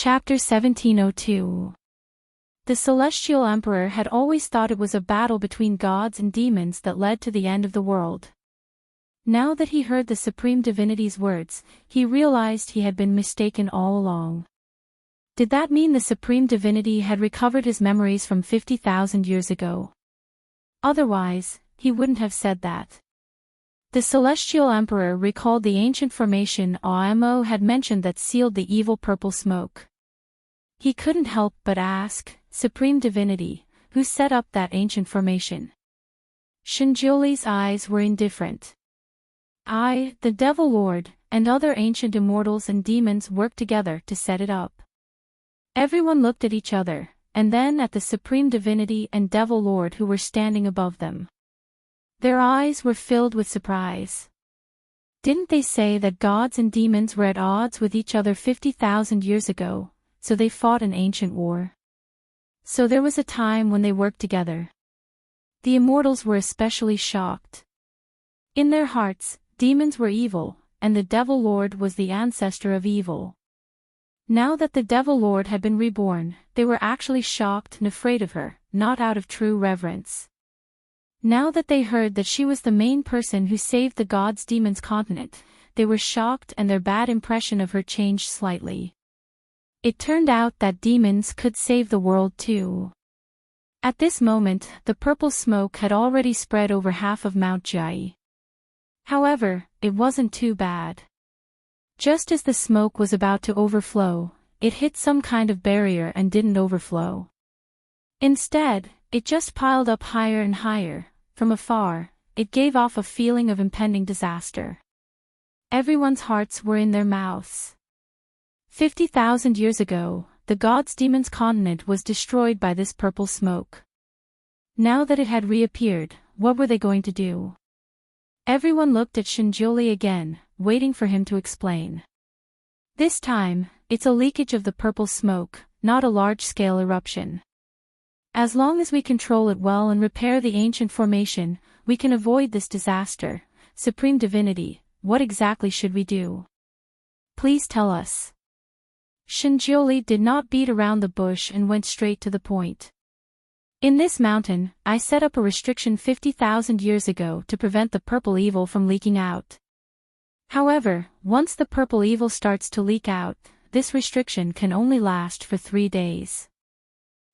Chapter 1702. The Celestial Emperor had always thought it was a battle between gods and demons that led to the end of the world. Now that he heard the Supreme Divinity's words, he realized he had been mistaken all along. Did that mean the Supreme Divinity had recovered his memories from 50,000 years ago? Otherwise, he wouldn't have said that. The Celestial Emperor recalled the ancient formation Amo had mentioned that sealed the evil purple smoke. He couldn't help but ask, Supreme Divinity, who set up that ancient formation? Shinjoli's eyes were indifferent. I, the Devil Lord, and other ancient immortals and demons worked together to set it up. Everyone looked at each other, and then at the Supreme Divinity and Devil Lord who were standing above them. Their eyes were filled with surprise. Didn't they say that gods and demons were at odds with each other 50,000 years ago, so they fought an ancient war? So there was a time when they worked together. The immortals were especially shocked. In their hearts, demons were evil, and the Devil Lord was the ancestor of evil. Now that the Devil Lord had been reborn, they were actually shocked and afraid of her, not out of true reverence. Now that they heard that she was the main person who saved the gods-demons continent, they were shocked and their bad impression of her changed slightly. It turned out that demons could save the world too. At this moment, the purple smoke had already spread over half of Mount Jai. However, it wasn't too bad. Just as the smoke was about to overflow, it hit some kind of barrier and didn't overflow. Instead, it just piled up higher and higher. From afar, it gave off a feeling of impending disaster. Everyone's hearts were in their mouths. 50,000 years ago, the gods-demons continent was destroyed by this purple smoke. Now that it had reappeared, what were they going to do? Everyone looked at Shinjoli again, waiting for him to explain. This time, it's a leakage of the purple smoke, not a large-scale eruption. As long as we control it well and repair the ancient formation, we can avoid this disaster. Supreme Divinity, what exactly should we do? Please tell us. Shinjoli did not beat around the bush and went straight to the point. In this mountain, I set up a restriction 50,000 years ago to prevent the purple evil from leaking out. However, once the purple evil starts to leak out, this restriction can only last for 3 days.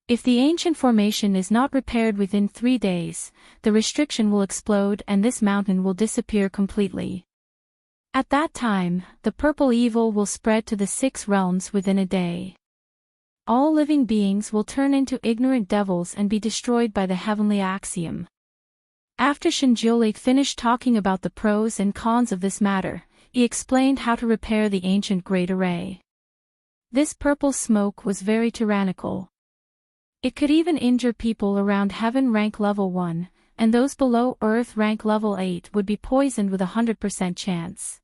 If the ancient formation is not repaired within 3 days, the restriction will explode and this mountain will disappear completely. At that time, the purple evil will spread to the 6 realms within a day. All living beings will turn into ignorant devils and be destroyed by the heavenly axiom. After Shinjoli finished talking about the pros and cons of this matter, he explained how to repair the ancient Great Array. This purple smoke was very tyrannical. It could even injure people around heaven rank level 1, and those below earth rank level 8 would be poisoned with a 100% chance.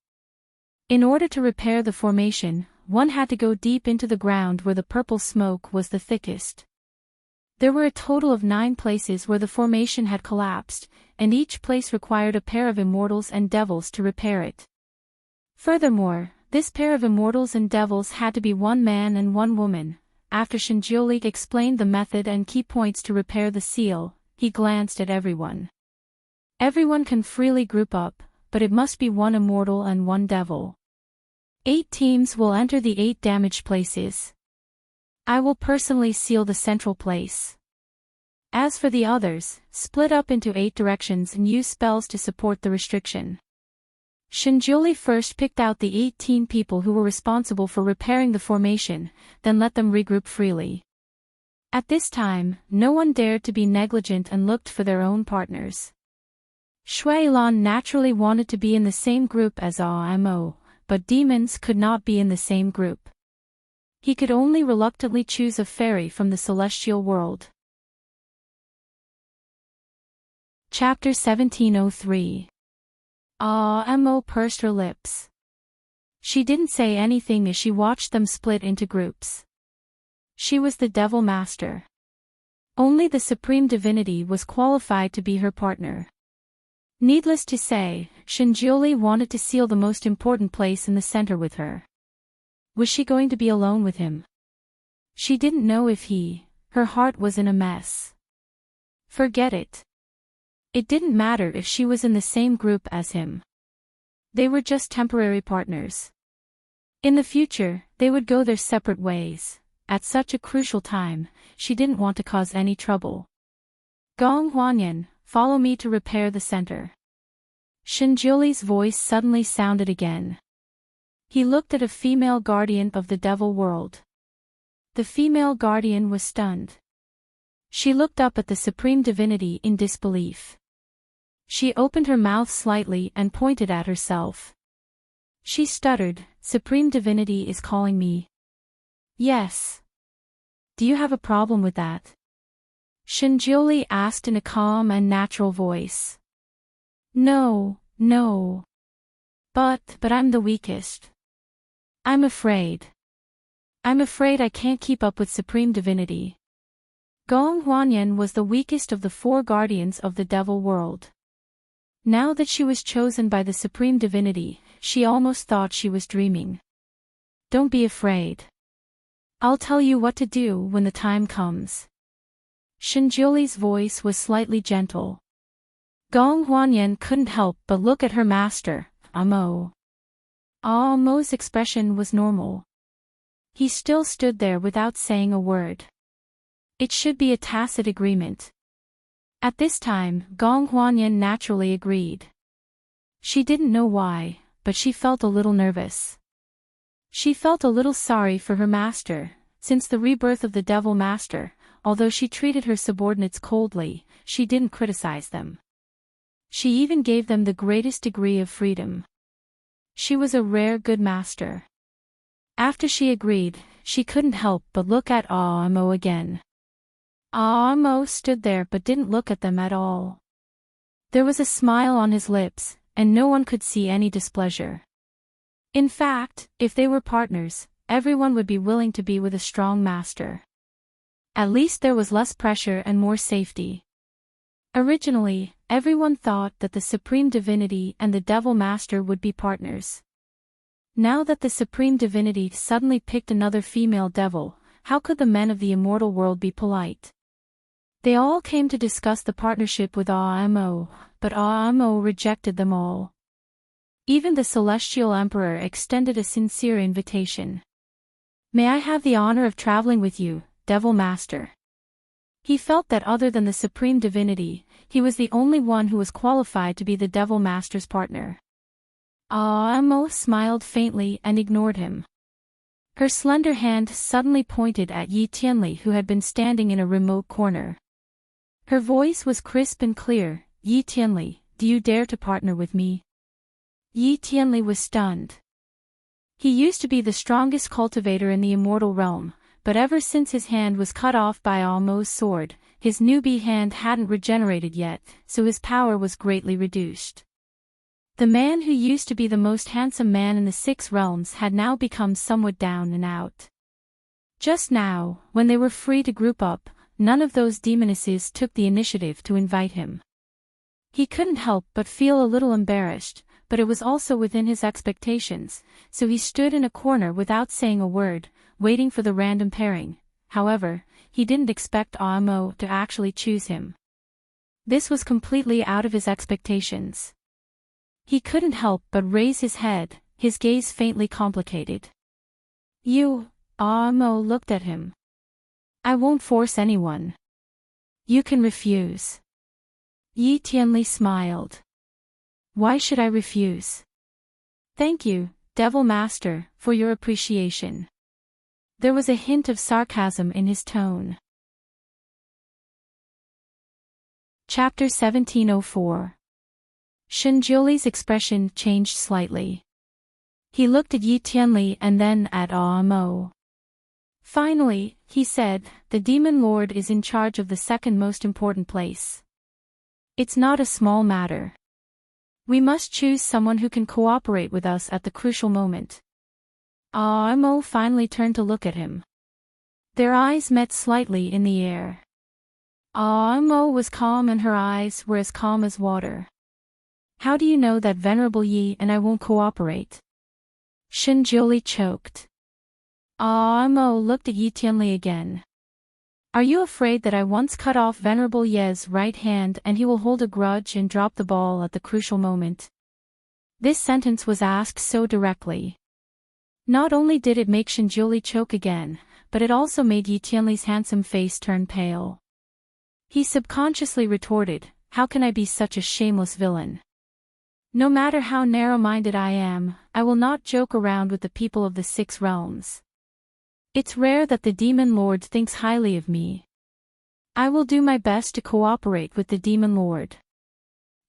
In order to repair the formation, one had to go deep into the ground where the purple smoke was the thickest. There were a total of 9 places where the formation had collapsed, and each place required a pair of immortals and devils to repair it. Furthermore, this pair of immortals and devils had to be 1 man and 1 woman. After Shinjoli explained the method and key points to repair the seal, he glanced at everyone. Everyone can freely group up, but it must be 1 immortal and 1 devil. 8 teams will enter the 8 damaged places. I will personally seal the central place. As for the others, split up into 8 directions and use spells to support the restriction. Shinjoli first picked out the 18 people who were responsible for repairing the formation, then let them regroup freely. At this time, no one dared to be negligent and looked for their own partners. Shuilan naturally wanted to be in the same group as Amo, but demons could not be in the same group. He could only reluctantly choose a fairy from the celestial world. Chapter 1703. Amo pursed her lips. She didn't say anything as she watched them split into groups. She was the Devil Master. Only the Supreme Divinity was qualified to be her partner. Needless to say, Shinjoli wanted to seal the most important place in the center with her. Was she going to be alone with him? She didn't know if her heart was in a mess. Forget it. It didn't matter if she was in the same group as him. They were just temporary partners. In the future, they would go their separate ways. At such a crucial time, she didn't want to cause any trouble. Gong Huanyan, follow me to repair the center. Shinjuli's voice suddenly sounded again. He looked at a female guardian of the devil world. The female guardian was stunned. She looked up at the supreme divinity in disbelief. She opened her mouth slightly and pointed at herself. She stuttered, "Supreme divinity is calling me." "Yes. Do you have a problem with that?" Shinjuli asked in a calm and natural voice. No. But I'm the weakest. I'm afraid I can't keep up with supreme divinity. Gong Huanyan was the weakest of the 4 guardians of the devil world. Now that she was chosen by the supreme divinity, she almost thought she was dreaming. Don't be afraid. I'll tell you what to do when the time comes. Shinjuli's voice was slightly gentle. Gong Huanyan couldn't help but look at her master, Amo. Amo's expression was normal. He still stood there without saying a word. It should be a tacit agreement. At this time, Gong Huanyan naturally agreed. She didn't know why, but she felt a little nervous. She felt a little sorry for her master. Since the rebirth of the devil master, although she treated her subordinates coldly, she didn't criticize them. She even gave them the greatest degree of freedom. She was a rare good master. After she agreed, she couldn't help but look at Amo again. Amo stood there but didn't look at them at all. There was a smile on his lips, and no one could see any displeasure. In fact, if they were partners, everyone would be willing to be with a strong master. At least there was less pressure and more safety. Originally, everyone thought that the Supreme Divinity and the Devil Master would be partners. Now that the Supreme Divinity suddenly picked another female devil, how could the men of the immortal world be polite? They all came to discuss the partnership with Amo, but Amo rejected them all. Even the Celestial Emperor extended a sincere invitation. "May I have the honor of traveling with you, Devil Master?" He felt that other than the Supreme Divinity, he was the only one who was qualified to be the Devil Master's partner. Amo smiled faintly and ignored him. Her slender hand suddenly pointed at Yi Tianli, who had been standing in a remote corner. Her voice was crisp and clear. "Yi Tianli, do you dare to partner with me?" Yi Tianli was stunned. He used to be the strongest cultivator in the immortal realm, but ever since his hand was cut off by Amo's sword, his newbie hand hadn't regenerated yet, so his power was greatly reduced. The man who used to be the most handsome man in the 6 realms had now become somewhat down and out. Just now, when they were free to group up, none of those demonesses took the initiative to invite him. He couldn't help but feel a little embarrassed, but it was also within his expectations, so he stood in a corner without saying a word, waiting for the random pairing. However, he didn't expect Amo to actually choose him. This was completely out of his expectations. He couldn't help but raise his head, his gaze faintly complicated. "You," Amo looked at him. "I won't force anyone. You can refuse." Yi Tianli smiled. "Why should I refuse?" "Thank you, Devil Master, for your appreciation." There was a hint of sarcasm in his tone. Chapter 1704. Shinjuli's expression changed slightly. He looked at Yi Tianli and then at Amo. Finally, he said, "The Demon Lord is in charge of the second most important place. It's not a small matter. We must choose someone who can cooperate with us at the crucial moment." Amo finally turned to look at him. Their eyes met slightly in the air. Amo was calm and her eyes were as calm as water. "How do you know that Venerable Yi and I won't cooperate?" Shinjuli choked. Mo looked at Yi Tianli again. Are you afraid that I once cut off Venerable Ye's right hand and he will hold a grudge and drop the ball at the crucial moment? This sentence was asked so directly. Not only did it make Shinjiuli choke again, but it also made Yi Tianli's handsome face turn pale. He subconsciously retorted, how can I be such a shameless villain? No matter how narrow-minded I am, I will not joke around with the people of the 6 realms. It's rare that the Demon Lord thinks highly of me. I will do my best to cooperate with the Demon Lord.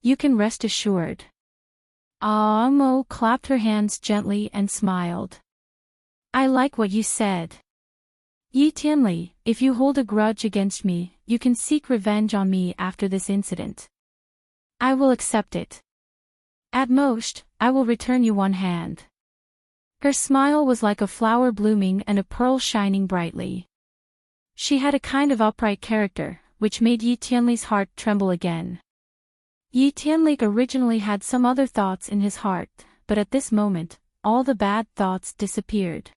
You can rest assured. Mo clapped her hands gently and smiled. I like what you said. Yi Tianli, if you hold a grudge against me, you can seek revenge on me after this incident. I will accept it. At most, I will return you one hand. Her smile was like a flower blooming and a pearl shining brightly. She had a kind of upright character, which made Yi Tianli's heart tremble again. Yi Tianli originally had some other thoughts in his heart, but at this moment, all the bad thoughts disappeared.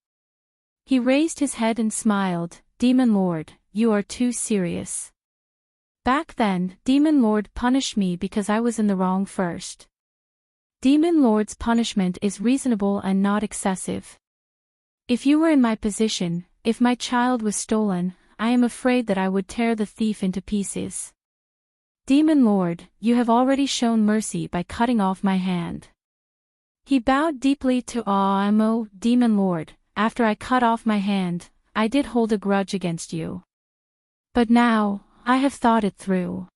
He raised his head and smiled, Demon Lord, you are too serious. Back then, Demon Lord punished me because I was in the wrong first. Demon Lord's punishment is reasonable and not excessive. If you were in my position, if my child was stolen, I am afraid that I would tear the thief into pieces. Demon Lord, you have already shown mercy by cutting off my hand. He bowed deeply to Mo, Demon Lord, after I cut off my hand, I did hold a grudge against you. But now, I have thought it through.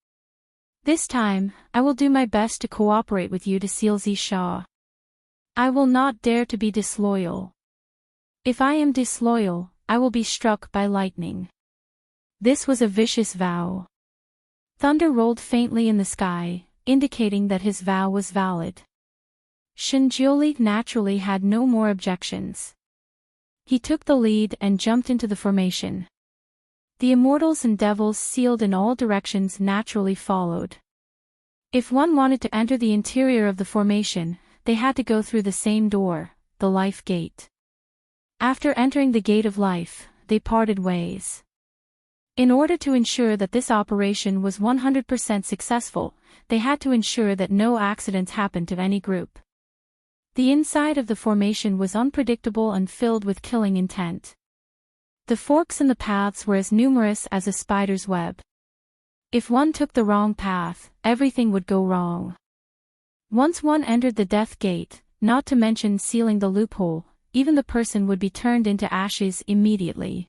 This time, I will do my best to cooperate with you to seal Zisha. I will not dare to be disloyal. If I am disloyal, I will be struck by lightning. This was a vicious vow. Thunder rolled faintly in the sky, indicating that his vow was valid. Shinjiuli naturally had no more objections. He took the lead and jumped into the formation. The immortals and devils sealed in all directions naturally followed. If one wanted to enter the interior of the formation, they had to go through the same door, the life gate. After entering the gate of life, they parted ways. In order to ensure that this operation was 100% successful, they had to ensure that no accidents happened to any group. The inside of the formation was unpredictable and filled with killing intent. The forks in the paths were as numerous as a spider's web. If one took the wrong path, everything would go wrong. Once one entered the death gate, not to mention sealing the loophole, even the person would be turned into ashes immediately.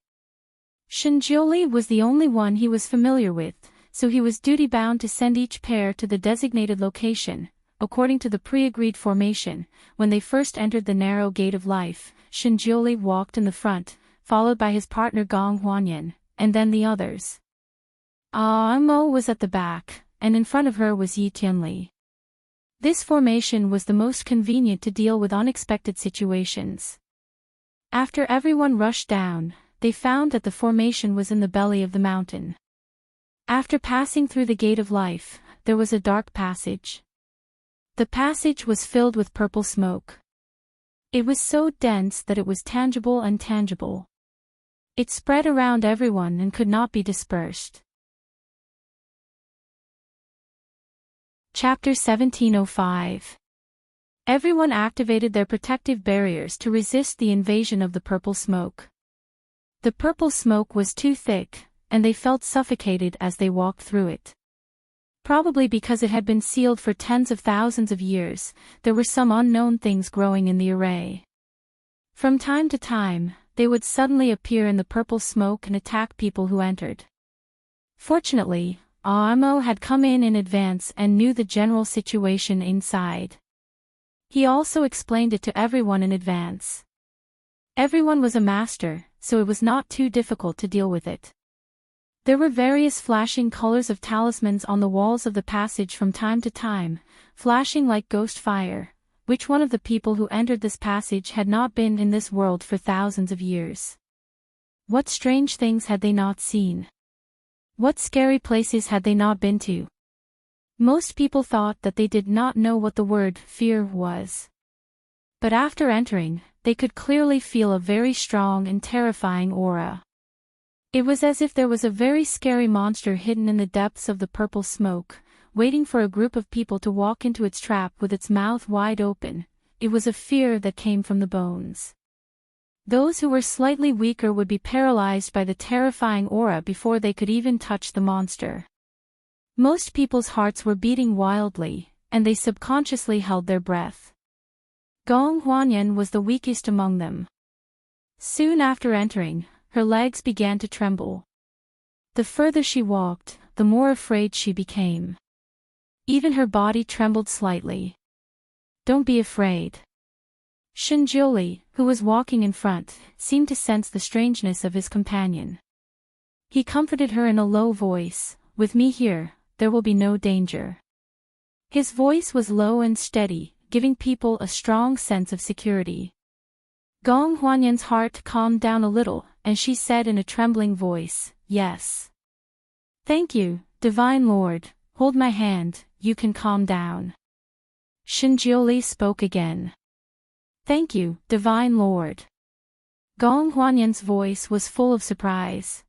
Shinjiuli was the only one he was familiar with, so he was duty-bound to send each pair to the designated location. According to the pre-agreed formation, when they first entered the narrow gate of life, Shinjiuli walked in the front, followed by his partner Gong Huanyan, and then the others. Mo was at the back, and in front of her was Yi Tianli. This formation was the most convenient to deal with unexpected situations. After everyone rushed down, they found that the formation was in the belly of the mountain. After passing through the gate of life, there was a dark passage. The passage was filled with purple smoke. It was so dense that it was tangible and tangible. It spread around everyone and could not be dispersed. Chapter 1705. Everyone activated their protective barriers to resist the invasion of the purple smoke. The purple smoke was too thick, and they felt suffocated as they walked through it. Probably because it had been sealed for tens of thousands of years, there were some unknown things growing in the array. From time to time, they would suddenly appear in the purple smoke and attack people who entered. Fortunately, Mo had come in advance and knew the general situation inside. He also explained it to everyone in advance. Everyone was a master, so it was not too difficult to deal with it. There were various flashing colors of talismans on the walls of the passage from time to time, flashing like ghost fire. Which one of the people who entered this passage had not been in this world for thousands of years? What strange things had they not seen? What scary places had they not been to? Most people thought that they did not know what the word fear was. But after entering, they could clearly feel a very strong and terrifying aura. It was as if there was a very scary monster hidden in the depths of the purple smoke, waiting for a group of people to walk into its trap with its mouth wide open. It was a fear that came from the bones. Those who were slightly weaker would be paralyzed by the terrifying aura before they could even touch the monster. Most people's hearts were beating wildly, and they subconsciously held their breath. Gong Huanyan was the weakest among them. Soon after entering, her legs began to tremble. The further she walked, the more afraid she became. Even her body trembled slightly. "Don't be afraid." Shinjiuli, who was walking in front, seemed to sense the strangeness of his companion. He comforted her in a low voice, "With me here, there will be no danger." His voice was low and steady, giving people a strong sense of security. Gong Huanyan's heart calmed down a little, and she said in a trembling voice, "Yes. Thank you, Divine Lord, hold my hand, you can calm down." Shinjiuli spoke again. "Thank you, Divine Lord." Gong Huanyan's voice was full of surprise.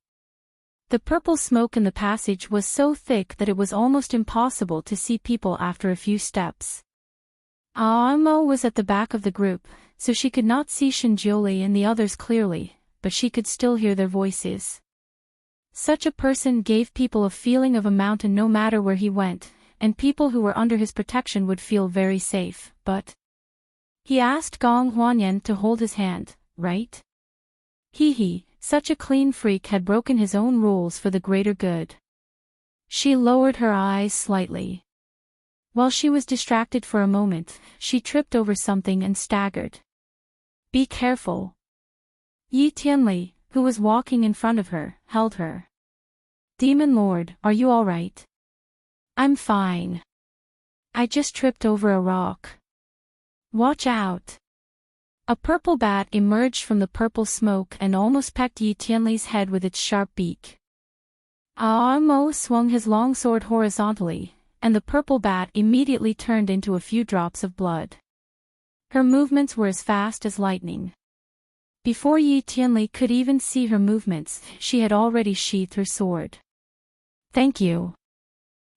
The purple smoke in the passage was so thick that it was almost impossible to see people after a few steps. Aomo was at the back of the group, so she could not see Shinjiuli and the others clearly, but she could still hear their voices. Such a person gave people a feeling of a mountain no matter where he went, and people who were under his protection would feel very safe, but... He asked Gong Huanyan to hold his hand, right? Such a clean freak had broken his own rules for the greater good. She lowered her eyes slightly. While she was distracted for a moment, she tripped over something and staggered. "Be careful." Yi Tianli, who was walking in front of her, held her. "Demon Lord, are you all right?" "I'm fine. I just tripped over a rock." "Watch out." A purple bat emerged from the purple smoke and almost pecked Yi Tianli's head with its sharp beak. Aomo swung his long sword horizontally, and the purple bat immediately turned into a few drops of blood. Her movements were as fast as lightning. Before Yi Tianli could even see her movements, she had already sheathed her sword. "Thank you,"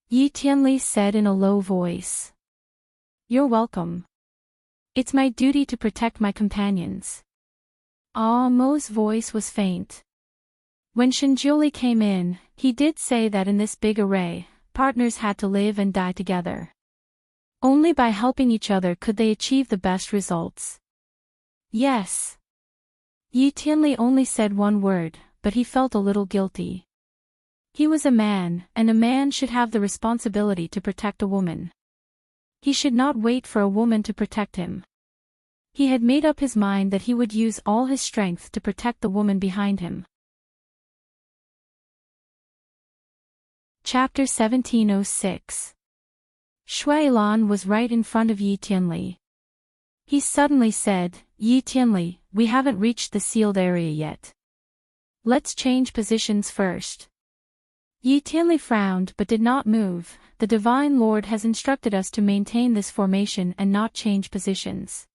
Yi Tianli said in a low voice. "You're welcome. It's my duty to protect my companions." Aomo's voice was faint. When Shinjiuli came in, he did say that in this big array, partners had to live and die together. Only by helping each other could they achieve the best results. "Yes." Yi Tianli only said one word, but he felt a little guilty. He was a man, and a man should have the responsibility to protect a woman. He should not wait for a woman to protect him. He had made up his mind that he would use all his strength to protect the woman behind him. Chapter 1706. Shui Lan was right in front of Yi Tianli. He suddenly said, "Yi Tianli, we haven't reached the sealed area yet. Let's change positions first." Yi Tianli frowned but did not move. "The Divine Lord has instructed us to maintain this formation and not change positions.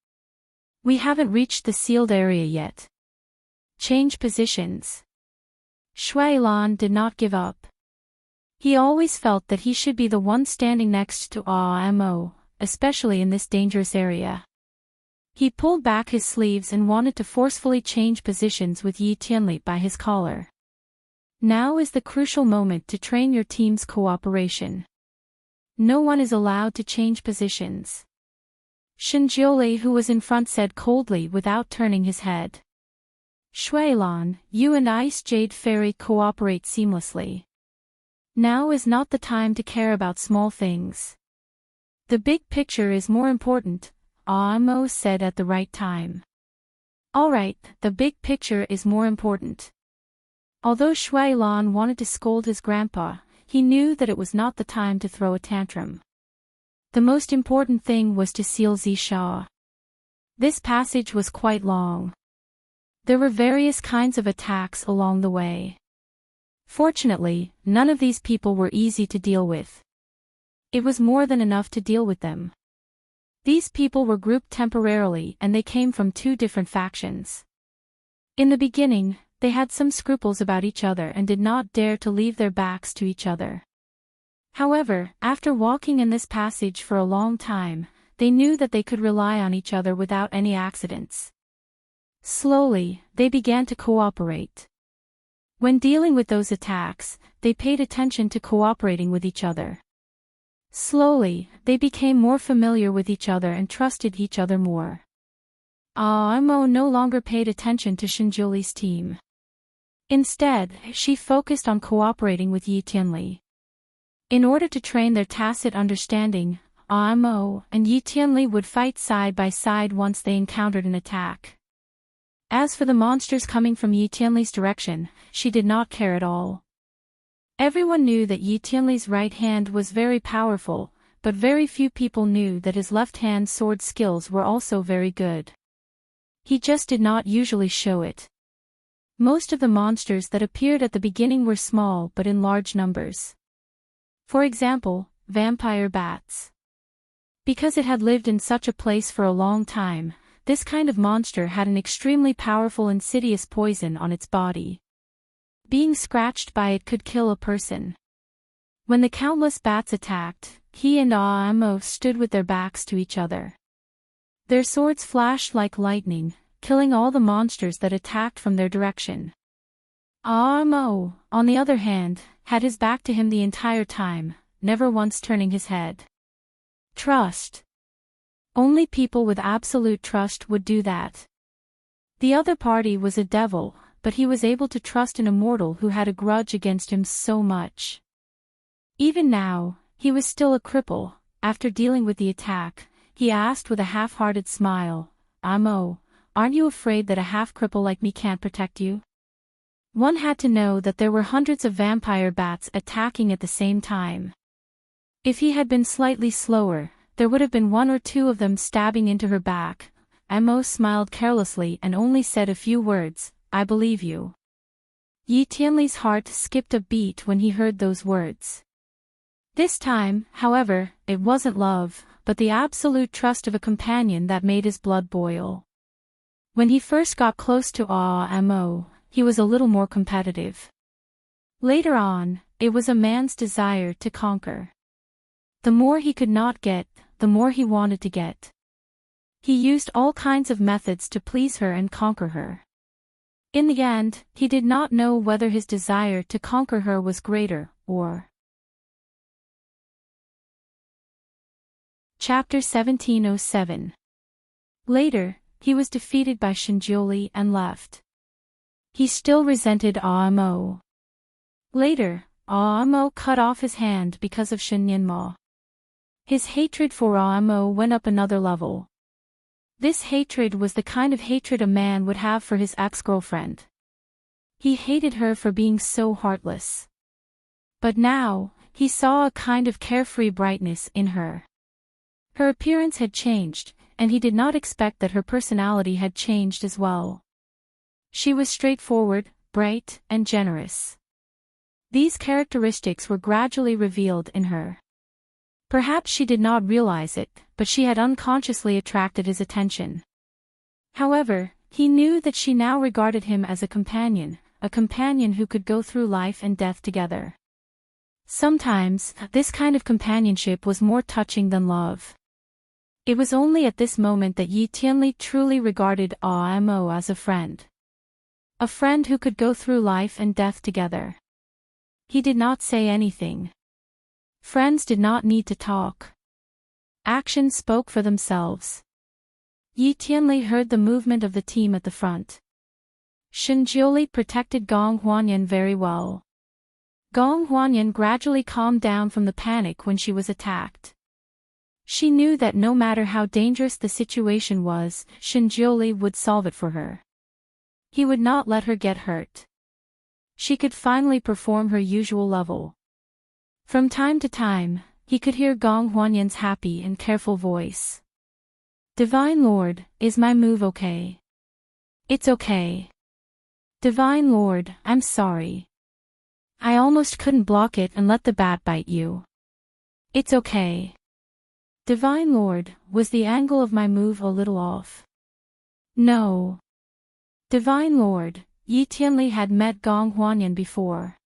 We haven't reached the sealed area yet. Change positions." Shui Lan did not give up. He always felt that he should be the one standing next to Aomo, especially in this dangerous area. He pulled back his sleeves and wanted to forcefully change positions with Yi Tianli by his collar. Now is the crucial moment to train your team's cooperation. No one is allowed to change positions. Shinjiuli, who was in front, said coldly without turning his head. "Shui Lan, you and Ice Jade Fairy cooperate seamlessly. Now is not the time to care about small things. The big picture is more important," Aomo said at the right time. "All right, the big picture is more important." Although Shui Lan wanted to scold his grandpa, he knew that it was not the time to throw a tantrum. The most important thing was to seal Zisha. This passage was quite long. There were various kinds of attacks along the way. Fortunately, none of these people were easy to deal with. It was more than enough to deal with them. These people were grouped temporarily and they came from two different factions. In the beginning, they had some scruples about each other and did not dare to leave their backs to each other. However, after walking in this passage for a long time, they knew that they could rely on each other without any accidents. Slowly, they began to cooperate. When dealing with those attacks, they paid attention to cooperating with each other. Slowly, they became more familiar with each other and trusted each other more. Imo no longer paid attention to Shinjuli's team. Instead, she focused on cooperating with Yi Tianli. In order to train their tacit understanding, Imo and Yi Tianli would fight side by side once they encountered an attack. As for the monsters coming from Yi Tianli's direction, she did not care at all. Everyone knew that Yi Tianli's right hand was very powerful, but very few people knew that his left-hand sword skills were also very good. He just did not usually show it. Most of the monsters that appeared at the beginning were small but in large numbers. For example, vampire bats. Because it had lived in such a place for a long time, this kind of monster had an extremely powerful insidious poison on its body. Being scratched by it could kill a person. When the countless bats attacked, he and Imo stood with their backs to each other. Their swords flashed like lightning, killing all the monsters that attacked from their direction. Imo, on the other hand, had his back to him the entire time, never once turning his head. Trust. Only people with absolute trust would do that. The other party was a devil, but he was able to trust an immortal who had a grudge against him so much. Even now, he was still a cripple. After dealing with the attack, he asked with a half-hearted smile, Imo, aren't you afraid that a half-cripple like me can't protect you? One had to know that there were hundreds of vampire bats attacking at the same time. If he had been slightly slower, there would have been one or two of them stabbing into her back. Imo smiled carelessly and only said a few words, I believe you. Yi Tianli's heart skipped a beat when he heard those words. This time, however, it wasn't love, but the absolute trust of a companion that made his blood boil. When he first got close to Imo, he was a little more competitive. Later on, it was a man's desire to conquer. The more he could not get, the more he wanted to get. He used all kinds of methods to please her and conquer her. In the end, he did not know whether his desire to conquer her was greater, or... Chapter 1707. Later, he was defeated by Shinjuli and left. He still resented Imo. Later, Imo cut off his hand because of Shinyanma. His hatred for Imo went up another level. This hatred was the kind of hatred a man would have for his ex-girlfriend. He hated her for being so heartless. But now, he saw a kind of carefree brightness in her. Her appearance had changed, and he did not expect that her personality had changed as well. She was straightforward, bright, and generous. These characteristics were gradually revealed in her. Perhaps she did not realize it, but she had unconsciously attracted his attention. However, he knew that she now regarded him as a companion who could go through life and death together. Sometimes, this kind of companionship was more touching than love. It was only at this moment that Yi Tianli truly regarded Imo as a friend. A friend who could go through life and death together. He did not say anything. Friends did not need to talk. Actions spoke for themselves. Yi Tianli heard the movement of the team at the front. Shinjuli protected Gong Huanyan very well. Gong Huanyan gradually calmed down from the panic when she was attacked. She knew that no matter how dangerous the situation was, Shinjuli would solve it for her. He would not let her get hurt. She could finally perform her usual level. From time to time, he could hear Gong Huanyan's happy and careful voice. Divine Lord, is my move okay? It's okay. Divine Lord, I'm sorry. I almost couldn't block it and let the bat bite you. It's okay. Divine Lord, was the angle of my move a little off? No. Divine Lord, Yi Tianli had met Gong Huanyan before.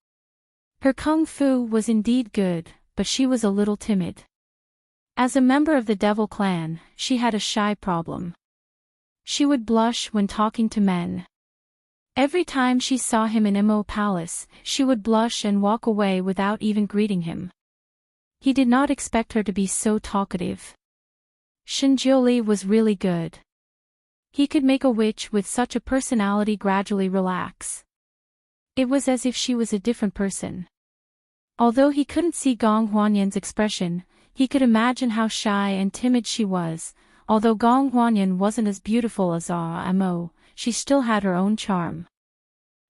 Her kung fu was indeed good, but she was a little timid. As a member of the Devil clan, she had a shy problem. She would blush when talking to men. Every time she saw him in Imo Palace, she would blush and walk away without even greeting him. He did not expect her to be so talkative. Shinjiuli was really good. He could make a witch with such a personality gradually relax. It was as if she was a different person. Although he couldn't see Gong Huanyan's expression, he could imagine how shy and timid she was. Although Gong Huanyan wasn't as beautiful as Mo, she still had her own charm.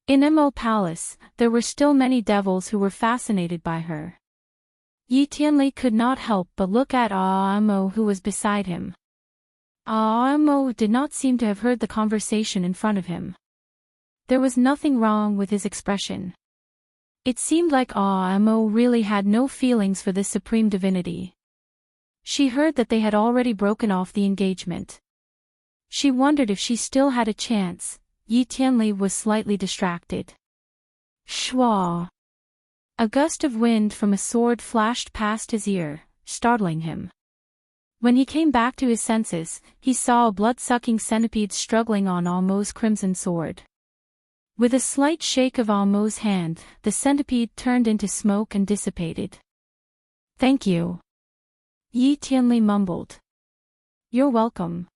In Mo Palace, there were still many devils who were fascinated by her. Yi Tianli could not help but look at Mo who was beside him. Mo did not seem to have heard the conversation in front of him. There was nothing wrong with his expression. It seemed like Mo really had no feelings for this supreme divinity. She heard that they had already broken off the engagement. She wondered if she still had a chance. Yi Tianli was slightly distracted. Shwa! A gust of wind from a sword flashed past his ear, startling him. When he came back to his senses, he saw a blood-sucking centipede struggling on Mo's crimson sword. With a slight shake of Mo's hand, the centipede turned into smoke and dissipated. "Thank you," Yi Tianli mumbled. "You're welcome.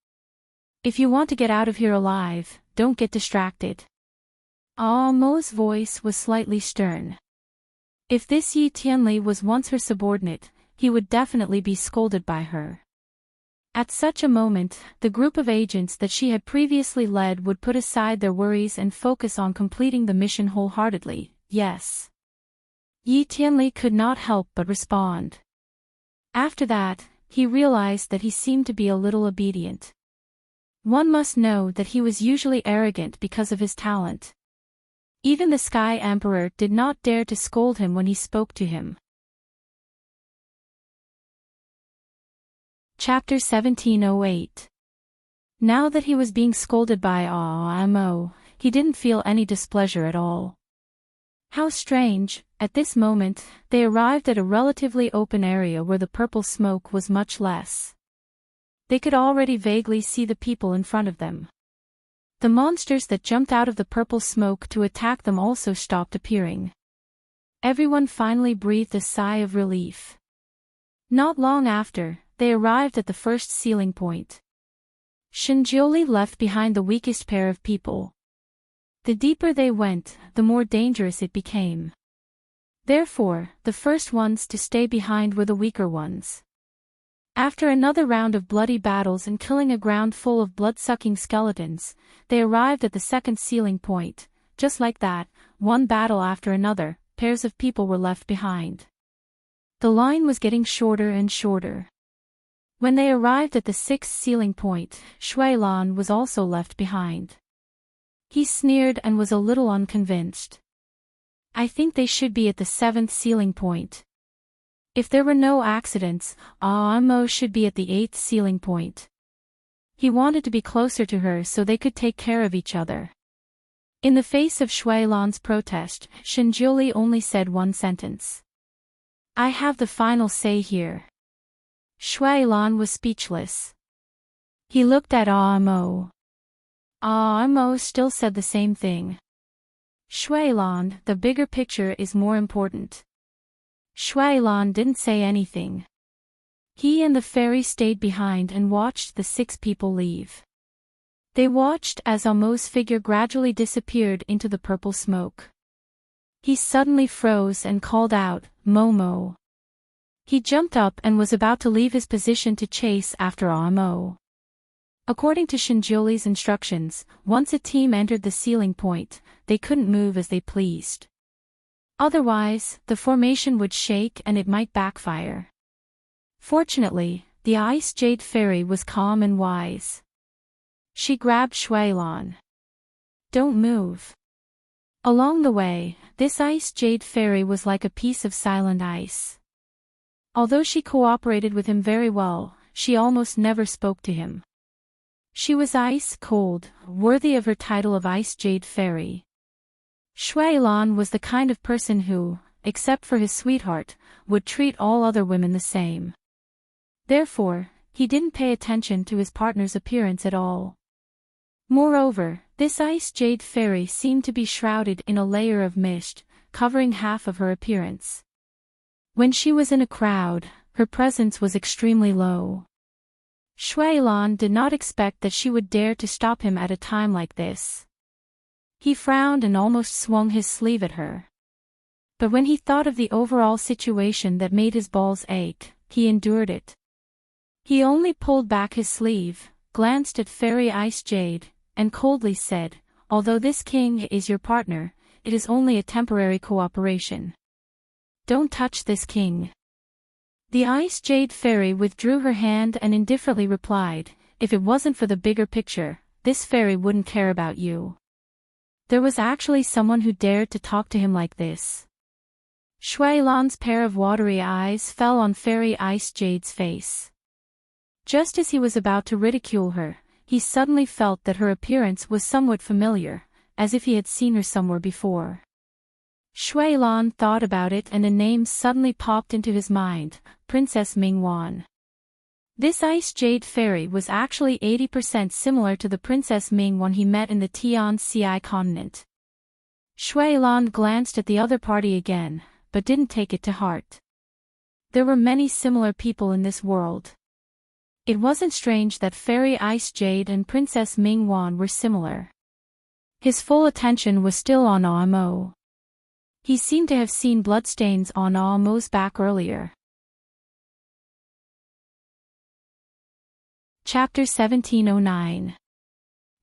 If you want to get out of here alive, don't get distracted." Mo's voice was slightly stern. If this Yi Tianli was once her subordinate, he would definitely be scolded by her. At such a moment, the group of agents that she had previously led would put aside their worries and focus on completing the mission wholeheartedly. Yes. Yi Tianli could not help but respond. After that, he realized that he seemed to be a little obedient. One must know that he was usually arrogant because of his talent. Even the Sky Emperor did not dare to scold him when he spoke to him. Chapter 1708. Now that he was being scolded by Mo, he didn't feel any displeasure at all. How strange, at this moment, they arrived at a relatively open area where the purple smoke was much less. They could already vaguely see the people in front of them. The monsters that jumped out of the purple smoke to attack them also stopped appearing. Everyone finally breathed a sigh of relief. Not long after, they arrived at the first ceiling point. Shinjiuli left behind the weakest pair of people. The deeper they went, the more dangerous it became. Therefore, the first ones to stay behind were the weaker ones. After another round of bloody battles and killing a ground full of blood-sucking skeletons, they arrived at the second ceiling point. Just like that, one battle after another, pairs of people were left behind. The line was getting shorter and shorter. When they arrived at the sixth ceiling point, Shuailan was also left behind. He sneered and was a little unconvinced. "I think they should be at the seventh ceiling point. If there were no accidents, Mo should be at the eighth ceiling point." He wanted to be closer to her so they could take care of each other. In the face of Shuailan's protest, Shinjiuli only said one sentence. "I have the final say here." Shuailan was speechless. He looked at Mo. Mo still said the same thing. "Shuailan, the bigger picture is more important." Shuailan didn't say anything. He and the fairy stayed behind and watched the six people leave. They watched as Mo's figure gradually disappeared into the purple smoke. He suddenly froze and called out, "Momo." He jumped up and was about to leave his position to chase after Mo. According to Shinjiuli's instructions, once a team entered the ceiling point, they couldn't move as they pleased. Otherwise, the formation would shake and it might backfire. Fortunately, the Ice Jade Fairy was calm and wise. She grabbed Shuailan. "Don't move." Along the way, this Ice Jade Fairy was like a piece of silent ice. Although she cooperated with him very well, she almost never spoke to him. She was ice cold, worthy of her title of Ice Jade Fairy. Shui Lan was the kind of person who, except for his sweetheart, would treat all other women the same. Therefore, he didn't pay attention to his partner's appearance at all. Moreover, this Ice Jade Fairy seemed to be shrouded in a layer of mist, covering half of her appearance. When she was in a crowd, her presence was extremely low. Shui Lan did not expect that she would dare to stop him at a time like this. He frowned and almost swung his sleeve at her. But when he thought of the overall situation that made his balls ache, he endured it. He only pulled back his sleeve, glanced at Fairy Ice Jade, and coldly said, "Although this king is your partner, it is only a temporary cooperation. Don't touch this king." The Ice Jade Fairy withdrew her hand and indifferently replied, "If it wasn't for the bigger picture, this fairy wouldn't care about you." There was actually someone who dared to talk to him like this. Shui Lan's pair of watery eyes fell on Fairy Ice Jade's face. Just as he was about to ridicule her, he suddenly felt that her appearance was somewhat familiar, as if he had seen her somewhere before. Shui Lan thought about it and a name suddenly popped into his mind, Princess Mingwan. This Ice Jade Fairy was actually 80% similar to the Princess Mingwan he met in the Tianxi continent. Shui Lan glanced at the other party again, but didn't take it to heart. There were many similar people in this world. It wasn't strange that Fairy Ice Jade and Princess Mingwan were similar. His full attention was still on Amo. He seemed to have seen bloodstains on Amo's back earlier. Chapter 1709.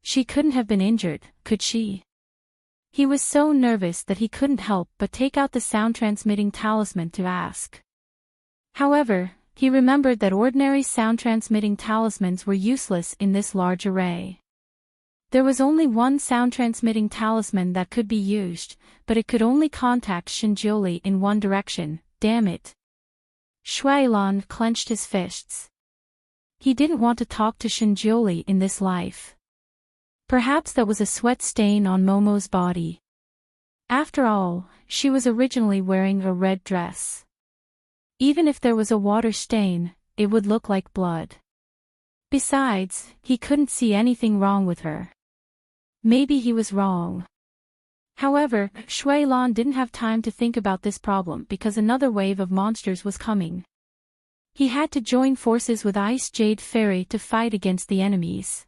She couldn't have been injured, could she? He was so nervous that he couldn't help but take out the sound-transmitting talisman to ask. However, he remembered that ordinary sound-transmitting talismans were useless in this large array. There was only one sound-transmitting talisman that could be used, but it could only contact Shinjiuli in one direction, damn it. Shui Lan clenched his fists. He didn't want to talk to Shinjiuli in this life. Perhaps that was a sweat stain on Momo's body. After all, she was originally wearing a red dress. Even if there was a water stain, it would look like blood. Besides, he couldn't see anything wrong with her. Maybe he was wrong. However, Shui Lan didn't have time to think about this problem because another wave of monsters was coming. He had to join forces with Ice Jade Fairy to fight against the enemies.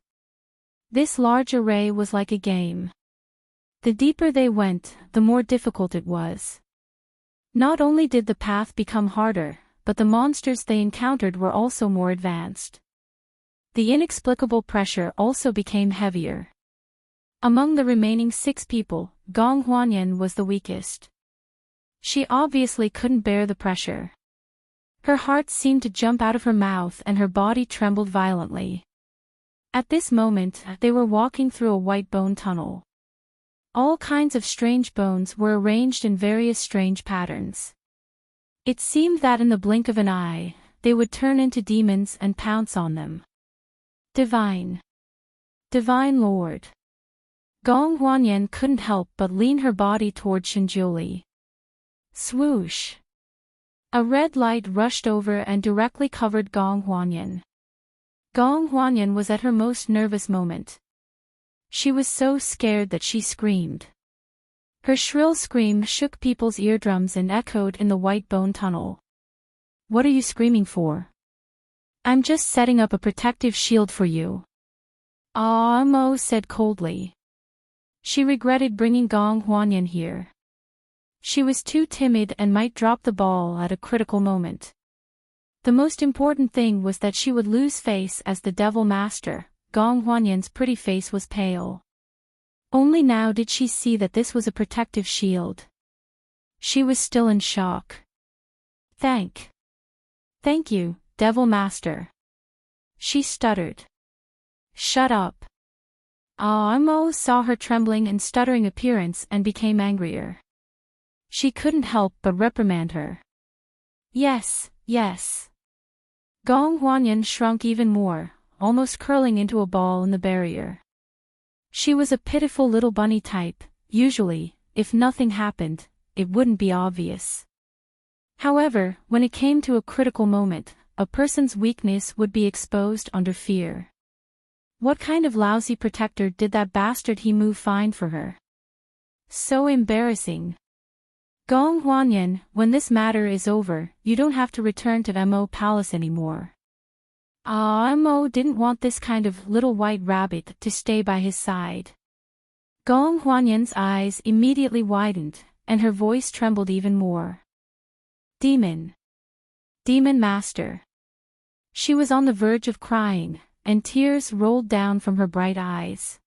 This large array was like a game. The deeper they went, the more difficult it was. Not only did the path become harder, but the monsters they encountered were also more advanced. The inexplicable pressure also became heavier. Among the remaining 6 people, Gong Huanyan was the weakest. She obviously couldn't bear the pressure. Her heart seemed to jump out of her mouth and her body trembled violently. At this moment, they were walking through a white bone tunnel. All kinds of strange bones were arranged in various strange patterns. It seemed that in the blink of an eye, they would turn into demons and pounce on them. Divine Lord. Gong Huanyan couldn't help but lean her body toward Shinjiuli. Swoosh! A red light rushed over and directly covered Gong Huanyan. Gong Huanyan was at her most nervous moment. She was so scared that she screamed. Her shrill scream shook people's eardrums and echoed in the white bone tunnel. "What are you screaming for?" "I'm just setting up a protective shield for you," Mo said coldly. She regretted bringing Gong Huanyan here. She was too timid and might drop the ball at a critical moment. The most important thing was that she would lose face as the Devil Master. Gong Huanyan's pretty face was pale. Only now did she see that this was a protective shield. She was still in shock. Thank you, Devil Master," she stuttered. "Shut up." Mo saw her trembling and stuttering appearance and became angrier. She couldn't help but reprimand her. Yes. Gong Huanyan shrunk even more, almost curling into a ball in the barrier. She was a pitiful little bunny type. Usually, if nothing happened, it wouldn't be obvious. However, when it came to a critical moment, a person's weakness would be exposed under fear. What kind of lousy protector did that bastard he move find for her? So embarrassing. Gong Huanyan, when this matter is over, you don't have to return to Mo Palace anymore. Mo didn't want this kind of little white rabbit to stay by his side. Gong Huanyan's eyes immediately widened, and her voice trembled even more. Demon. Demon Master. She was on the verge of crying, and tears rolled down from her bright eyes.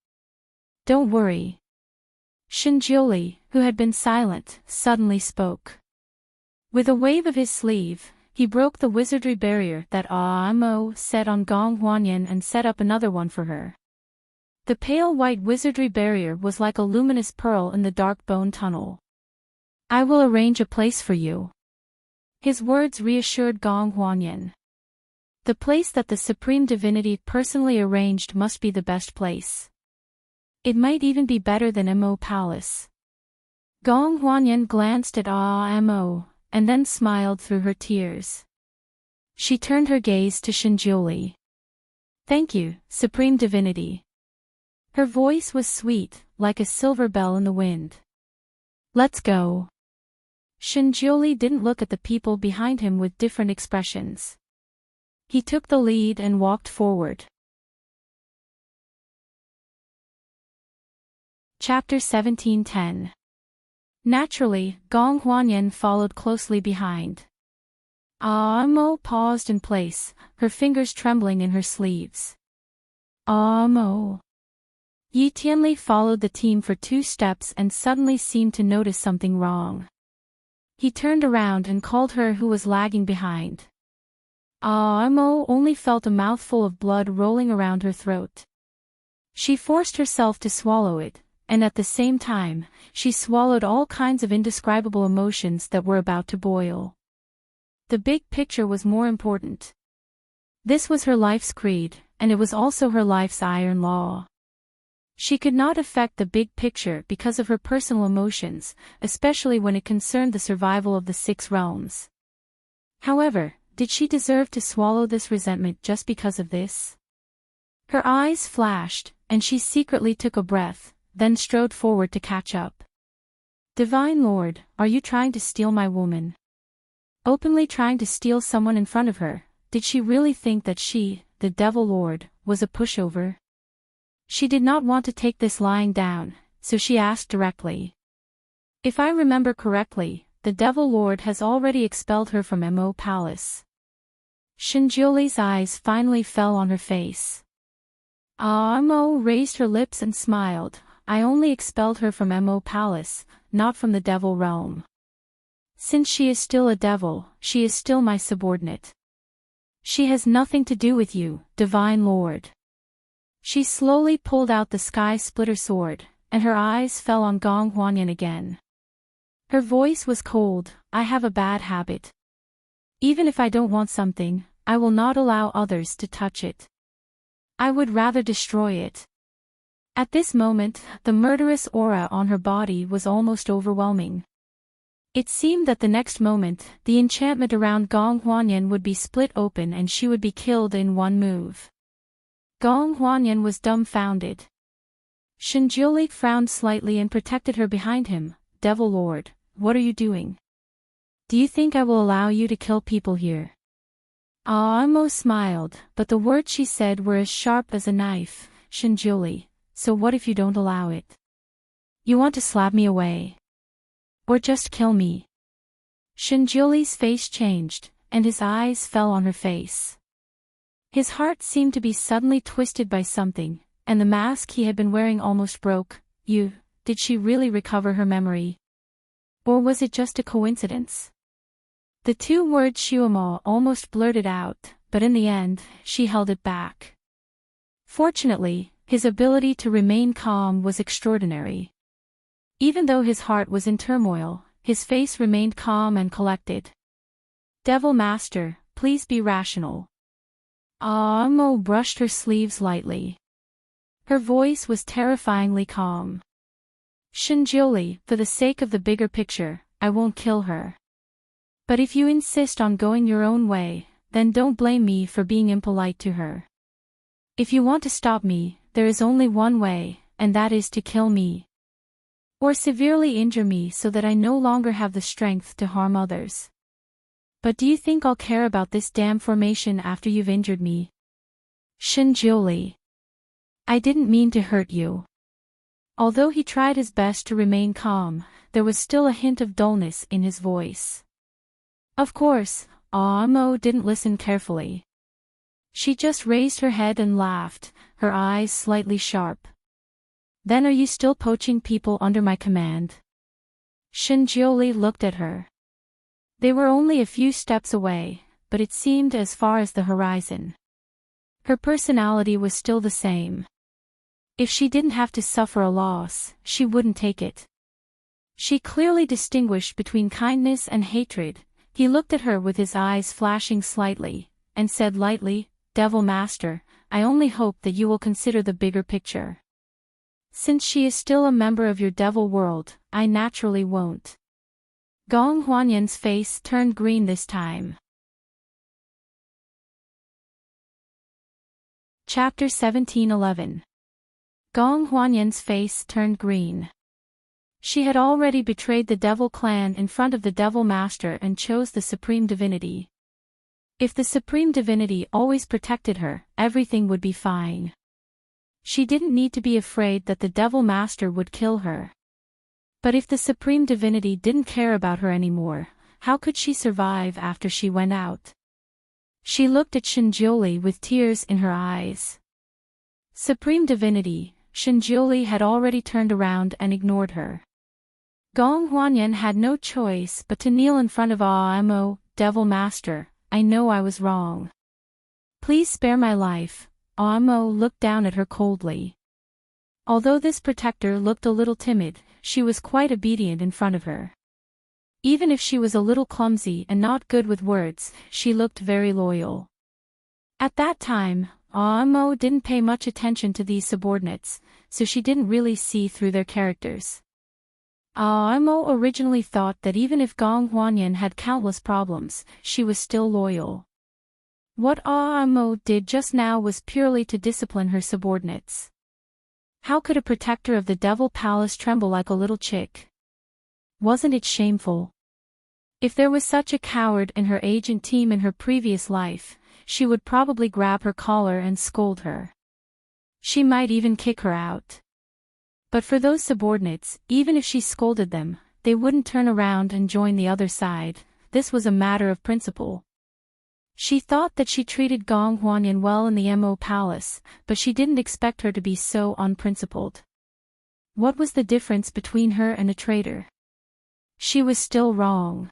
Don't worry. Shinjioli, who had been silent, suddenly spoke. With a wave of his sleeve, he broke the wizardry barrier that Mo set on Gong Huanyan and set up another one for her. The pale white wizardry barrier was like a luminous pearl in the dark bone tunnel. I will arrange a place for you. His words reassured Gong Huanyan. The place that the Supreme Divinity personally arranged must be the best place. It might even be better than Mo Palace. Gong Huanyan glanced at Mo, and then smiled through her tears. She turned her gaze to Shinjioli. Thank you, Supreme Divinity. Her voice was sweet, like a silver bell in the wind. Let's go. Shinjioli didn't look at the people behind him with different expressions. He took the lead and walked forward. Chapter 17:10. Naturally, Gong Huanyan followed closely behind. Mo paused in place, her fingers trembling in her sleeves. Mo. Yi Tianli followed the team for 2 steps and suddenly seemed to notice something wrong. He turned around and called her who was lagging behind. Mo only felt a mouthful of blood rolling around her throat. She forced herself to swallow it, and at the same time, she swallowed all kinds of indescribable emotions that were about to boil. The big picture was more important. This was her life's creed, and it was also her life's iron law. She could not affect the big picture because of her personal emotions, especially when it concerned the survival of the 6 realms. However, did she deserve to swallow this resentment just because of this? Her eyes flashed, and she secretly took a breath, then strode forward to catch up. Divine Lord, are you trying to steal my woman? Openly trying to steal someone in front of her, did she really think that she, the Devil Lord, was a pushover? She did not want to take this lying down, so she asked directly. If I remember correctly, the Devil Lord has already expelled her from Mo Palace. Shinjioli's eyes finally fell on her face. Mo raised her lips and smiled. I only expelled her from Mo Palace, not from the Devil Realm. Since she is still a devil, she is still my subordinate. She has nothing to do with you, Divine Lord. She slowly pulled out the Sky Splitter sword, and her eyes fell on Gong Huanyan again. Her voice was cold. I have a bad habit. Even if I don't want something, I will not allow others to touch it. I would rather destroy it. At this moment, the murderous aura on her body was almost overwhelming. It seemed that the next moment, the enchantment around Gong Huanyan would be split open and she would be killed in one move. Gong Huanyan was dumbfounded. Shinjioli frowned slightly and protected her behind him. Devil Lord, what are you doing? Do you think I will allow you to kill people here? Mo smiled, but the words she said were as sharp as a knife. Shinjioli, so what if you don't allow it? You want to slap me away? Or just kill me? Shinjioli's face changed, and his eyes fell on her face. His heart seemed to be suddenly twisted by something, and the mask he had been wearing almost broke. Did she really recover her memory? Or was it just a coincidence? The 2 words Xiumo almost blurted out, but in the end, she held it back. Fortunately, his ability to remain calm was extraordinary. Even though his heart was in turmoil, his face remained calm and collected. Devil Master, please be rational. Amo brushed her sleeves lightly. Her voice was terrifyingly calm. Shinjuli, for the sake of the bigger picture, I won't kill her. But if you insist on going your own way, then don't blame me for being impolite to her. If you want to stop me, there is only one way, and that is to kill me. Or severely injure me so that I no longer have the strength to harm others. But do you think I'll care about this damn formation after you've injured me? Shinjuli. I didn't mean to hurt you. Although he tried his best to remain calm, there was still a hint of dullness in his voice. Of course, Amo didn't listen carefully. She just raised her head and laughed, her eyes slightly sharp. Then are you still poaching people under my command? Shinjuli looked at her. They were only a few steps away, but it seemed as far as the horizon. Her personality was still the same. If she didn't have to suffer a loss, she wouldn't take it. She clearly distinguished between kindness and hatred. He looked at her with his eyes flashing slightly, and said lightly, Devil Master, I only hope that you will consider the bigger picture. Since she is still a member of your devil world, I naturally won't. Gong Huanyan's face turned green this time. Chapter 17:11. Gong Huanyan's face turned green. She had already betrayed the devil clan in front of the devil master and chose the supreme divinity. If the supreme divinity always protected her, everything would be fine. She didn't need to be afraid that the devil master would kill her. But if the supreme divinity didn't care about her anymore, how could she survive after she went out? She looked at Shinjuli with tears in her eyes. Supreme divinity, Shinjuli had already turned around and ignored her. Gong Huanyan had no choice but to kneel in front of Amo, Devil Master, I know I was wrong. Please spare my life. Amo looked down at her coldly. Although this protector looked a little timid, she was quite obedient in front of her. Even if she was a little clumsy and not good with words, she looked very loyal. At that time, Amo didn't pay much attention to these subordinates, so she didn't really see through their characters. Amo originally thought that even if Gong Huanyan had countless problems, she was still loyal. What Amo did just now was purely to discipline her subordinates. How could a protector of the Devil Palace tremble like a little chick? Wasn't it shameful? If there was such a coward in her agent team in her previous life, she would probably grab her collar and scold her. She might even kick her out. But for those subordinates, even if she scolded them, they wouldn't turn around and join the other side. This was a matter of principle. She thought that she treated Gong Huanyan well in the Mo Palace, but she didn't expect her to be so unprincipled. What was the difference between her and a traitor? She was still wrong.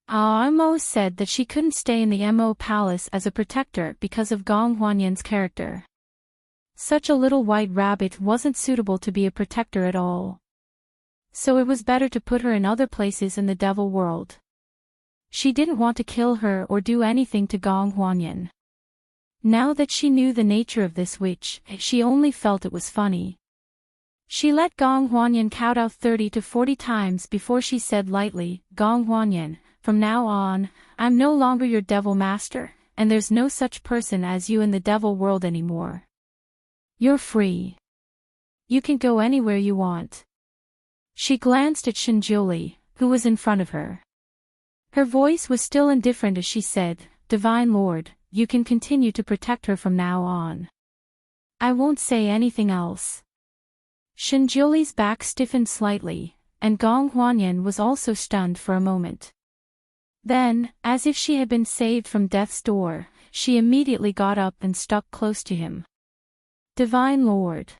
Mo said that she couldn't stay in the Mo Palace as a protector because of Gong Huanyan's character. Such a little white rabbit wasn't suitable to be a protector at all. So it was better to put her in other places in the devil world. She didn't want to kill her or do anything to Gong Huanyan. Now that she knew the nature of this witch, she only felt it was funny. She let Gong Huanyan kowtow 30 to 40 times before she said lightly, Gong Huanyan, from now on, I'm no longer your devil master, and there's no such person as you in the devil world anymore. You're free. You can go anywhere you want. She glanced at Shinjuli, who was in front of her. Her voice was still indifferent as she said, Divine Lord, you can continue to protect her from now on. I won't say anything else. Shinjuli's back stiffened slightly, and Gong Huanyan was also stunned for a moment. Then, as if she had been saved from death's door, she immediately got up and stuck close to him. Divine Lord.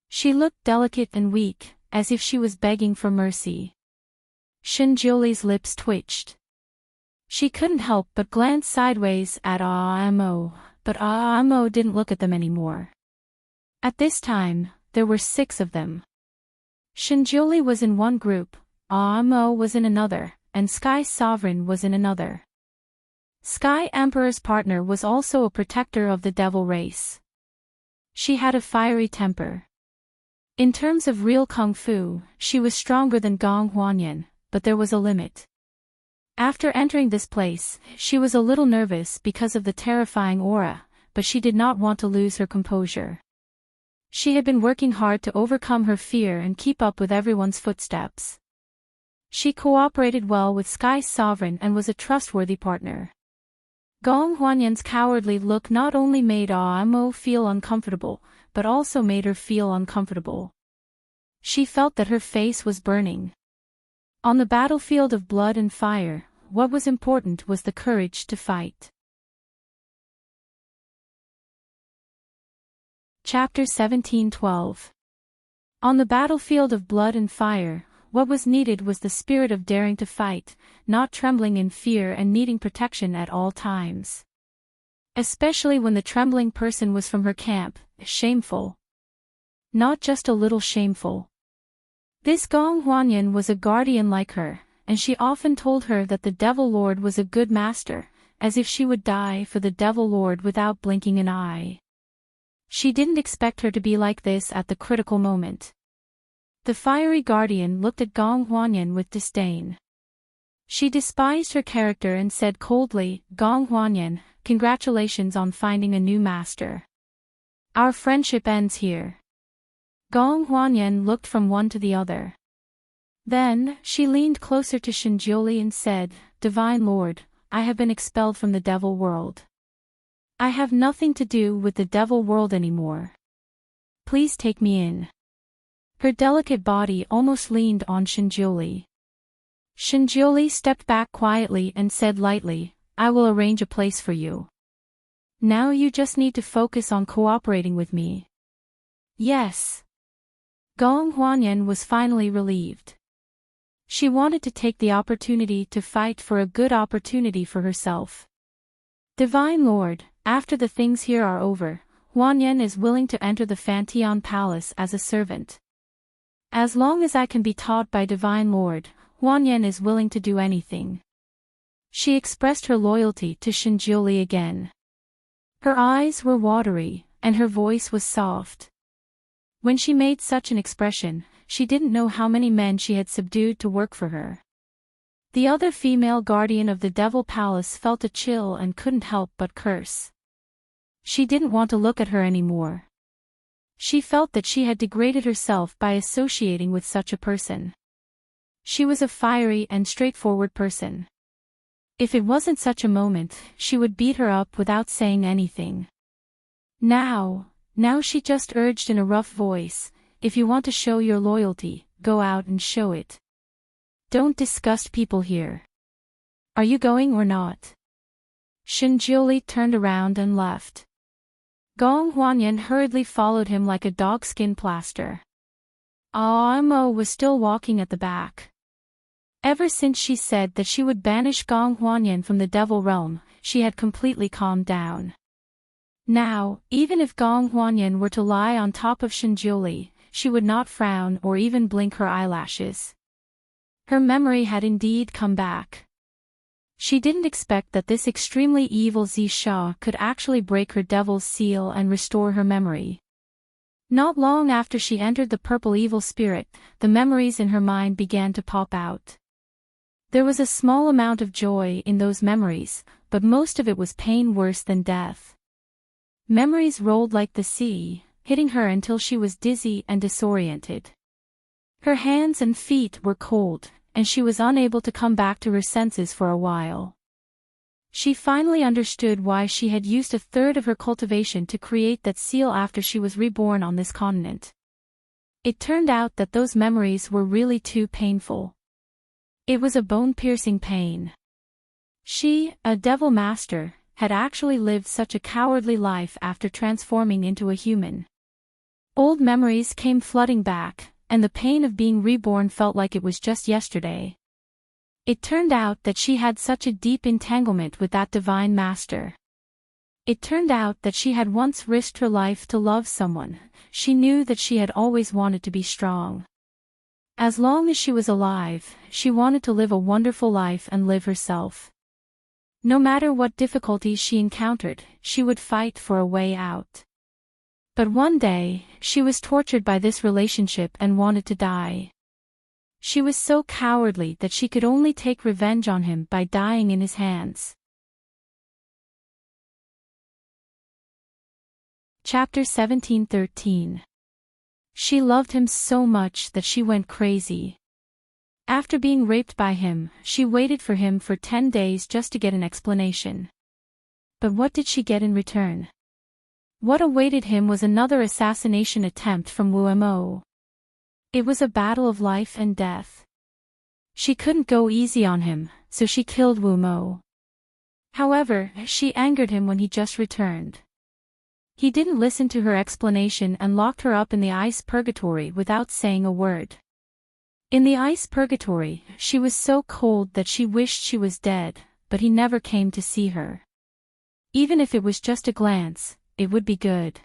She looked delicate and weak, as if she was begging for mercy. Shinjuli's lips twitched. She couldn't help but glance sideways at Amo, but Amo didn't look at them anymore. At this time, there were 6 of them. Shinjuli was in one group, Amo was in another, and Sky Sovereign was in another. Sky Emperor's partner was also a protector of the devil race. She had a fiery temper. In terms of real kung fu, she was stronger than Gong Huanyan, but there was a limit. After entering this place, she was a little nervous because of the terrifying aura, but she did not want to lose her composure. She had been working hard to overcome her fear and keep up with everyone's footsteps. She cooperated well with Sky's sovereign and was a trustworthy partner. Gong Huanyan's cowardly look not only made Amo feel uncomfortable, but also made her feel uncomfortable. She felt that her face was burning. On the battlefield of blood and fire, what was important was the courage to fight. Chapter 17:12. On the battlefield of blood and fire, what was needed was the spirit of daring to fight, not trembling in fear and needing protection at all times. Especially when the trembling person was from her camp, shameful. Not just a little shameful. This Gong Huanyan was a guardian like her, and she often told her that the Devil Lord was a good master, as if she would die for the Devil Lord without blinking an eye. She didn't expect her to be like this at the critical moment. The fiery guardian looked at Gong Huanyan with disdain. She despised her character and said coldly, "Gong Huanyan, congratulations on finding a new master. Our friendship ends here." Gong Huanyan looked from one to the other. Then, she leaned closer to Shinjiuli and said, "Divine Lord, I have been expelled from the Devil World. I have nothing to do with the Devil World anymore. Please take me in." Her delicate body almost leaned on Shinjiuli. Shinjiuli stepped back quietly and said lightly, "I will arrange a place for you. Now you just need to focus on cooperating with me." "Yes." Gong Huanyan was finally relieved. She wanted to take the opportunity to fight for a good opportunity for herself. "Divine Lord, after the things here are over, Huanyan is willing to enter the Fantian Palace as a servant. As long as I can be taught by Divine Lord, Huanyan is willing to do anything." She expressed her loyalty to Shinjiuli again. Her eyes were watery, and her voice was soft. When she made such an expression, she didn't know how many men she had subdued to work for her. The other female guardian of the Devil Palace felt a chill and couldn't help but curse. She didn't want to look at her anymore. She felt that she had degraded herself by associating with such a person. She was a fiery and straightforward person. If it wasn't such a moment, she would beat her up without saying anything. Now she just urged in a rough voice, "If you want to show your loyalty, go out and show it. Don't disgust people here. Are you going or not?" Shinjiuli turned around and left. Gong Huanyan hurriedly followed him like a dogskin plaster. Amo was still walking at the back. Ever since she said that she would banish Gong Huanyan from the Devil Realm, she had completely calmed down. Now, even if Gong Huanyan were to lie on top of Shinjiuli, she would not frown or even blink her eyelashes. Her memory had indeed come back. She didn't expect that this extremely evil Zisha could actually break her devil's seal and restore her memory. Not long after she entered the purple evil spirit, the memories in her mind began to pop out. There was a small amount of joy in those memories, but most of it was pain worse than death. Memories rolled like the sea, hitting her until she was dizzy and disoriented. Her hands and feet were cold, and she was unable to come back to her senses for a while. She finally understood why she had used a third of her cultivation to create that seal after she was reborn on this continent. It turned out that those memories were really too painful. It was a bone-piercing pain. She, a devil master, had actually lived such a cowardly life after transforming into a human. Old memories came flooding back, and the pain of being reborn felt like it was just yesterday. It turned out that she had such a deep entanglement with that divine master. It turned out that she had once risked her life to love someone. She knew that she had always wanted to be strong. As long as she was alive, she wanted to live a wonderful life and live herself. No matter what difficulties she encountered, she would fight for a way out. But one day, she was tortured by this relationship and wanted to die. She was so cowardly that she could only take revenge on him by dying in his hands. Chapter 17:13. She loved him so much that she went crazy. After being raped by him, she waited for him for 10 days just to get an explanation. But what did she get in return? What awaited him was another assassination attempt from Wu-Mo. It was a battle of life and death. She couldn't go easy on him, so she killed Wu-Mo. However, she angered him when he just returned. He didn't listen to her explanation and locked her up in the ice purgatory without saying a word. In the ice purgatory, she was so cold that she wished she was dead, but he never came to see her. Even if it was just a glance, it would be good.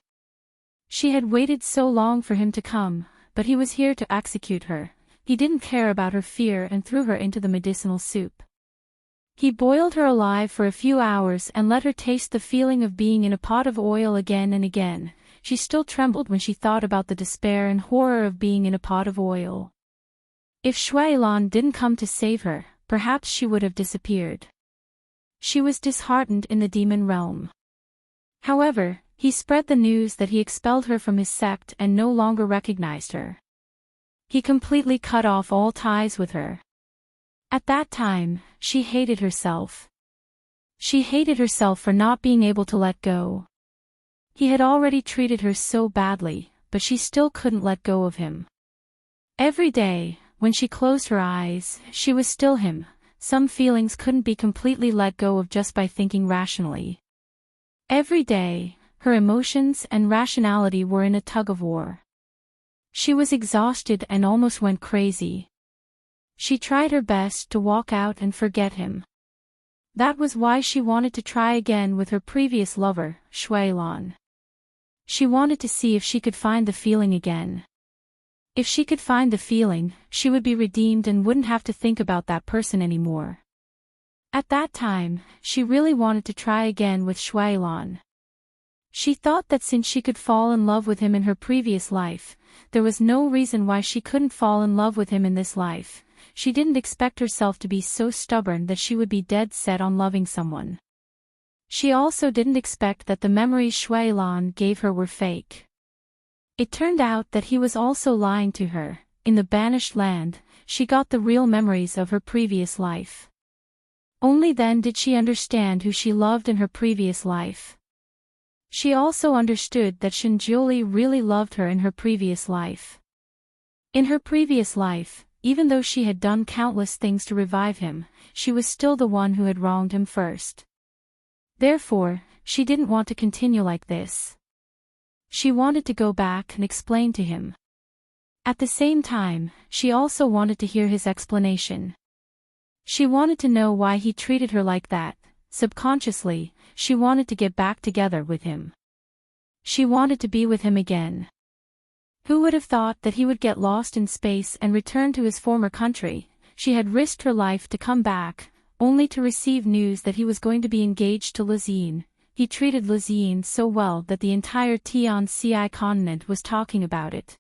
She had waited so long for him to come, but he was here to execute her. He didn't care about her fear and threw her into the medicinal soup. He boiled her alive for a few hours and let her taste the feeling of being in a pot of oil again and again. She still trembled when she thought about the despair and horror of being in a pot of oil. If Shuailan didn't come to save her, perhaps she would have disappeared. She was disheartened in the demon realm. However, he spread the news that he expelled her from his sect and no longer recognized her. He completely cut off all ties with her. At that time, she hated herself. She hated herself for not being able to let go. He had already treated her so badly, but she still couldn't let go of him. Every day, when she closed her eyes, she was still him. Some feelings couldn't be completely let go of just by thinking rationally. Every day, her emotions and rationality were in a tug-of-war. She was exhausted and almost went crazy. She tried her best to walk out and forget him. That was why she wanted to try again with her previous lover, Shuailan. She wanted to see if she could find the feeling again. If she could find the feeling, she would be redeemed and wouldn't have to think about that person anymore. At that time, she really wanted to try again with Shuailan. She thought that since she could fall in love with him in her previous life, there was no reason why she couldn't fall in love with him in this life. She didn't expect herself to be so stubborn that she would be dead set on loving someone. She also didn't expect that the memories Shuailan gave her were fake. It turned out that he was also lying to her. In the banished land, she got the real memories of her previous life. Only then did she understand who she loved in her previous life. She also understood that Shinjuli really loved her in her previous life. In her previous life, even though she had done countless things to revive him, she was still the one who had wronged him first. Therefore, she didn't want to continue like this. She wanted to go back and explain to him. At the same time, she also wanted to hear his explanation. She wanted to know why he treated her like that. Subconsciously, she wanted to get back together with him. She wanted to be with him again. Who would have thought that he would get lost in space and return to his former country? She had risked her life to come back, only to receive news that he was going to be engaged to Lizine. He treated Lizine so well that the entire Tianci continent was talking about it.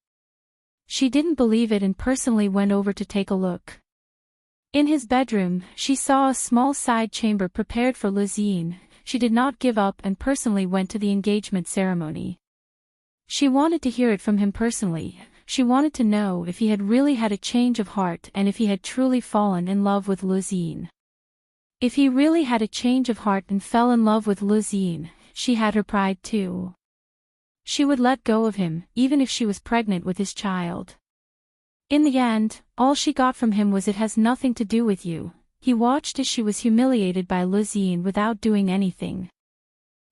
She didn't believe it and personally went over to take a look. In his bedroom, she saw a small side chamber prepared for Lizine. She did not give up and personally went to the engagement ceremony. She wanted to hear it from him personally. She wanted to know if he had really had a change of heart and if he had truly fallen in love with Lizine. If he really had a change of heart and fell in love with Lizine, she had her pride too. She would let go of him, even if she was pregnant with his child. In the end, all she got from him was "It has nothing to do with you." He watched as she was humiliated by Lizine without doing anything.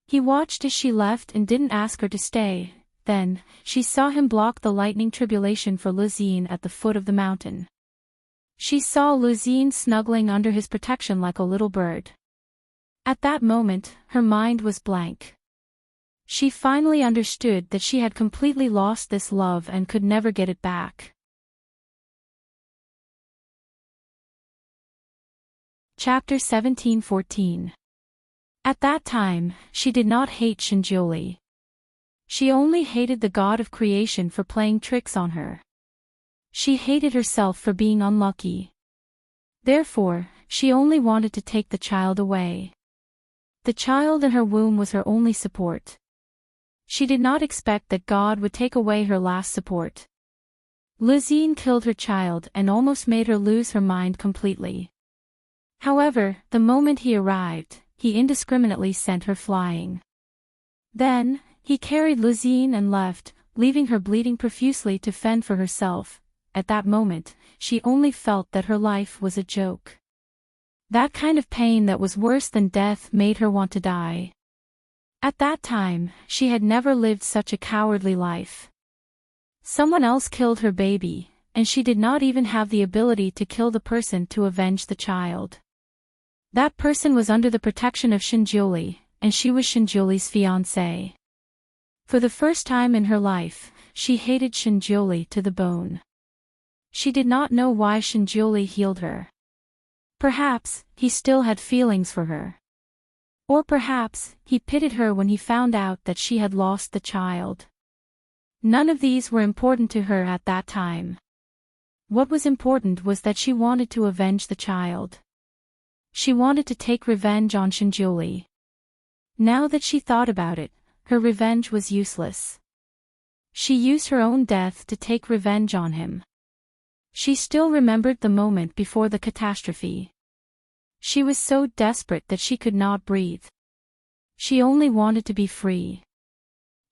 He watched as she left and didn't ask her to stay. Then, she saw him block the lightning tribulation for Lizine at the foot of the mountain. She saw Lizine snuggling under his protection like a little bird. At that moment, her mind was blank. She finally understood that she had completely lost this love and could never get it back. Chapter 17:14. At that time, she did not hate Shinjuli. She only hated the god of creation for playing tricks on her. She hated herself for being unlucky. Therefore, she only wanted to take the child away. The child in her womb was her only support. She did not expect that God would take away her last support. Lizine killed her child and almost made her lose her mind completely. However, the moment he arrived, he indiscriminately sent her flying. Then, he carried Lizine and left, leaving her bleeding profusely to fend for herself. At that moment, she only felt that her life was a joke. That kind of pain that was worse than death made her want to die. At that time, she had never lived such a cowardly life. Someone else killed her baby, and she did not even have the ability to kill the person to avenge the child. That person was under the protection of Shinjuli, and she was Shinjuli's fiancé. For the first time in her life, she hated Shinjuli to the bone. She did not know why Shinjuli healed her. Perhaps, he still had feelings for her. Or perhaps, he pitied her when he found out that she had lost the child. None of these were important to her at that time. What was important was that she wanted to avenge the child. She wanted to take revenge on Shinjuli. Now that she thought about it, her revenge was useless. She used her own death to take revenge on him. She still remembered the moment before the catastrophe. She was so desperate that she could not breathe. She only wanted to be free.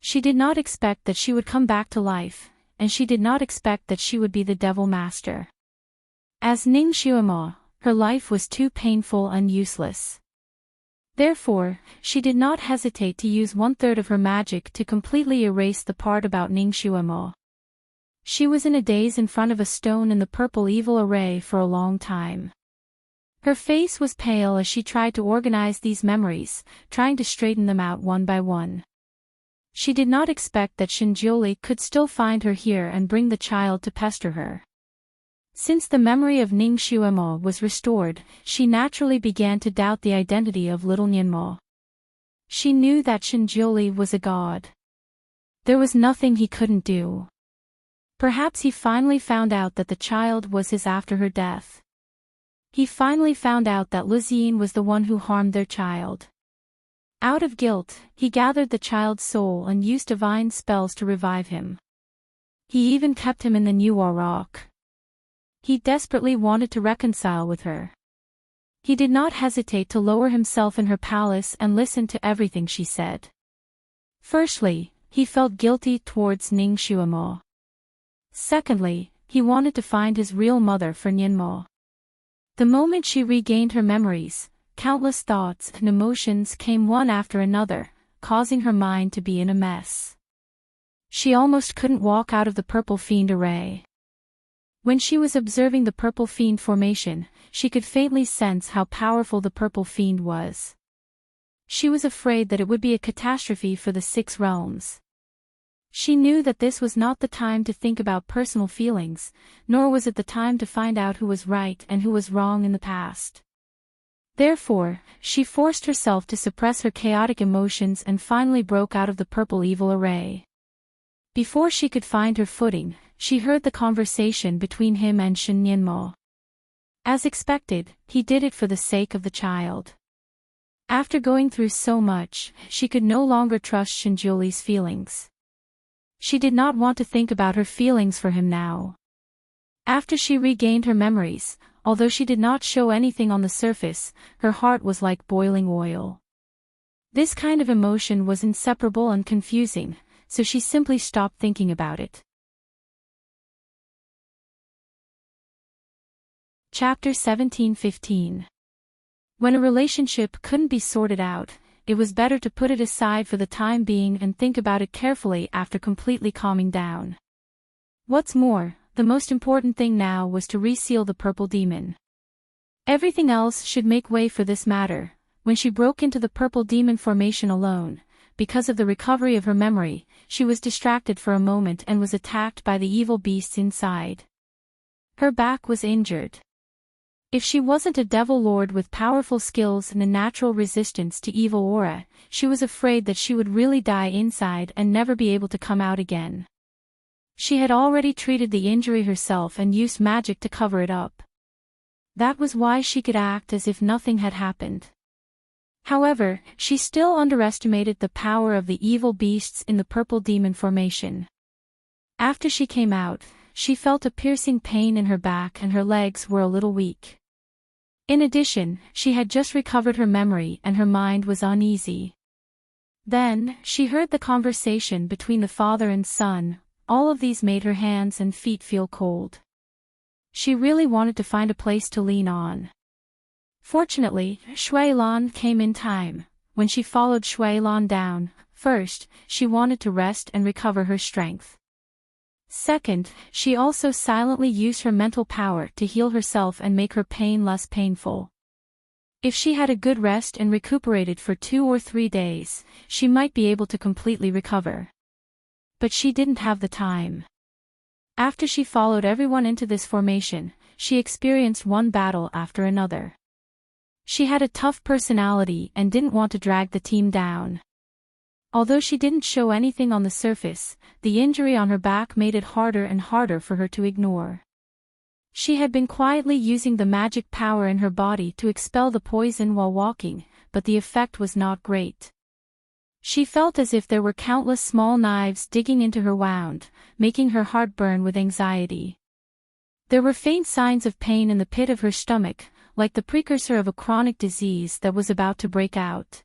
She did not expect that she would come back to life, and she did not expect that she would be the devil master. As Ning Xuemo, her life was too painful and useless. Therefore, she did not hesitate to use 1/3 of her magic to completely erase the part about Ning Xuemo. She was in a daze in front of a stone in the purple evil array for a long time. Her face was pale as she tried to organize these memories, trying to straighten them out one by one. She did not expect that Shinjuli could still find her here and bring the child to pester her. Since the memory of Ning Xuemo was restored, she naturally began to doubt the identity of little Nianmo. She knew that Shinjuli was a god. There was nothing he couldn't do. Perhaps he finally found out that the child was his after her death. He finally found out that Lizine was the one who harmed their child. Out of guilt, he gathered the child's soul and used divine spells to revive him. He even kept him in the New Rock. He desperately wanted to reconcile with her. He did not hesitate to lower himself in her palace and listen to everything she said. Firstly, he felt guilty towards Ning Xuemo. Secondly, he wanted to find his real mother for Nianmo. The moment she regained her memories, countless thoughts and emotions came one after another, causing her mind to be in a mess. She almost couldn't walk out of the purple fiend array. When she was observing the purple fiend formation, she could faintly sense how powerful the purple fiend was. She was afraid that it would be a catastrophe for the 6 realms. She knew that this was not the time to think about personal feelings, nor was it the time to find out who was right and who was wrong in the past. Therefore, she forced herself to suppress her chaotic emotions and finally broke out of the purple evil array. Before she could find her footing, she heard the conversation between him and Shin Nianmo. As expected, he did it for the sake of the child. After going through so much, she could no longer trust Shinjuli's feelings. She did not want to think about her feelings for him now. After she regained her memories, although she did not show anything on the surface, her heart was like boiling oil. This kind of emotion was inseparable and confusing, so she simply stopped thinking about it. Chapter 17:15. When a relationship couldn't be sorted out, it was better to put it aside for the time being and think about it carefully after completely calming down. What's more, the most important thing now was to reseal the purple demon. Everything else should make way for this matter. When she broke into the purple demon formation alone, because of the recovery of her memory, she was distracted for a moment and was attacked by the evil beasts inside. Her back was injured. If she wasn't a devil lord with powerful skills and a natural resistance to evil aura, she was afraid that she would really die inside and never be able to come out again. She had already treated the injury herself and used magic to cover it up. That was why she could act as if nothing had happened. However, she still underestimated the power of the evil beasts in the purple demon formation. After she came out, she felt a piercing pain in her back and her legs were a little weak. In addition, she had just recovered her memory and her mind was uneasy. Then, she heard the conversation between the father and son. All of these made her hands and feet feel cold. She really wanted to find a place to lean on. Fortunately, Shui Lan came in time. When she followed Shui Lan down, first, she wanted to rest and recover her strength. Second, she also silently used her mental power to heal herself and make her pain less painful. If she had a good rest and recuperated for 2 or 3 days, she might be able to completely recover. But she didn't have the time. After she followed everyone into this formation, she experienced one battle after another. She had a tough personality and didn't want to drag the team down. Although she didn't show anything on the surface, the injury on her back made it harder and harder for her to ignore. She had been quietly using the magic power in her body to expel the poison while walking, but the effect was not great. She felt as if there were countless small knives digging into her wound, making her heart burn with anxiety. There were faint signs of pain in the pit of her stomach, like the precursor of a chronic disease that was about to break out.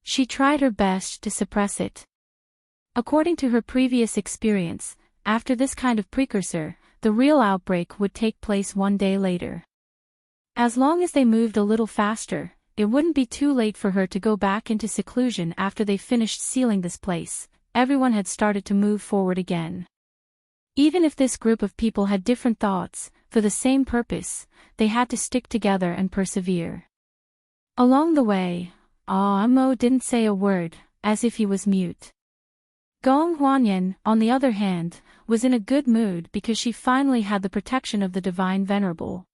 She tried her best to suppress it. According to her previous experience, after this kind of precursor, the real outbreak would take place 1 day later. As long as they moved a little faster, it wouldn't be too late for her to go back into seclusion after they finished sealing this place. Everyone had started to move forward again. Even if this group of people had different thoughts, for the same purpose, they had to stick together and persevere. Along the way, Mo didn't say a word, as if he was mute. Gong Huanyan, on the other hand, was in a good mood because she finally had the protection of the Divine Venerable.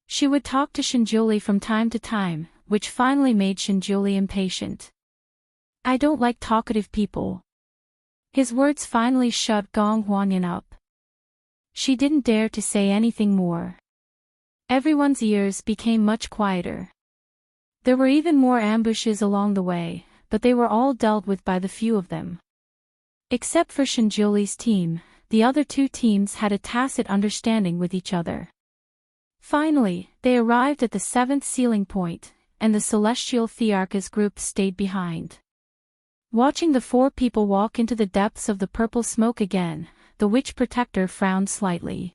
She would talk to Shinjuli from time to time, which finally made Shinjuli impatient. "I don't like talkative people." His words finally shut Gong Huanyan up. She didn't dare to say anything more. Everyone's ears became much quieter. There were even more ambushes along the way, but they were all dealt with by the few of them. Except for Shinjuli's team, the other 2 teams had a tacit understanding with each other. Finally, they arrived at the 7th sealing point, and the Celestial Thearchas group stayed behind. Watching the 4 people walk into the depths of the purple smoke again, the witch protector frowned slightly.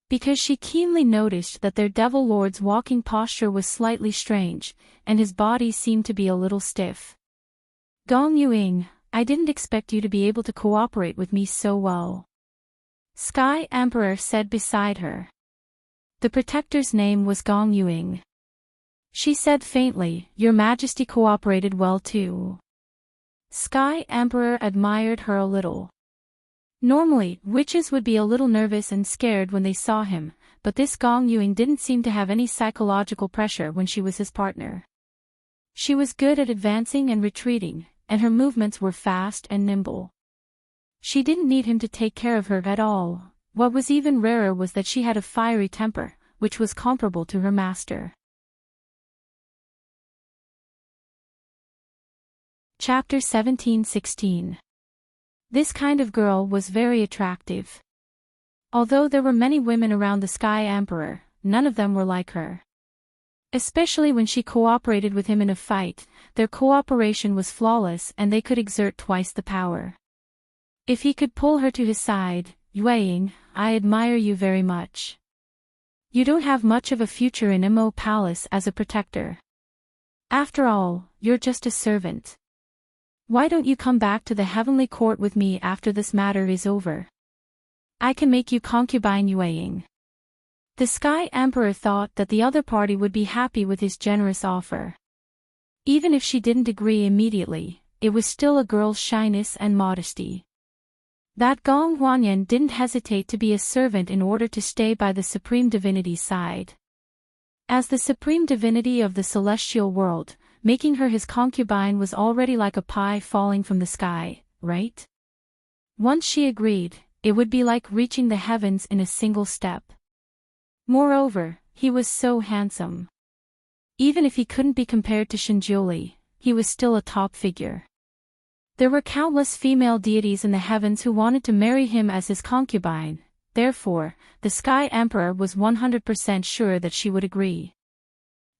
Because she keenly noticed that their devil lord's walking posture was slightly strange, and his body seemed to be a little stiff. "Gong Yuing, I didn't expect you to be able to cooperate with me so well," Sky Emperor said beside her. The protector's name was Gong Yuing. She said faintly, "Your Majesty cooperated well too." Sky Emperor admired her a little. Normally, witches would be a little nervous and scared when they saw him, but this Gong Yuing didn't seem to have any psychological pressure when she was his partner. She was good at advancing and retreating, and her movements were fast and nimble. She didn't need him to take care of her at all. What was even rarer was that she had a fiery temper, which was comparable to her master. Chapter 17-16. This kind of girl was very attractive. Although there were many women around the Sky Emperor, none of them were like her. Especially when she cooperated with him in a fight, their cooperation was flawless and they could exert twice the power. If he could pull her to his side, "Yueying, I admire you very much. You don't have much of a future in Imo Palace as a protector. After all, you're just a servant. Why don't you come back to the heavenly court with me after this matter is over? I can make you concubine Yueying." The Sky Emperor thought that the other party would be happy with his generous offer. Even if she didn't agree immediately, it was still a girl's shyness and modesty. That Gong Huanyan didn't hesitate to be a servant in order to stay by the Supreme Divinity's side. As the supreme divinity of the celestial world, making her his concubine was already like a pie falling from the sky, right? Once she agreed, it would be like reaching the heavens in a single step. Moreover, he was so handsome. Even if he couldn't be compared to Shinjuli, he was still a top figure. There were countless female deities in the heavens who wanted to marry him as his concubine, therefore, the Sky Emperor was 100% sure that she would agree.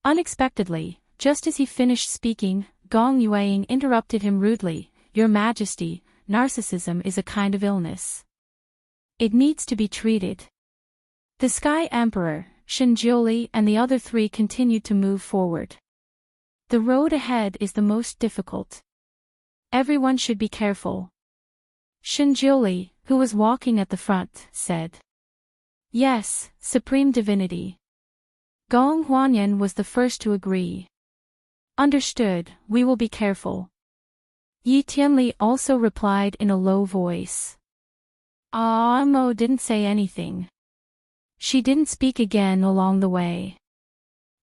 Unexpectedly, just as he finished speaking, Gong Yueying interrupted him rudely, "Your Majesty, narcissism is a kind of illness. It needs to be treated." The Sky Emperor, Shinjuli and the other three continued to move forward. The road ahead is the most difficult. Everyone should be careful. Shinjuli, who was walking at the front, said. Yes, Supreme Divinity. Gong Huanyan was the first to agree. Understood, we will be careful. Yi Tianli also replied in a low voice. Mo didn't say anything. She didn't speak again along the way.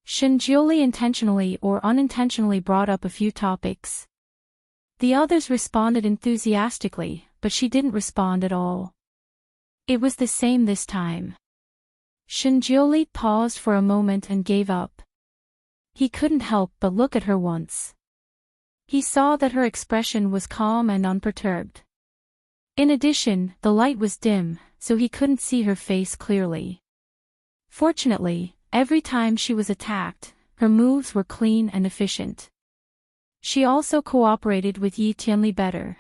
Shinjuli intentionally or unintentionally brought up a few topics. The others responded enthusiastically, but she didn't respond at all. It was the same this time. Shinjuli paused for a moment and gave up. He couldn't help but look at her once. He saw that her expression was calm and unperturbed. In addition, the light was dim, so he couldn't see her face clearly. Fortunately, every time she was attacked, her moves were clean and efficient. She also cooperated with Yi Tianli better.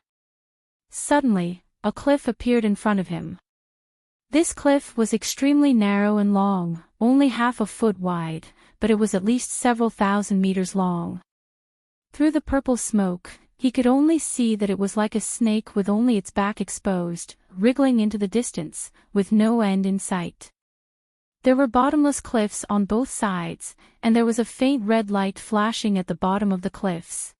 Suddenly, a cliff appeared in front of him. This cliff was extremely narrow and long, only half a foot wide, but it was at least several thousand meters long. Through the purple smoke, he could only see that it was like a snake with only its back exposed, wriggling into the distance, with no end in sight. There were bottomless cliffs on both sides, and there was a faint red light flashing at the bottom of the cliffs.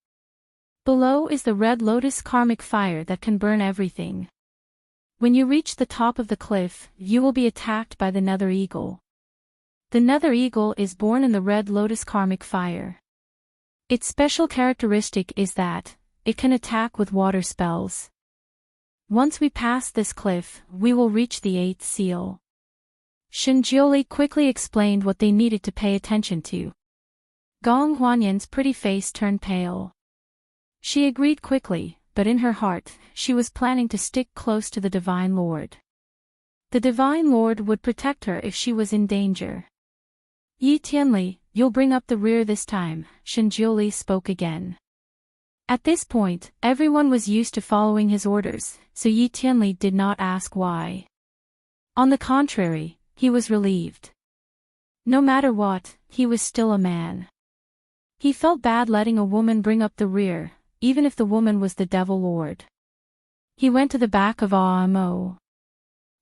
Below is the red lotus karmic fire that can burn everything. When you reach the top of the cliff, you will be attacked by the nether eagle. The nether eagle is born in the red lotus karmic fire. Its special characteristic is that it can attack with water spells. Once we pass this cliff, we will reach the 8th seal. Shinjuli quickly explained what they needed to pay attention to. Gong Huanyan's pretty face turned pale. She agreed quickly, but in her heart, she was planning to stick close to the Divine Lord. The Divine Lord would protect her if she was in danger. Yi Tianli, you'll bring up the rear this time, Shinjuli spoke again. At this point, everyone was used to following his orders, so Yi Tianli did not ask why. On the contrary, he was relieved. No matter what, he was still a man. He felt bad letting a woman bring up the rear, even if the woman was the Devil Lord. He went to the back of Mo.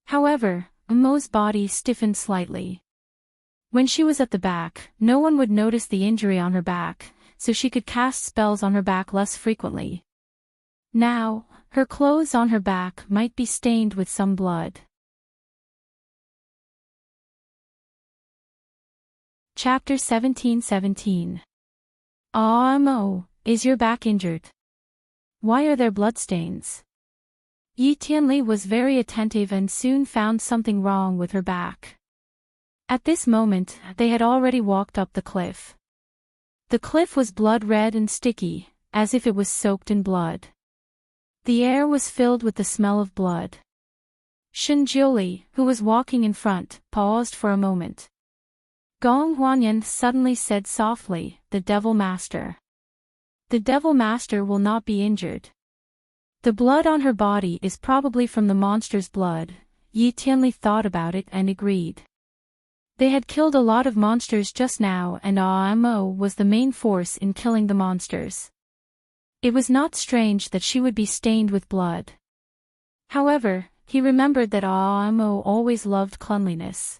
However, Mo's body stiffened slightly. When she was at the back, no one would notice the injury on her back, so she could cast spells on her back less frequently. Now, her clothes on her back might be stained with some blood. Chapter 17:17. Mo, is your back injured? Why are there bloodstains? Yi Tianli was very attentive and soon found something wrong with her back. At this moment, they had already walked up the cliff. The cliff was blood-red and sticky, as if it was soaked in blood. The air was filled with the smell of blood. Shinjuli, who was walking in front, paused for a moment. Gong Huanyan suddenly said softly, "The Devil Master." The Devil Master will not be injured. The blood on her body is probably from the monster's blood. Yi Tianli thought about it and agreed. They had killed a lot of monsters just now and Mo was the main force in killing the monsters. It was not strange that she would be stained with blood. However, he remembered that Mo always loved cleanliness.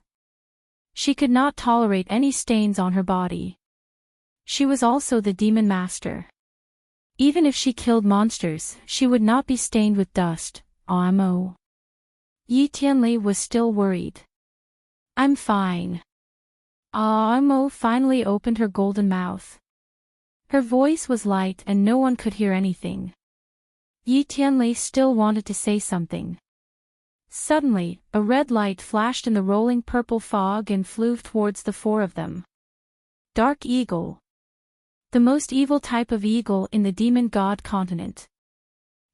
She could not tolerate any stains on her body. She was also the demon master. Even if she killed monsters, she would not be stained with dust, Mo. Yi Tianli was still worried. I'm fine. Amo finally opened her golden mouth. Her voice was light and no one could hear anything. Yi Tianli still wanted to say something. Suddenly, a red light flashed in the rolling purple fog and flew towards the four of them. Dark Eagle. The most evil type of eagle in the demon god continent.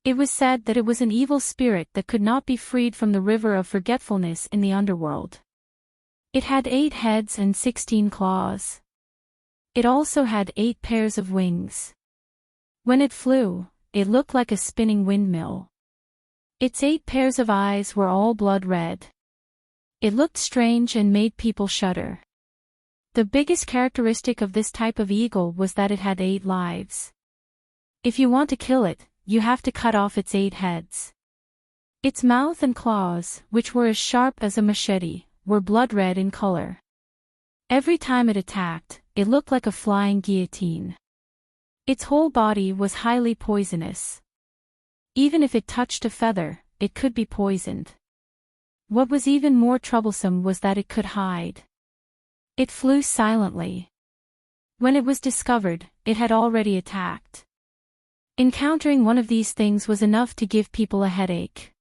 It was said that it was an evil spirit that could not be freed from the river of forgetfulness in the underworld. It had 8 heads and 16 claws. It also had 8 pairs of wings. When it flew, it looked like a spinning windmill. Its 8 pairs of eyes were all blood red. It looked strange and made people shudder. The biggest characteristic of this type of eagle was that it had 8 lives. If you want to kill it, you have to cut off its 8 heads. Its mouth and claws, which were as sharp as a machete, were blood red in color. Every time it attacked, it looked like a flying guillotine. Its whole body was highly poisonous. Even if it touched a feather, it could be poisoned. What was even more troublesome was that it could hide. It flew silently. When it was discovered, it had already attacked. Encountering one of these things was enough to give people a headache.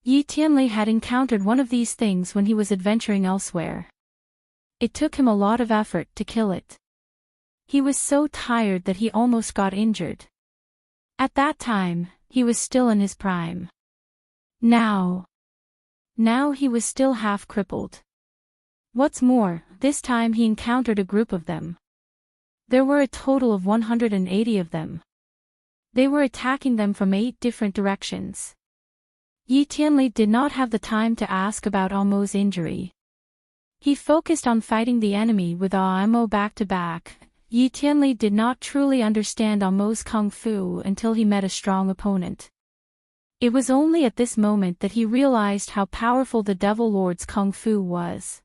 Yi Tianli had encountered one of these things when he was adventuring elsewhere. It took him a lot of effort to kill it. He was so tired that he almost got injured. At that time, he was still in his prime. Now he was still half crippled. What's more, this time he encountered a group of them. There were a total of 180 of them. They were attacking them from 8 different directions. Yi Tianli did not have the time to ask about Amo's injury. He focused on fighting the enemy with Amo back to back. Yi Tianli did not truly understand Amo's kung fu until he met a strong opponent. It was only at this moment that he realized how powerful the Devil Lord's kung fu was.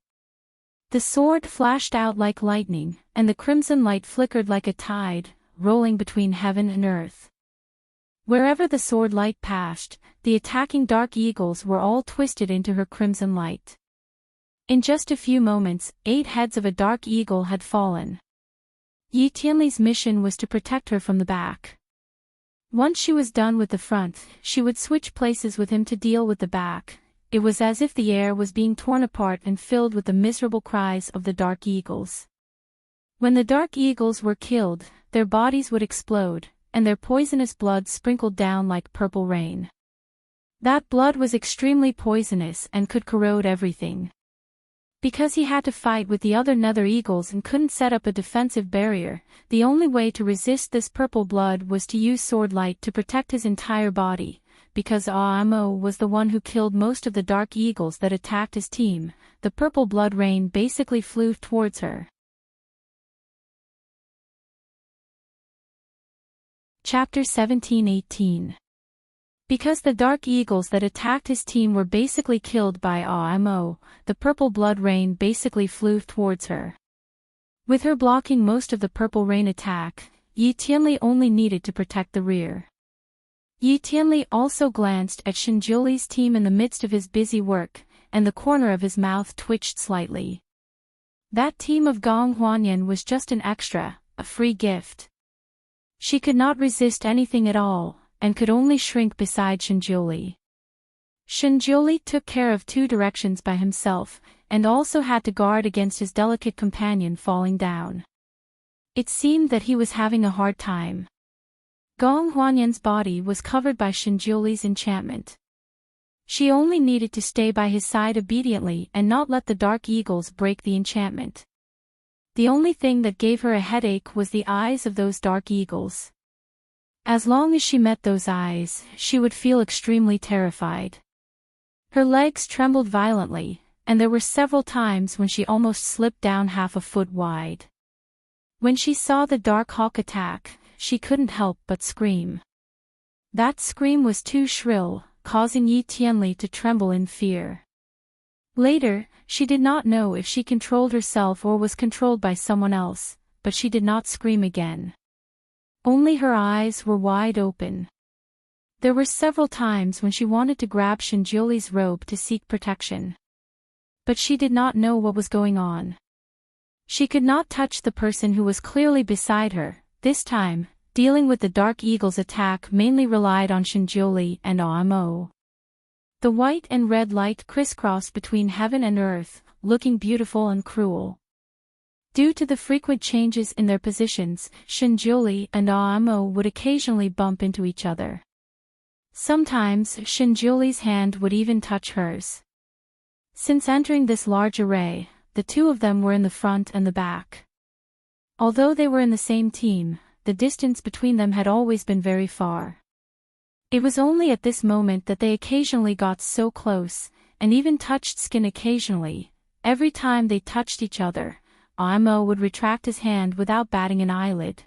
The sword flashed out like lightning, and the crimson light flickered like a tide, rolling between heaven and earth. Wherever the sword light passed, the attacking dark eagles were all twisted into her crimson light. In just a few moments, 8 heads of a dark eagle had fallen. Yi Tianli's mission was to protect her from the back. Once she was done with the front, she would switch places with him to deal with the back. It was as if the air was being torn apart and filled with the miserable cries of the dark eagles. When the dark eagles were killed, their bodies would explode, and their poisonous blood sprinkled down like purple rain. That blood was extremely poisonous and could corrode everything. Because he had to fight with the other nether eagles and couldn't set up a defensive barrier, the only way to resist this purple blood was to use sword light to protect his entire body. Because Amo was the one who killed most of the dark eagles that attacked his team, the purple blood rain basically flew towards her. Chapter 17-18. Because the dark eagles that attacked his team were basically killed by Amo, the purple blood rain basically flew towards her. With her blocking most of the purple rain attack, Yi Tianli only needed to protect the rear. Yi Tianli also glanced at Shinjuli's team in the midst of his busy work, and the corner of his mouth twitched slightly. That team of Gong Huanyan was just an extra, a free gift. She could not resist anything at all, and could only shrink beside Shinjuli. Shinjuli took care of 2 directions by himself, and also had to guard against his delicate companion falling down. It seemed that he was having a hard time. Gong Huanyan's body was covered by Shinjuli's enchantment. She only needed to stay by his side obediently and not let the dark eagles break the enchantment. The only thing that gave her a headache was the eyes of those dark eagles. As long as she met those eyes, she would feel extremely terrified. Her legs trembled violently, and there were several times when she almost slipped down half a foot wide. When she saw the dark hawk attack, she couldn't help but scream. That scream was too shrill, causing Yi Tianli to tremble in fear. Later, she did not know if she controlled herself or was controlled by someone else, but she did not scream again. Only her eyes were wide open. There were several times when she wanted to grab Shinjuli's robe to seek protection. But she did not know what was going on. She could not touch the person who was clearly beside her. This time, dealing with the Dark Eagle's attack mainly relied on Shinjoli and Aamo. The white and red light crisscrossed between heaven and earth, looking beautiful and cruel. Due to the frequent changes in their positions, Shinjoli and Aamo would occasionally bump into each other. Sometimes, Shinjoli's hand would even touch hers. Since entering this large array, the two of them were in the front and the back. Although they were in the same team, the distance between them had always been very far. It was only at this moment that they occasionally got so close, and even touched skin occasionally. Every time they touched each other, Aamo would retract his hand without batting an eyelid.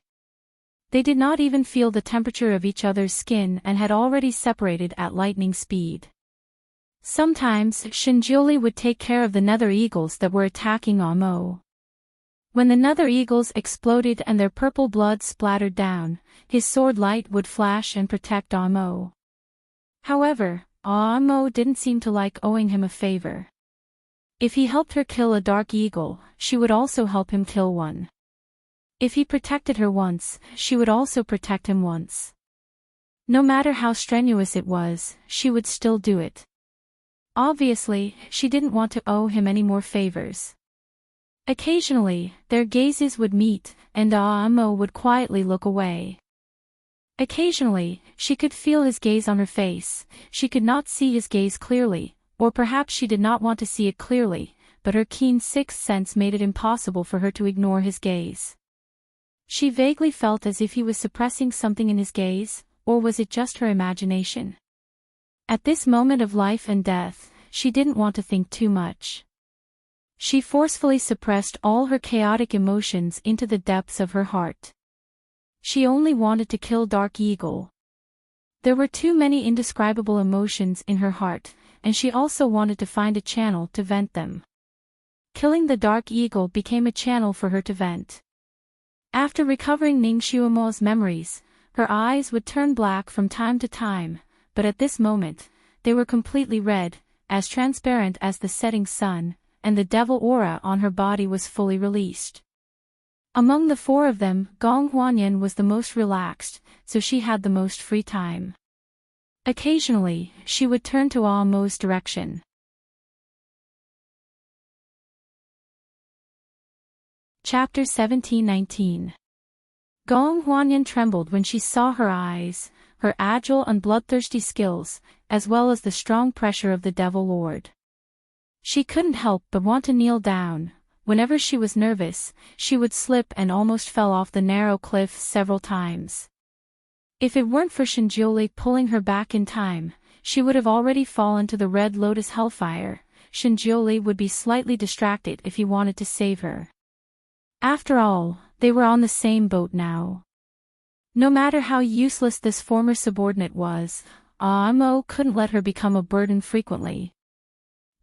They did not even feel the temperature of each other's skin and had already separated at lightning speed. Sometimes, Shinjoli would take care of the nether eagles that were attacking Aamo. When the nether eagles exploded and their purple blood splattered down, his sword light would flash and protect Aamo. However, Aamo didn't seem to like owing him a favor. If he helped her kill a dark eagle, she would also help him kill one. If he protected her once, she would also protect him once. No matter how strenuous it was, she would still do it. Obviously, she didn't want to owe him any more favors. Occasionally, their gazes would meet, and Aamo would quietly look away. Occasionally, she could feel his gaze on her face. She could not see his gaze clearly, or perhaps she did not want to see it clearly, but her keen sixth sense made it impossible for her to ignore his gaze. She vaguely felt as if he was suppressing something in his gaze, or was it just her imagination? At this moment of life and death, she didn't want to think too much. She forcefully suppressed all her chaotic emotions into the depths of her heart. She only wanted to kill Dark Eagle. There were too many indescribable emotions in her heart, and she also wanted to find a channel to vent them. Killing the Dark Eagle became a channel for her to vent. After recovering Ning Xiumo's memories, her eyes would turn black from time to time, but at this moment, they were completely red, as transparent as the setting sun, and the devil aura on her body was fully released. Among the four of them, Gong Huanyan was the most relaxed, so she had the most free time. Occasionally, she would turn to Aomo's direction. Chapter 17-19. Gong Huanyan trembled when she saw her eyes, her agile and bloodthirsty skills, as well as the strong pressure of the Devil Lord. She couldn't help but want to kneel down. Whenever she was nervous, she would slip and almost fell off the narrow cliff several times. If it weren't for Shinjoli pulling her back in time, she would have already fallen to the Red Lotus Hellfire. Shinjoli would be slightly distracted if he wanted to save her. After all, they were on the same boat now. No matter how useless this former subordinate was, Aamo couldn't let her become a burden frequently.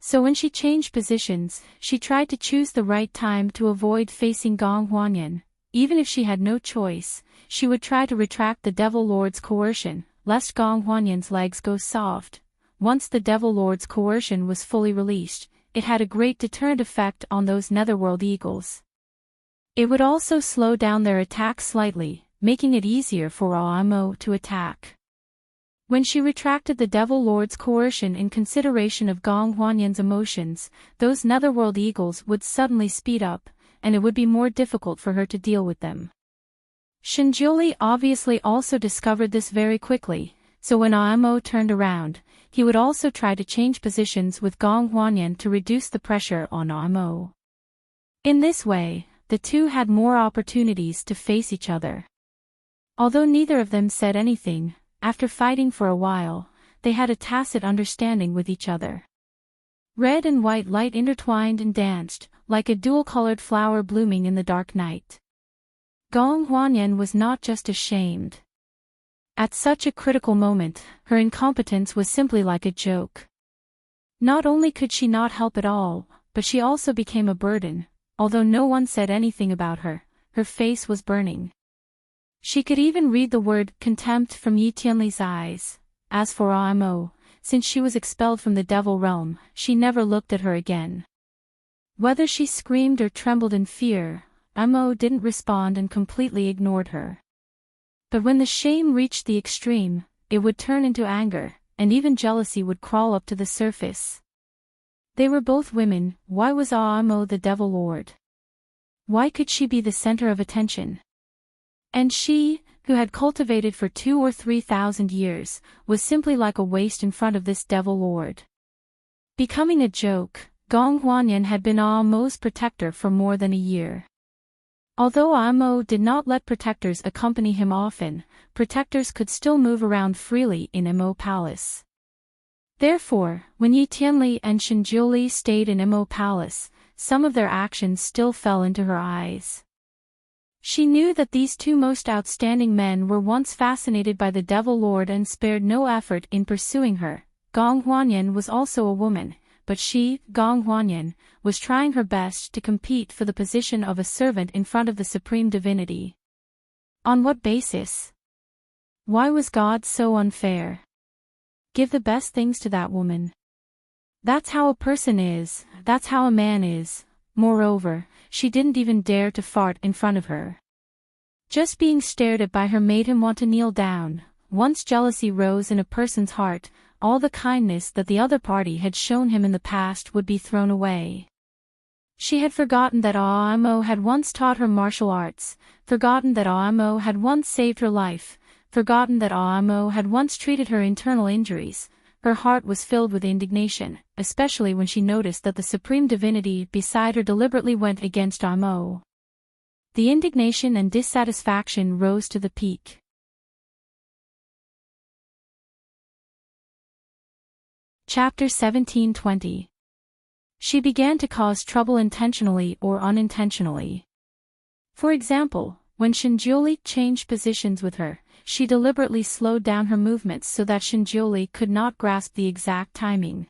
So when she changed positions, she tried to choose the right time to avoid facing Gong Huanyan. Even if she had no choice, she would try to retract the Devil Lord's coercion, lest Gong Huanyan's legs go soft. Once the Devil Lord's coercion was fully released, it had a great deterrent effect on those netherworld eagles. It would also slow down their attacks slightly, making it easier for Aamo to attack. When she retracted the Devil Lord's coercion in consideration of Gong Huanyan's emotions, those netherworld eagles would suddenly speed up, and it would be more difficult for her to deal with them. Shinjoli obviously also discovered this very quickly, so when Aamo turned around, he would also try to change positions with Gong Huanyan to reduce the pressure on Aamo. In this way, the two had more opportunities to face each other. Although neither of them said anything, after fighting for a while, they had a tacit understanding with each other. Red and white light intertwined and danced, like a dual-colored flower blooming in the dark night. Gong Huanyan was not just ashamed. At such a critical moment, her incompetence was simply like a joke. Not only could she not help at all, but she also became a burden. Although no one said anything about her, her face was burning. She could even read the word contempt from Yi Tianli's eyes. As for Aamo, since she was expelled from the devil realm, she never looked at her again. Whether she screamed or trembled in fear, Amo didn't respond and completely ignored her. But when the shame reached the extreme, it would turn into anger, and even jealousy would crawl up to the surface. They were both women. Why was Amo the Devil Lord? Why could she be the center of attention? And she, who had cultivated for 2,000 or 3,000 years, was simply like a waste in front of this Devil Lord. Becoming a joke, Gong Huanyan had been Amo's protector for more than a year. Although Amo did not let protectors accompany him often, protectors could still move around freely in Amo Palace. Therefore, when Yi Tianli and Shinjiuli stayed in Amo Palace, some of their actions still fell into her eyes. She knew that these two most outstanding men were once fascinated by the Devil Lord and spared no effort in pursuing her. Gong Huanyan was also a woman, but she, Gong Huanyan, was trying her best to compete for the position of a servant in front of the supreme divinity. On what basis? Why was God so unfair? Give the best things to that woman. That's how a person is, that's how a man is. Moreover, she didn't even dare to fart in front of her. Just being stared at by her made him want to kneel down. Once jealousy rose in a person's heart, all the kindness that the other party had shown him in the past would be thrown away. She had forgotten that Amo had once taught her martial arts, forgotten that Amo had once saved her life, forgotten that Amo had once treated her internal injuries. Her heart was filled with indignation, especially when she noticed that the supreme divinity beside her deliberately went against Amo. The indignation and dissatisfaction rose to the peak. Chapter 17:20. She began to cause trouble intentionally or unintentionally. For example, when Shinjiuli changed positions with her, she deliberately slowed down her movements so that Shinjiuli could not grasp the exact timing.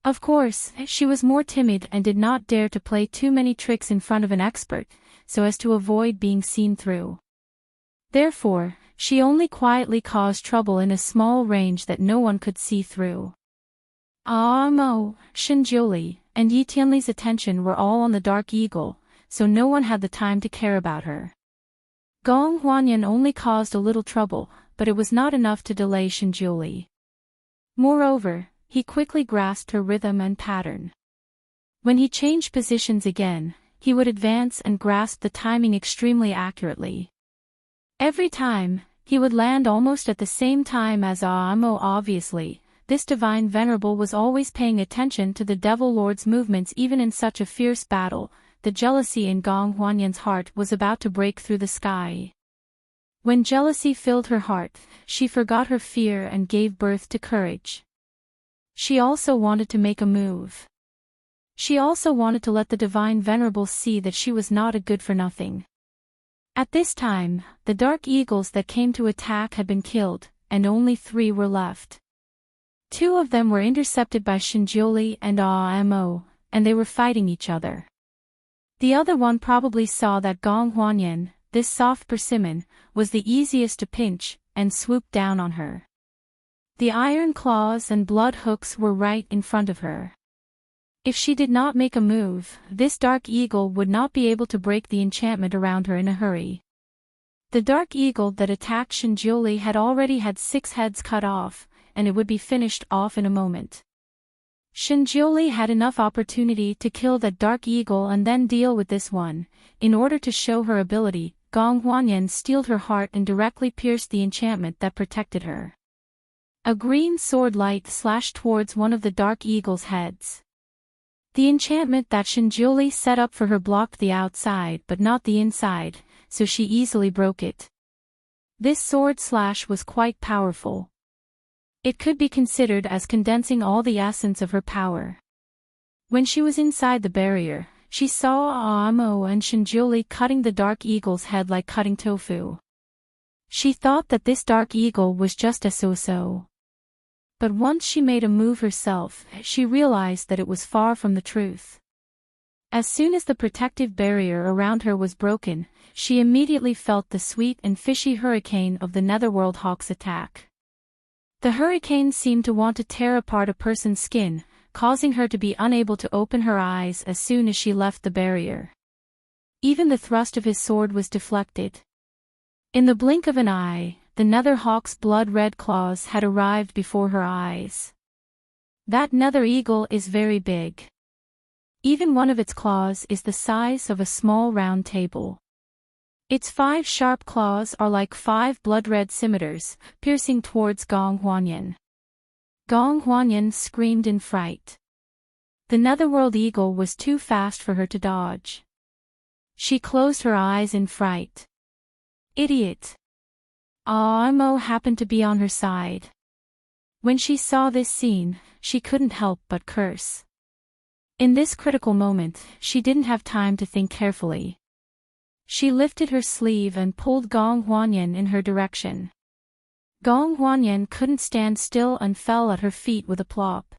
Of course, she was more timid and did not dare to play too many tricks in front of an expert, so as to avoid being seen through. Therefore, she only quietly caused trouble in a small range that no one could see through. Amo, Shinjiuli, and Yi Tianli's attention were all on the Dark Eagle, so no one had the time to care about her. Gong Huanyan only caused a little trouble, but it was not enough to delay Shinjiuli. Moreover, he quickly grasped her rhythm and pattern. When he changed positions again, he would advance and grasp the timing extremely accurately. Every time, he would land almost at the same time as Amo. Obviously, this divine venerable was always paying attention to the Devil Lord's movements even in such a fierce battle. The jealousy in Gong Huanyan's heart was about to break through the sky. When jealousy filled her heart, she forgot her fear and gave birth to courage. She also wanted to make a move. She also wanted to let the divine venerable see that she was not a good-for-nothing. At this time, the dark eagles that came to attack had been killed, and only 3 were left. 2 of them were intercepted by Shinjiuli and Amo, and they were fighting each other. The other one probably saw that Gong Huanyan, this soft persimmon, was the easiest to pinch, and swooped down on her. The iron claws and blood hooks were right in front of her. If she did not make a move, this dark eagle would not be able to break the enchantment around her in a hurry. The dark eagle that attacked Shinjiuli had already had 6 heads cut off, and it would be finished off in a moment. Shinjiuli had enough opportunity to kill that dark eagle and then deal with this one. In order to show her ability, Gong Huanyan steeled her heart and directly pierced the enchantment that protected her. A green sword light slashed towards one of the dark eagle's heads. The enchantment that Shinjiuli set up for her blocked the outside but not the inside, so she easily broke it. This sword slash was quite powerful. It could be considered as condensing all the essence of her power. When she was inside the barrier, she saw Amo and Shinjiuli cutting the dark eagle's head like cutting tofu. She thought that this dark eagle was just a so-so. But once she made a move herself, she realized that it was far from the truth. As soon as the protective barrier around her was broken, she immediately felt the sweet and fishy hurricane of the Netherworld Hawk's attack. The hurricane seemed to want to tear apart a person's skin, causing her to be unable to open her eyes as soon as she left the barrier. Even the thrust of his sword was deflected. In the blink of an eye, the nether hawk's blood-red claws had arrived before her eyes. That nether eagle is very big. Even one of its claws is the size of a small round table. Its 5 sharp claws are like 5 blood-red scimitars, piercing towards Gong Huanyan. Gong Huanyan screamed in fright. The netherworld eagle was too fast for her to dodge. She closed her eyes in fright. Idiot! Imo happened to be on her side. When she saw this scene, she couldn't help but curse. In this critical moment, she didn't have time to think carefully. She lifted her sleeve and pulled Gong Huanyan in her direction. Gong Huanyan couldn't stand still and fell at her feet with a plop.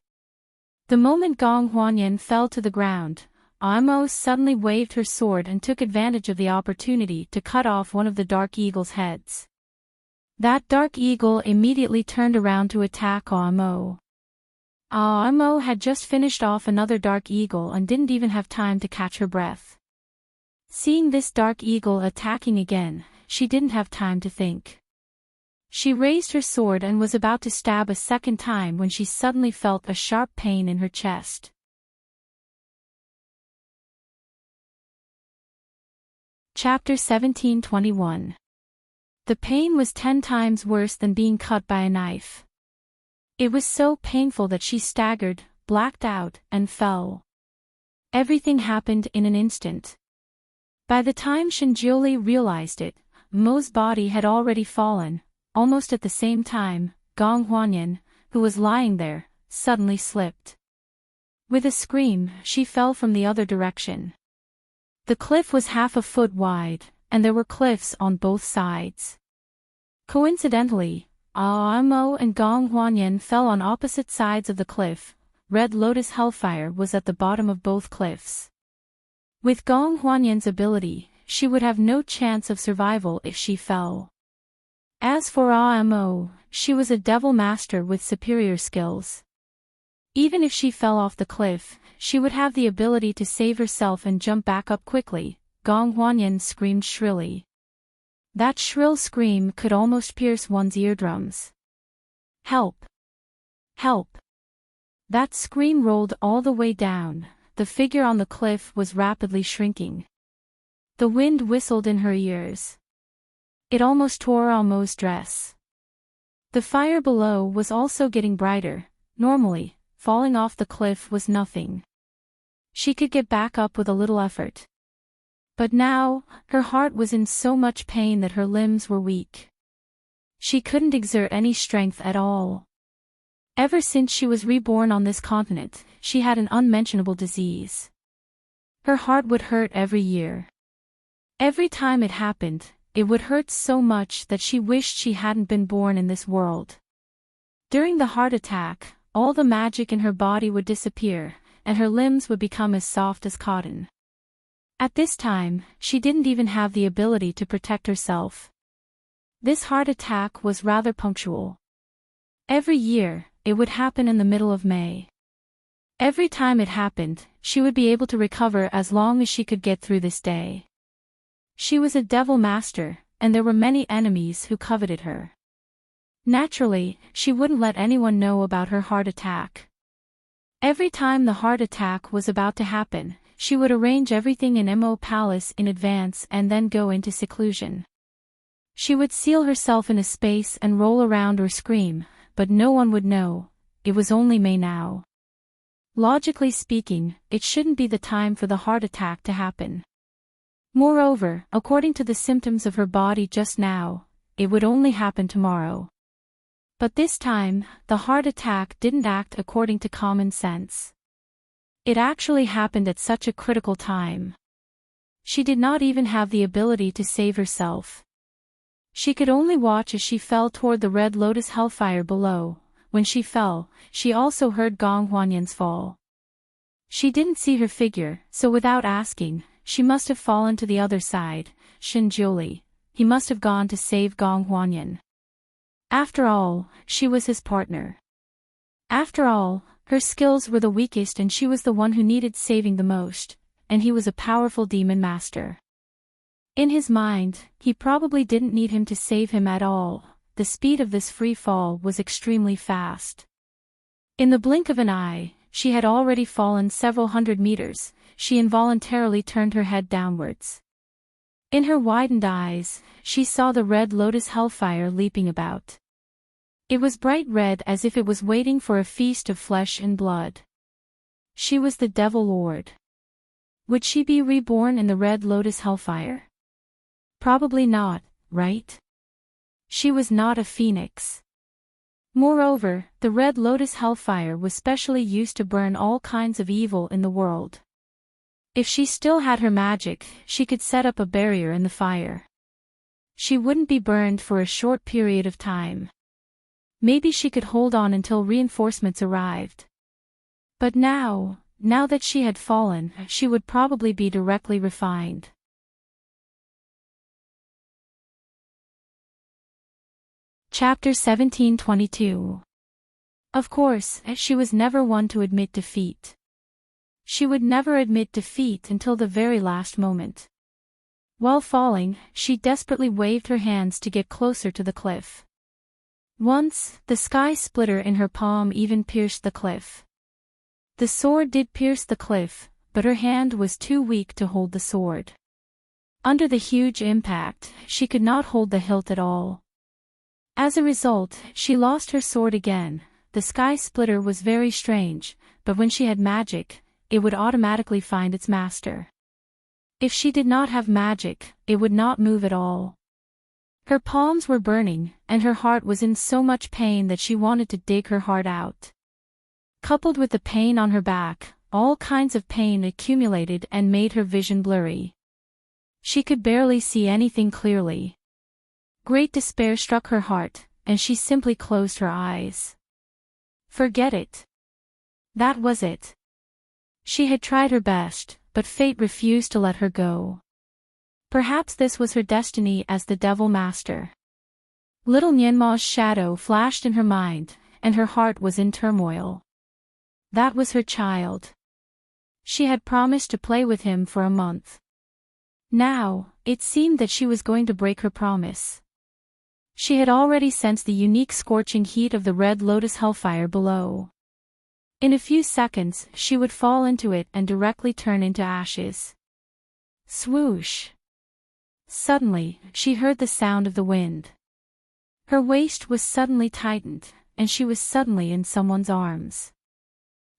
The moment Gong Huanyan fell to the ground, Imo suddenly waved her sword and took advantage of the opportunity to cut off one of the dark eagle's heads. That dark eagle immediately turned around to attack Imo. Imo had just finished off another dark eagle and didn't even have time to catch her breath. Seeing this dark eagle attacking again, she didn't have time to think. She raised her sword and was about to stab a second time when she suddenly felt a sharp pain in her chest. Chapter 17:21. The pain was 10 times worse than being cut by a knife. It was so painful that she staggered, blacked out, and fell. Everything happened in an instant. By the time Shinjiuli realized it, Mo's body had already fallen. Almost at the same time, Gong Huanyan, who was lying there, suddenly slipped. With a scream, she fell from the other direction. The cliff was half a foot wide, and there were cliffs on both sides. Coincidentally, Imo and Gong Huanyan fell on opposite sides of the cliff. Red Lotus Hellfire was at the bottom of both cliffs. With Gong Huanyan's ability, she would have no chance of survival if she fell. As for Imo, she was a devil master with superior skills. Even if she fell off the cliff, she would have the ability to save herself and jump back up quickly. Gong Huanyan screamed shrilly. That shrill scream could almost pierce one's eardrums. Help! Help! That scream rolled all the way down. The figure on the cliff was rapidly shrinking. The wind whistled in her ears. It almost tore Imo's dress. The fire below was also getting brighter. Normally, falling off the cliff was nothing. She could get back up with a little effort. But now, her heart was in so much pain that her limbs were weak. She couldn't exert any strength at all. Ever since she was reborn on this continent, she had an unmentionable disease. Her heart would hurt every year. Every time it happened, it would hurt so much that she wished she hadn't been born in this world. During the heart attack, all the magic in her body would disappear, and her limbs would become as soft as cotton. At this time, she didn't even have the ability to protect herself. This heart attack was rather punctual. Every year, it would happen in the middle of May. Every time it happened, she would be able to recover as long as she could get through this day. She was a devil master, and there were many enemies who coveted her. Naturally, she wouldn't let anyone know about her heart attack. Every time the heart attack was about to happen, she would arrange everything in Mo Palace in advance and then go into seclusion. She would seal herself in a space and roll around or scream, but no one would know. It was only May now. Logically speaking, it shouldn't be the time for the heart attack to happen. Moreover, according to the symptoms of her body just now, it would only happen tomorrow. But this time, the heart attack didn't act according to common sense. It actually happened at such a critical time. She did not even have the ability to save herself. She could only watch as she fell toward the Red Lotus Hellfire below. When she fell, she also heard Gong Huanyan's fall. She didn't see her figure, so without asking, she must have fallen to the other side. Shinjiuli. He must have gone to save Gong Huanyan. After all, she was his partner. After all, Her skills were the weakest and she was the one who needed saving the most, and he was a powerful demon master. In his mind, he probably didn't need him to save him at all. The speed of this free fall was extremely fast. In the blink of an eye, she had already fallen several hundred meters. She involuntarily turned her head downwards. In her widened eyes, she saw the red lotus hellfire leaping about. It was bright red as if it was waiting for a feast of flesh and blood. She was the Devil Lord. Would she be reborn in the red lotus hellfire? Probably not, right? She was not a phoenix. Moreover, the red lotus hellfire was specially used to burn all kinds of evil in the world. If she still had her magic, she could set up a barrier in the fire. She wouldn't be burned for a short period of time. Maybe she could hold on until reinforcements arrived. But now that she had fallen, she would probably be directly refined. Chapter 1722. Of course, she was never one to admit defeat. She would never admit defeat until the very last moment. While falling, she desperately waved her hands to get closer to the cliff. Once, the sky splitter in her palm even pierced the cliff. The sword did pierce the cliff, but her hand was too weak to hold the sword. Under the huge impact, she could not hold the hilt at all. As a result, she lost her sword again. The sky splitter was very strange, but when she had magic, it would automatically find its master. If she did not have magic, it would not move at all. Her palms were burning, and her heart was in so much pain that she wanted to dig her heart out. Coupled with the pain on her back, all kinds of pain accumulated and made her vision blurry. She could barely see anything clearly. Great despair struck her heart, and she simply closed her eyes. Forget it. That was it. She had tried her best, but fate refused to let her go. Perhaps this was her destiny as the Devil Master. Little Nyenma's shadow flashed in her mind, and her heart was in turmoil. That was her child. She had promised to play with him for a month. Now, it seemed that she was going to break her promise. She had already sensed the unique scorching heat of the red lotus hellfire below. In a few seconds, she would fall into it and directly turn into ashes. Swoosh! Suddenly, she heard the sound of the wind. Her waist was suddenly tightened, and she was suddenly in someone's arms.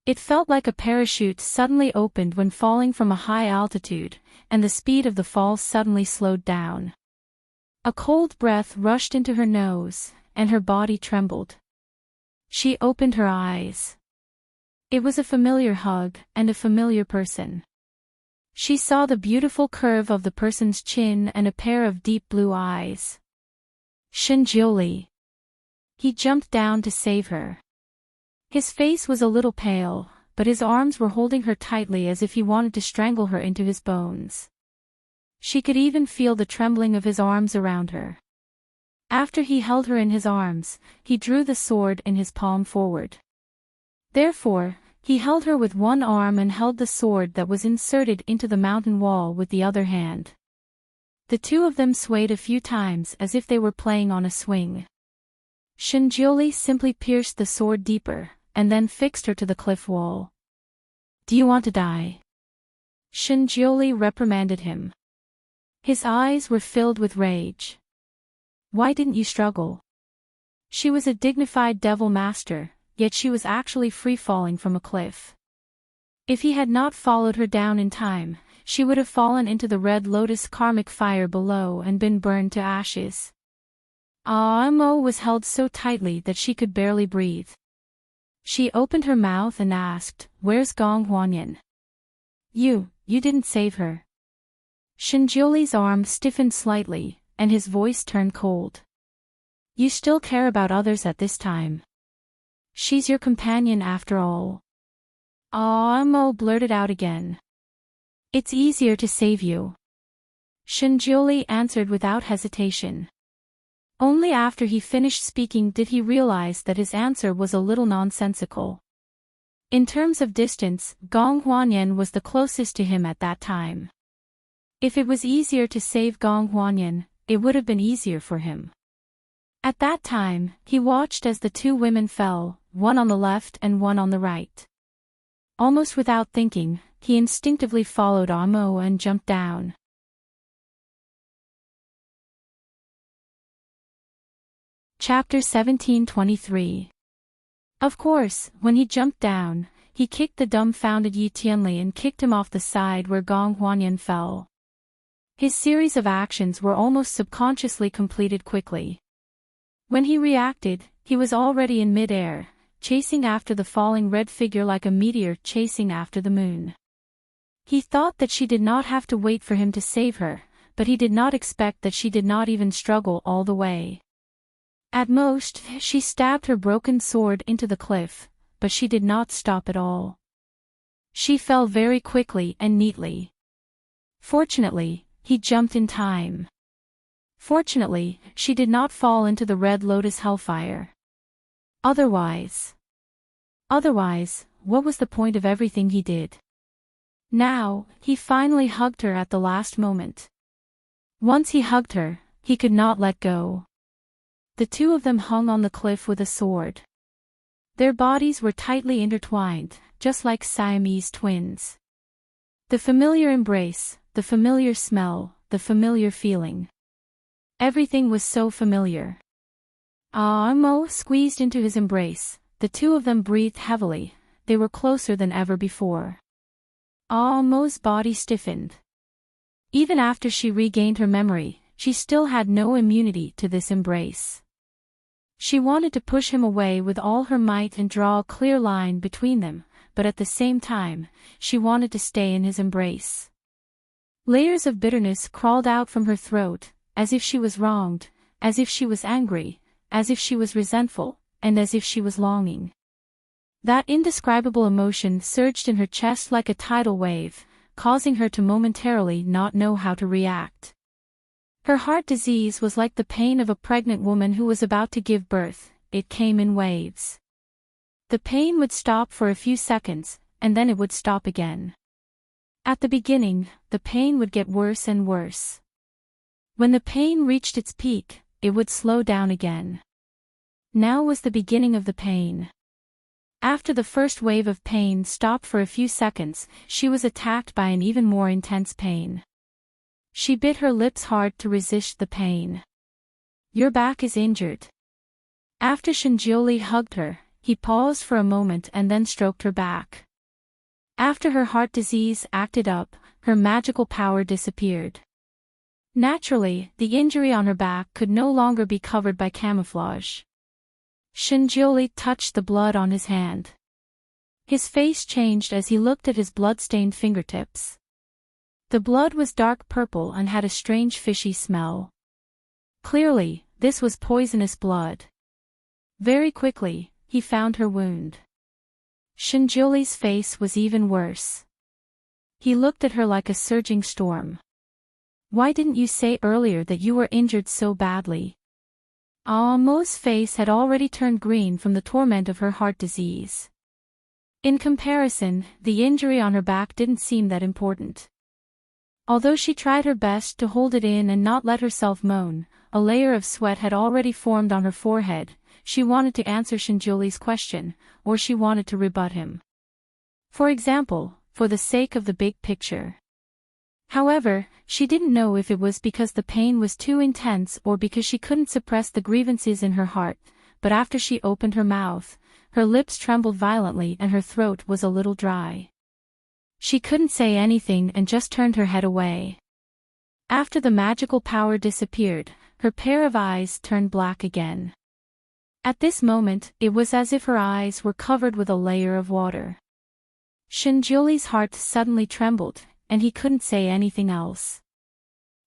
It felt like a parachute suddenly opened when falling from a high altitude, and the speed of the fall suddenly slowed down. A cold breath rushed into her nose, and her body trembled. She opened her eyes. It was a familiar hug, and a familiar person. She saw the beautiful curve of the person's chin and a pair of deep blue eyes. Shinjioli. He jumped down to save her. His face was a little pale, but his arms were holding her tightly as if he wanted to strangle her into his bones. She could even feel the trembling of his arms around her. After he held her in his arms, he drew the sword in his palm forward. Therefore, he held her with one arm and held the sword that was inserted into the mountain wall with the other hand. The two of them swayed a few times as if they were playing on a swing. Shinjioli simply pierced the sword deeper, and then fixed her to the cliff wall. "Do you want to die?" Shinjioli reprimanded him. His eyes were filled with rage. "Why didn't you struggle?" She was a dignified devil master, yet she was actually free-falling from a cliff. If he had not followed her down in time, she would have fallen into the red lotus karmic fire below and been burned to ashes. Amo was held so tightly that she could barely breathe. She opened her mouth and asked, "Where's Gong Huanyan?" You didn't save her." Shinjioli's arm stiffened slightly, and his voice turned cold. "You still care about others at this time. She's your companion after all." Amo blurted out again. "It's easier to save you." Shinjioli answered without hesitation. Only after he finished speaking did he realize that his answer was a little nonsensical. In terms of distance, Gong Huanyan was the closest to him at that time. If it was easier to save Gong Huanyan, it would have been easier for him. At that time, he watched as the two women fell, one on the left and one on the right. Almost without thinking, he instinctively followed Amo and jumped down. Chapter 1723. Of course, when he jumped down, he kicked the dumbfounded Yi Tianli and kicked him off the side where Gong Huanyan fell. His series of actions were almost subconsciously completed quickly. When he reacted, he was already in mid-air, chasing after the falling red figure like a meteor chasing after the moon. He thought that she did not have to wait for him to save her, but he did not expect that she did not even struggle all the way. At most, she stabbed her broken sword into the cliff, but she did not stop at all. She fell very quickly and neatly. Fortunately, he jumped in time. Fortunately, she did not fall into the Red Lotus hellfire. Otherwise, what was the point of everything he did? Now, he finally hugged her at the last moment. Once he hugged her, he could not let go. The two of them hung on the cliff with a sword. Their bodies were tightly intertwined, just like Siamese twins. The familiar embrace, the familiar smell, the familiar feeling. Everything was so familiar. Amo squeezed into his embrace, the two of them breathed heavily, they were closer than ever before. Amo's body stiffened. Even after she regained her memory, she still had no immunity to this embrace. She wanted to push him away with all her might and draw a clear line between them, but at the same time, she wanted to stay in his embrace. Layers of bitterness crawled out from her throat, as if she was wronged, as if she was angry, as if she was resentful, and as if she was longing. That indescribable emotion surged in her chest like a tidal wave, causing her to momentarily not know how to react. Her heart disease was like the pain of a pregnant woman who was about to give birth, it came in waves. The pain would stop for a few seconds, and then it would stop again. At the beginning, the pain would get worse and worse. When the pain reached its peak, it would slow down again. Now was the beginning of the pain. After the first wave of pain stopped for a few seconds, she was attacked by an even more intense pain. She bit her lips hard to resist the pain. "Your back is injured." After Shinjioli hugged her, he paused for a moment and then stroked her back. After her heart disease acted up, her magical power disappeared. Naturally, the injury on her back could no longer be covered by camouflage. Shinjioli touched the blood on his hand. His face changed as he looked at his blood-stained fingertips. The blood was dark purple and had a strange fishy smell. Clearly, this was poisonous blood. Very quickly, he found her wound. Shinjioli's face was even worse. He looked at her like a surging storm. "Why didn't you say earlier that you were injured so badly?" Amo's face had already turned green from the torment of her heart disease. In comparison, the injury on her back didn't seem that important. Although she tried her best to hold it in and not let herself moan, a layer of sweat had already formed on her forehead. She wanted to answer Shinjioli's question, or she wanted to rebut him. For example, for the sake of the big picture. However, she didn't know if it was because the pain was too intense or because she couldn't suppress the grievances in her heart, but after she opened her mouth, her lips trembled violently and her throat was a little dry. She couldn't say anything and just turned her head away. After the magical power disappeared, her pair of eyes turned black again. At this moment, it was as if her eyes were covered with a layer of water. Shinjioli's heart suddenly trembled, and he couldn't say anything else.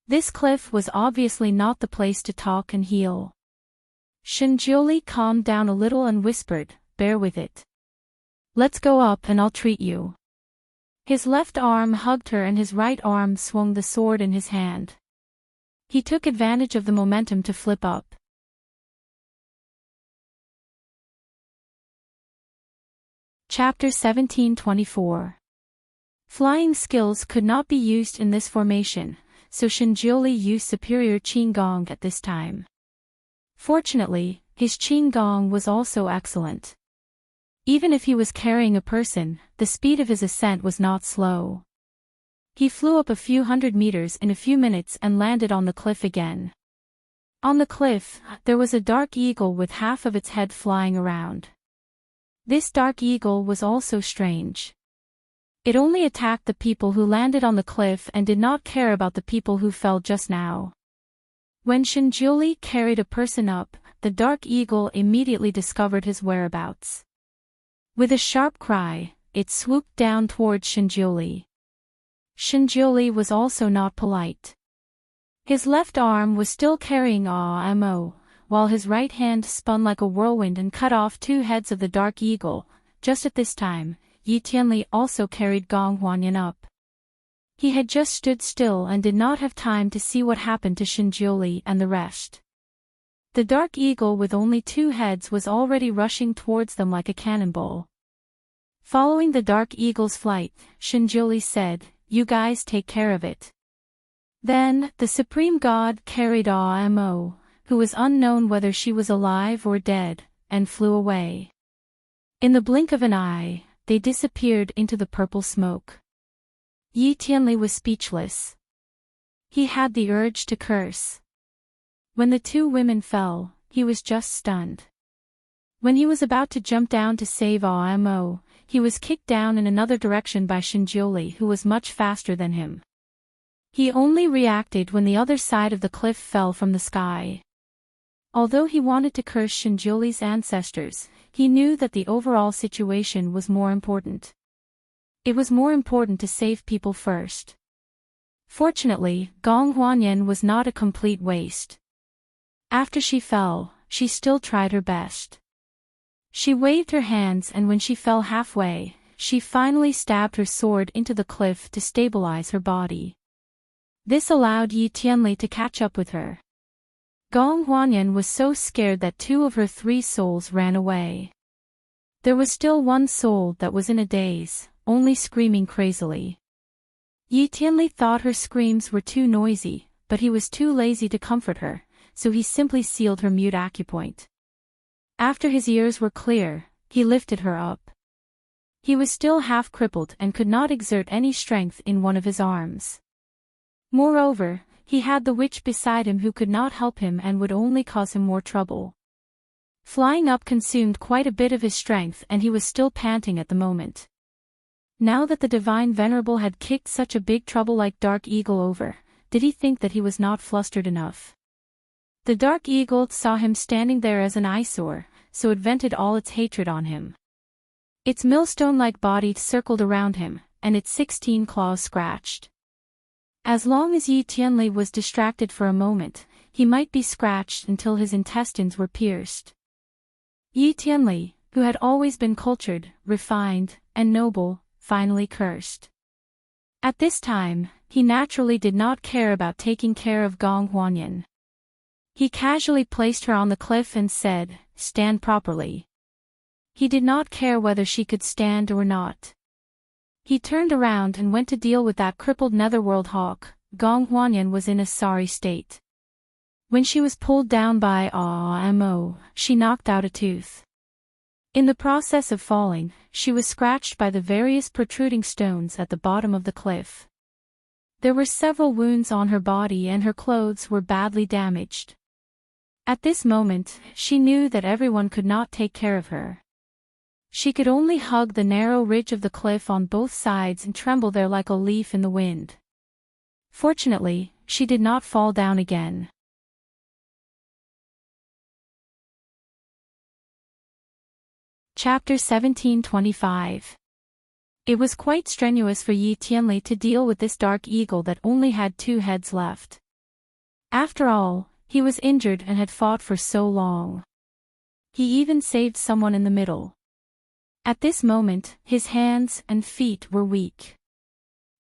This cliff was obviously not the place to talk and heal. Shinjioli calmed down a little and whispered, "Bear with it. Let's go up and I'll treat you." His left arm hugged her and his right arm swung the sword in his hand. He took advantage of the momentum to flip up. Chapter 1724. Flying skills could not be used in this formation, so Shinjioli used superior Qigong at this time. Fortunately, his Qigong was also excellent. Even if he was carrying a person, the speed of his ascent was not slow. He flew up a few hundred meters in a few minutes and landed on the cliff again. On the cliff, there was a dark eagle with half of its head flying around. This dark eagle was also strange. It only attacked the people who landed on the cliff and did not care about the people who fell just now. When Shinjioli carried a person up, the dark eagle immediately discovered his whereabouts. With a sharp cry, it swooped down towards Shinjioli. Shinjioli was also not polite. His left arm was still carrying Amo, while his right hand spun like a whirlwind and cut off two heads of the dark eagle. Just at this time, Yi Tianli also carried Gong Huanyan up. He had just stood still and did not have time to see what happened to Shinjioli and the rest. The dark eagle with only two heads was already rushing towards them like a cannonball. Following the dark eagle's flight, Shinjioli said, "You guys take care of it." Then, the supreme god carried Amo, who was unknown whether she was alive or dead, and flew away. In the blink of an eye, they disappeared into the purple smoke. Yi Tianli was speechless. He had the urge to curse. When the two women fell, he was just stunned. When he was about to jump down to save Amo, he was kicked down in another direction by Shinjioli, who was much faster than him. He only reacted when the other side of the cliff fell from the sky. Although he wanted to curse Shinjioli's ancestors, he knew that the overall situation was more important. It was more important to save people first. Fortunately, Gong Huanyan was not a complete waste. After she fell, she still tried her best. She waved her hands, and when she fell halfway, she finally stabbed her sword into the cliff to stabilize her body. This allowed Yi Tianli to catch up with her. Gong Huanyan was so scared that two of her three souls ran away. There was still one soul that was in a daze, only screaming crazily. Yi Tianli thought her screams were too noisy, but he was too lazy to comfort her, so he simply sealed her mute acupoint. After his ears were clear, he lifted her up. He was still half crippled and could not exert any strength in one of his arms. Moreover, he had the witch beside him who could not help him and would only cause him more trouble. Flying up consumed quite a bit of his strength, and he was still panting at the moment. Now that the divine venerable had kicked such a big trouble like Dark Eagle over, did he think that he was not flustered enough? The Dark Eagle saw him standing there as an eyesore, so it vented all its hatred on him. Its millstone-like body circled around him, and its 16 claws scratched. As long as Yi Tianli was distracted for a moment, he might be scratched until his intestines were pierced. Yi Tianli, who had always been cultured, refined, and noble, finally cursed. At this time, he naturally did not care about taking care of Gong Huanyan. He casually placed her on the cliff and said, "Stand properly." He did not care whether she could stand or not. He turned around and went to deal with that crippled netherworld hawk. Gong Huanyan was in a sorry state. When she was pulled down by Amo, she knocked out a tooth. In the process of falling, she was scratched by the various protruding stones at the bottom of the cliff. There were several wounds on her body and her clothes were badly damaged. At this moment, she knew that everyone could not take care of her. She could only hug the narrow ridge of the cliff on both sides and tremble there like a leaf in the wind. Fortunately, she did not fall down again. Chapter 1725. It was quite strenuous for Yi Tianli to deal with this dark eagle that only had two heads left. After all, he was injured and had fought for so long. He even saved someone in the middle. At this moment, his hands and feet were weak.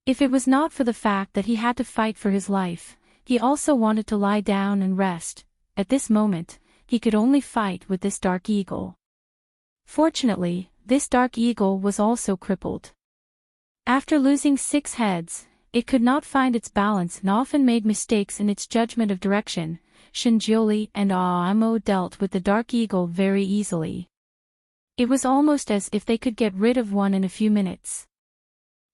If it was not for the fact that he had to fight for his life, he also wanted to lie down and rest. At this moment, he could only fight with this dark eagle. Fortunately, this dark eagle was also crippled. After losing 6 heads, it could not find its balance and often made mistakes in its judgment of direction. Shinjioli and Aoamo dealt with the dark eagle very easily. It was almost as if they could get rid of one in a few minutes.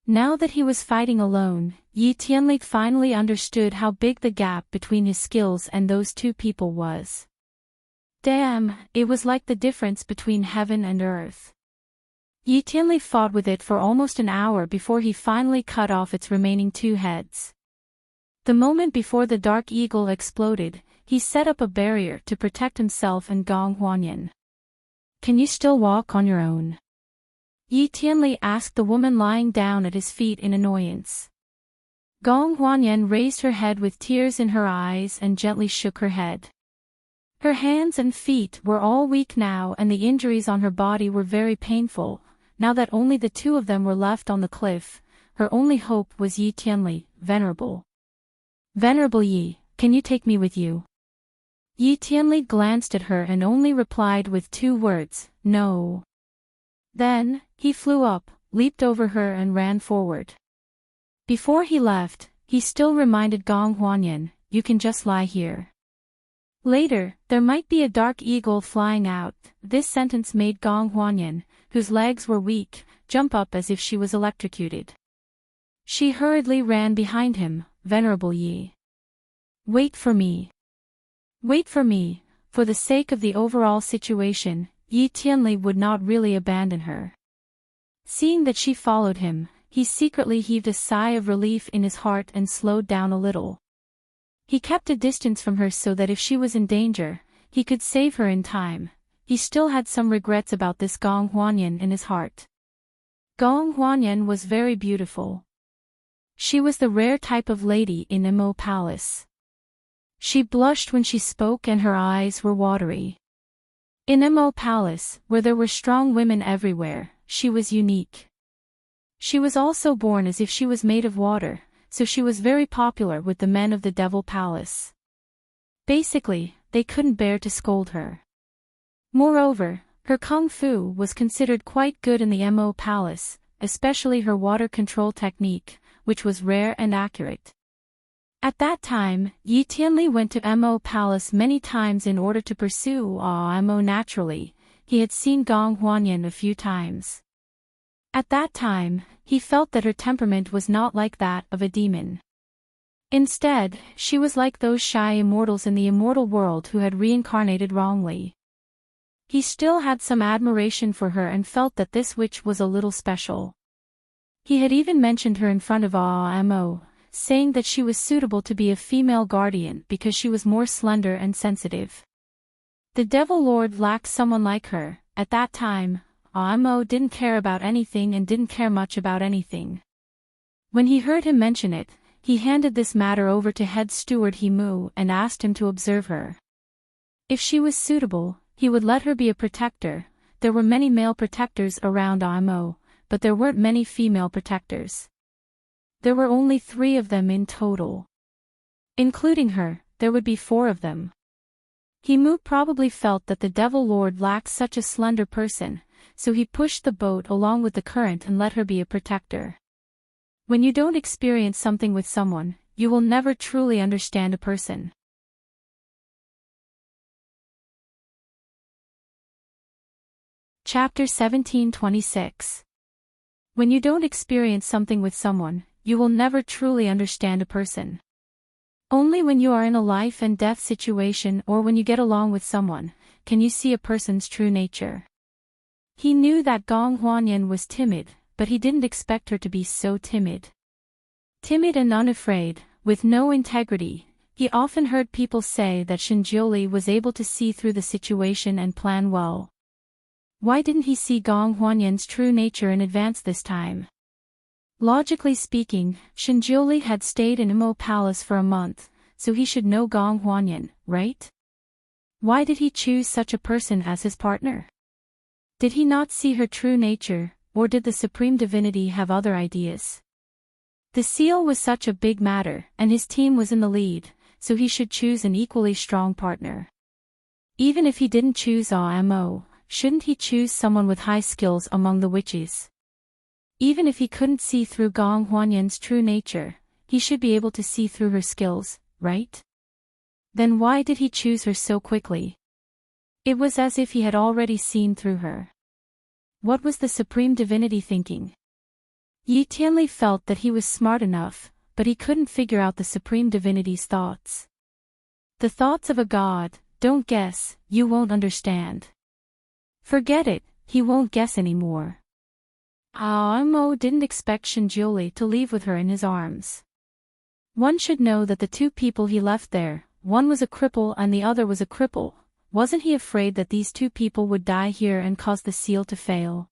Now that he was fighting alone, Yi Tianli finally understood how big the gap between his skills and those 2 people was. Damn, it was like the difference between heaven and earth. Yi Tianli fought with it for almost an hour before he finally cut off its remaining 2 heads. The moment before the dark eagle exploded, he set up a barrier to protect himself and Gong Huanyan. "Can you still walk on your own?" Yi Tianli asked the woman lying down at his feet in annoyance. Gong Huanyan raised her head with tears in her eyes and gently shook her head. Her hands and feet were all weak now and the injuries on her body were very painful. Now that only the 2 of them were left on the cliff, her only hope was Yi Tianli, Venerable. "Venerable Yi, can you take me with you?" Yi Tianli glanced at her and only replied with 2 words, "No." Then, he flew up, leaped over her and ran forward. Before he left, he still reminded Gong Huanyan, "You can just lie here. Later, there might be a dark eagle flying out." This sentence made Gong Huanyan, whose legs were weak, jump up as if she was electrocuted. She hurriedly ran behind him, "Venerable Yi. Wait for me. Wait for me." For the sake of the overall situation, Yi Tianli would not really abandon her. Seeing that she followed him, he secretly heaved a sigh of relief in his heart and slowed down a little. He kept a distance from her so that if she was in danger, he could save her in time. He still had some regrets about this Gong Huanyan in his heart. Gong Huanyan was very beautiful. She was the rare type of lady in Imo Palace. She blushed when she spoke and her eyes were watery. In Imo Palace, where there were strong women everywhere, she was unique. She was also born as if she was made of water, so she was very popular with the men of the Devil Palace. Basically, they couldn't bear to scold her. Moreover, her kung fu was considered quite good in the Mo Palace, especially her water control technique, which was rare and accurate. At that time, Yi Tianli went to Mo Palace many times in order to pursue Mo naturally. He had seen Gong Huanyan a few times. At that time, he felt that her temperament was not like that of a demon. Instead, she was like those shy immortals in the immortal world who had reincarnated wrongly. He still had some admiration for her and felt that this witch was a little special. He had even mentioned her in front of Mo, saying that she was suitable to be a female guardian because she was more slender and sensitive. The Devil Lord lacked someone like her. At that time, Mo didn't care about anything and didn't care much about anything. When he heard him mention it, he handed this matter over to head steward Himu and asked him to observe her. If she was suitable, he would let her be a protector. There were many male protectors around Mo, but there weren't many female protectors. There were only 3 of them in total. Including her, there would be 4 of them. Himu probably felt that the Devil Lord lacked such a slender person, so he pushed the boat along with the current and let her be a protector. When you don't experience something with someone, you will never truly understand a person. Chapter 1726. When you don't experience something with someone, you will never truly understand a person. Only when you are in a life and death situation or when you get along with someone, can you see a person's true nature. He knew that Gong Huanyan was timid, but he didn't expect her to be so timid. Timid and unafraid, with no integrity, he often heard people say that Shinjioli was able to see through the situation and plan well. Why didn't he see Gong Huanyan's true nature in advance this time? Logically speaking, Shinjioli had stayed in Imo Palace for a month, so he should know Gong Huanyan, right? Why did he choose such a person as his partner? Did he not see her true nature, or did the Supreme Divinity have other ideas? The seal was such a big matter, and his team was in the lead, so he should choose an equally strong partner. Even if he didn't choose Mo, shouldn't he choose someone with high skills among the witches? Even if he couldn't see through Gong Huanyan's true nature, he should be able to see through her skills, right? Then why did he choose her so quickly? It was as if he had already seen through her. What was the supreme divinity thinking? Yi Tianli felt that he was smart enough, but he couldn't figure out the supreme divinity's thoughts. The thoughts of a god, don't guess, you won't understand. Forget it, he won't guess anymore. Mo didn't expect Shinjiuli to leave with her in his arms. One should know that the two people he left there, one was a cripple and the other was a cripple. Wasn't he afraid that these two people would die here and cause the seal to fail?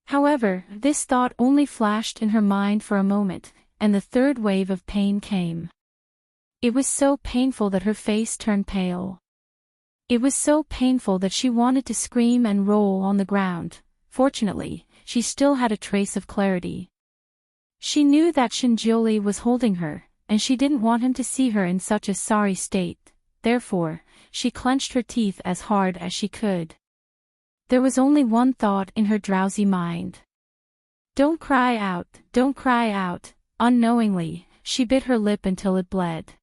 However, this thought only flashed in her mind for a moment, and the third wave of pain came. It was so painful that her face turned pale. It was so painful that she wanted to scream and roll on the ground. Fortunately, she still had a trace of clarity. She knew that Shinjiuli was holding her, and she didn't want him to see her in such a sorry state. Therefore, she clenched her teeth as hard as she could. There was only one thought in her drowsy mind. Don't cry out, don't cry out. Unknowingly, she bit her lip until it bled.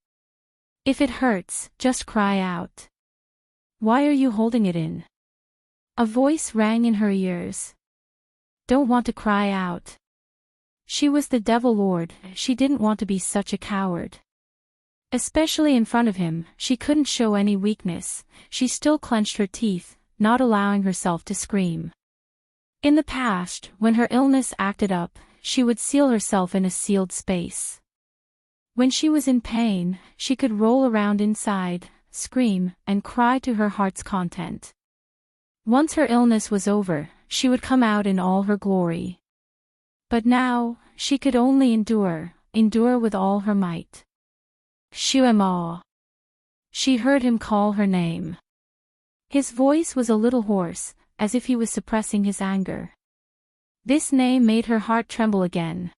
If it hurts, just cry out. Why are you holding it in? A voice rang in her ears. Don't want to cry out. She was the Devil Lord, she didn't want to be such a coward. Especially in front of him, she couldn't show any weakness, she still clenched her teeth, not allowing herself to scream. In the past, when her illness acted up, she would seal herself in a sealed space. When she was in pain, she could roll around inside, scream, and cry to her heart's content. Once her illness was over, she would come out in all her glory. But now, she could only endure with all her might. Xuema. She heard him call her name. His voice was a little hoarse, as if he was suppressing his anger. This name made her heart tremble again.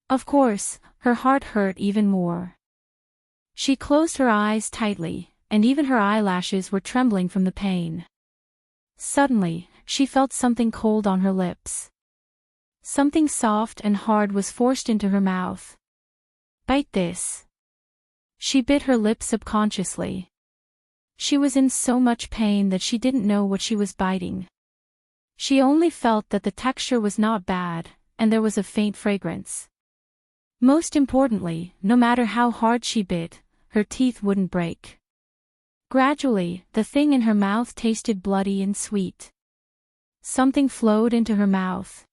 Of course, her heart hurt even more. She closed her eyes tightly, and even her eyelashes were trembling from the pain. Suddenly, she felt something cold on her lips. Something soft and hard was forced into her mouth. Bite this. She bit her lip subconsciously. She was in so much pain that she didn't know what she was biting. She only felt that the texture was not bad, and there was a faint fragrance. Most importantly, no matter how hard she bit, her teeth wouldn't break. Gradually, the thing in her mouth tasted bloody and sweet. Something flowed into her mouth.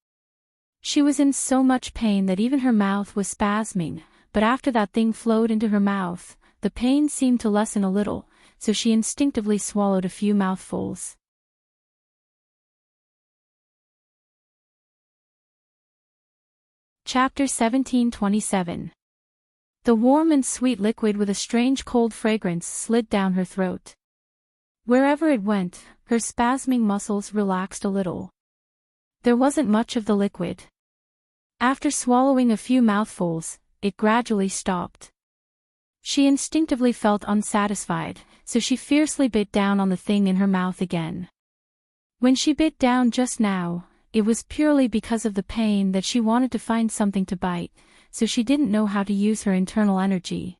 She was in so much pain that even her mouth was spasming, but after that thing flowed into her mouth, the pain seemed to lessen a little, so she instinctively swallowed a few mouthfuls. Chapter 1727. The warm and sweet liquid with a strange cold fragrance slid down her throat. Wherever it went, her spasming muscles relaxed a little. There wasn't much of the liquid. After swallowing a few mouthfuls, it gradually stopped. She instinctively felt unsatisfied, so she fiercely bit down on the thing in her mouth again. When she bit down just now, it was purely because of the pain that she wanted to find something to bite, so she didn't know how to use her internal energy.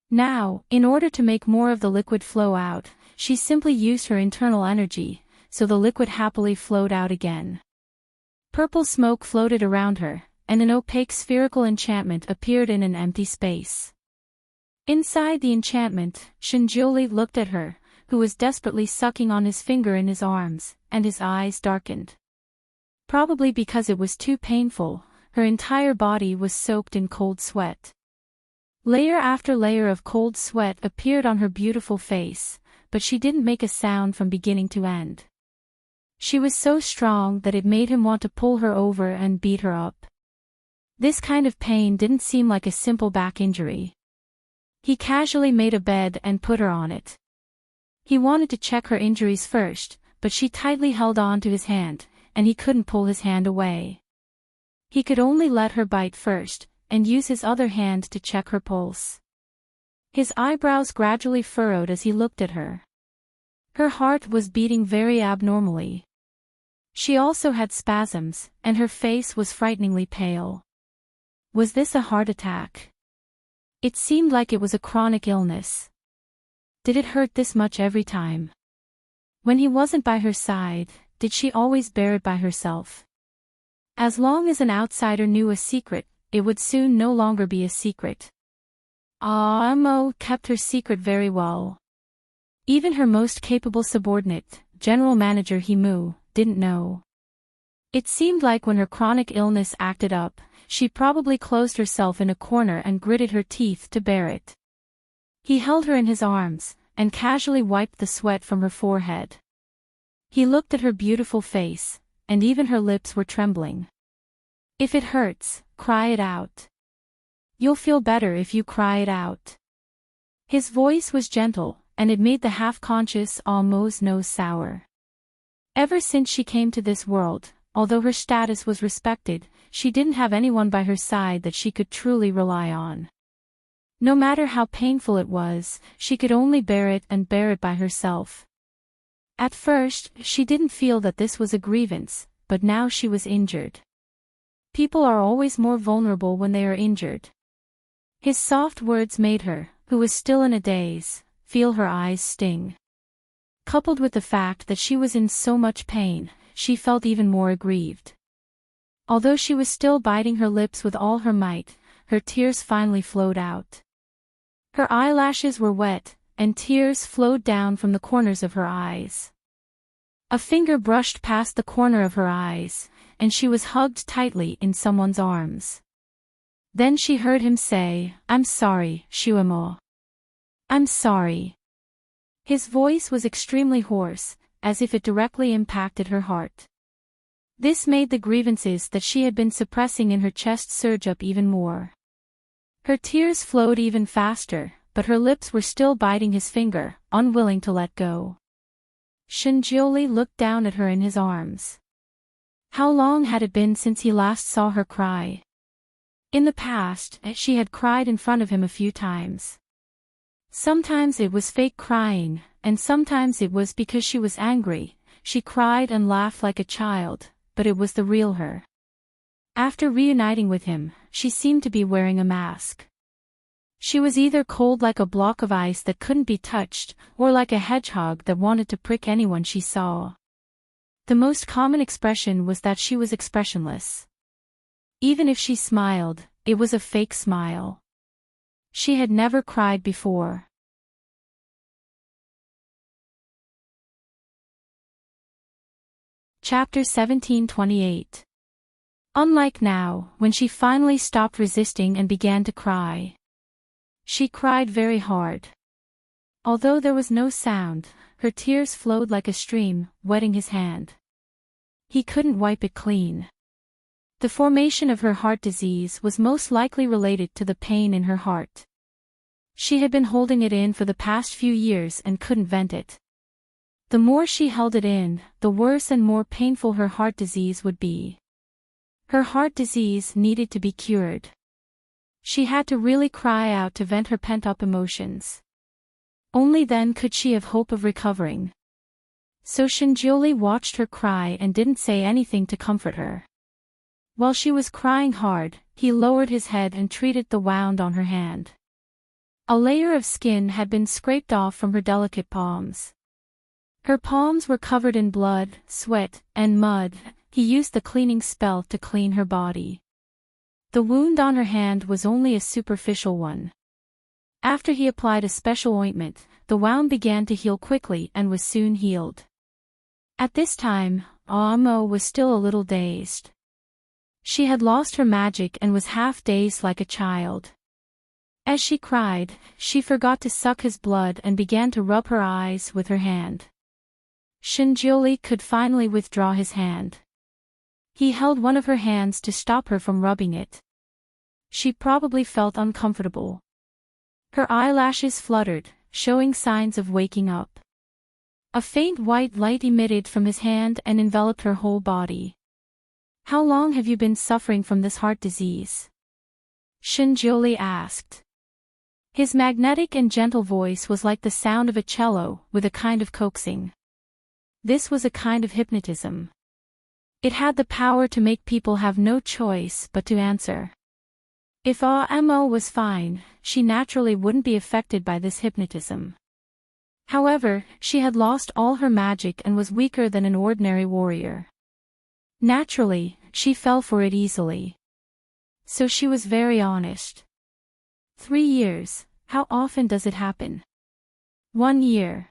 Now, in order to make more of the liquid flow out, she simply used her internal energy, so the liquid happily flowed out again. Purple smoke floated around her, and an opaque spherical enchantment appeared in an empty space. Inside the enchantment, Shinjiuli looked at her, who was desperately sucking on his finger in his arms, and his eyes darkened. Probably because it was too painful, her entire body was soaked in cold sweat. Layer after layer of cold sweat appeared on her beautiful face, but she didn't make a sound from beginning to end. She was so strong that it made him want to pull her over and beat her up. This kind of pain didn't seem like a simple back injury. He casually made a bed and put her on it. He wanted to check her injuries first, but she tightly held on to his hand, and he couldn't pull his hand away. He could only let her bite first, and use his other hand to check her pulse. His eyebrows gradually furrowed as he looked at her. Her heart was beating very abnormally. She also had spasms, and her face was frighteningly pale. Was this a heart attack? It seemed like it was a chronic illness. Did it hurt this much every time? When he wasn't by her side, did she always bear it by herself? As long as an outsider knew a secret, it would soon no longer be a secret. Mo kept her secret very well. Even her most capable subordinate, General Manager Himu, didn't know. It seemed like when her chronic illness acted up, she probably closed herself in a corner and gritted her teeth to bear it. He held her in his arms, and casually wiped the sweat from her forehead. He looked at her beautiful face, and even her lips were trembling. If it hurts, cry it out. You'll feel better if you cry it out. His voice was gentle, and it made the half-conscious Mo's nose sour. Ever since she came to this world, although her status was respected, she didn't have anyone by her side that she could truly rely on. No matter how painful it was, she could only bear it and bear it by herself. At first, she didn't feel that this was a grievance, but now she was injured. People are always more vulnerable when they are injured. His soft words made her, who was still in a daze, feel her eyes sting. Coupled with the fact that she was in so much pain, she felt even more aggrieved. Although she was still biting her lips with all her might, her tears finally flowed out. Her eyelashes were wet, and tears flowed down from the corners of her eyes. A finger brushed past the corner of her eyes, and she was hugged tightly in someone's arms. Then she heard him say, "I'm sorry, Shuamo. I'm sorry." His voice was extremely hoarse, as if it directly impacted her heart. This made the grievances that she had been suppressing in her chest surge up even more. Her tears flowed even faster, but her lips were still biting his finger, unwilling to let go. Shinjioli looked down at her in his arms. How long had it been since he last saw her cry? In the past, she had cried in front of him a few times. Sometimes it was fake crying, and sometimes it was because she was angry. She cried and laughed like a child, but it was the real her. After reuniting with him, she seemed to be wearing a mask. She was either cold like a block of ice that couldn't be touched, or like a hedgehog that wanted to prick anyone she saw. The most common expression was that she was expressionless. Even if she smiled, it was a fake smile. She had never cried before. Chapter 1728. Unlike now, when she finally stopped resisting and began to cry. She cried very hard. Although there was no sound, her tears flowed like a stream, wetting his hand. He couldn't wipe it clean. The formation of her heart disease was most likely related to the pain in her heart. She had been holding it in for the past few years and couldn't vent it. The more she held it in, the worse and more painful her heart disease would be. Her heart disease needed to be cured. She had to really cry out to vent her pent-up emotions. Only then could she have hope of recovering. So Shinjioli watched her cry and didn't say anything to comfort her. While she was crying hard, he lowered his head and treated the wound on her hand. A layer of skin had been scraped off from her delicate palms. Her palms were covered in blood, sweat, and mud. He used the cleaning spell to clean her body. The wound on her hand was only a superficial one. After he applied a special ointment, the wound began to heal quickly and was soon healed. At this time, Mo was still a little dazed. She had lost her magic and was half dazed like a child. As she cried, she forgot to suck his blood and began to rub her eyes with her hand. Shinjioli could finally withdraw his hand. He held one of her hands to stop her from rubbing it. She probably felt uncomfortable. Her eyelashes fluttered, showing signs of waking up. A faint white light emitted from his hand and enveloped her whole body. "How long have you been suffering from this heart disease?" Shinjioli asked. His magnetic and gentle voice was like the sound of a cello, with a kind of coaxing. This was a kind of hypnotism. It had the power to make people have no choice but to answer. If Amo was fine, she naturally wouldn't be affected by this hypnotism. However, she had lost all her magic and was weaker than an ordinary warrior. Naturally, she fell for it easily. So she was very honest. 3 years, how often does it happen? 1 year.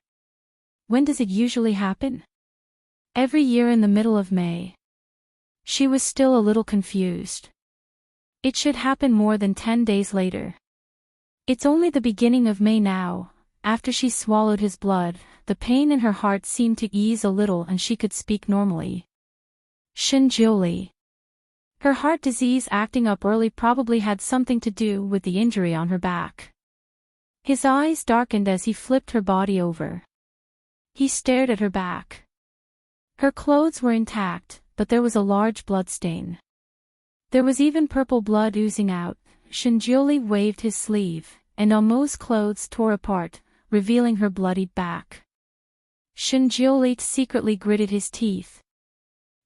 When does it usually happen? Every year in the middle of May. She was still a little confused. It should happen more than 10 days later. It's only the beginning of May now. After she swallowed his blood, the pain in her heart seemed to ease a little and she could speak normally. Shinjioli. Her heart disease acting up early probably had something to do with the injury on her back. His eyes darkened as he flipped her body over. He stared at her back. Her clothes were intact, but there was a large bloodstain. There was even purple blood oozing out. Shinjioli waved his sleeve, and Amo's clothes tore apart, revealing her bloodied back. Shinjioli secretly gritted his teeth.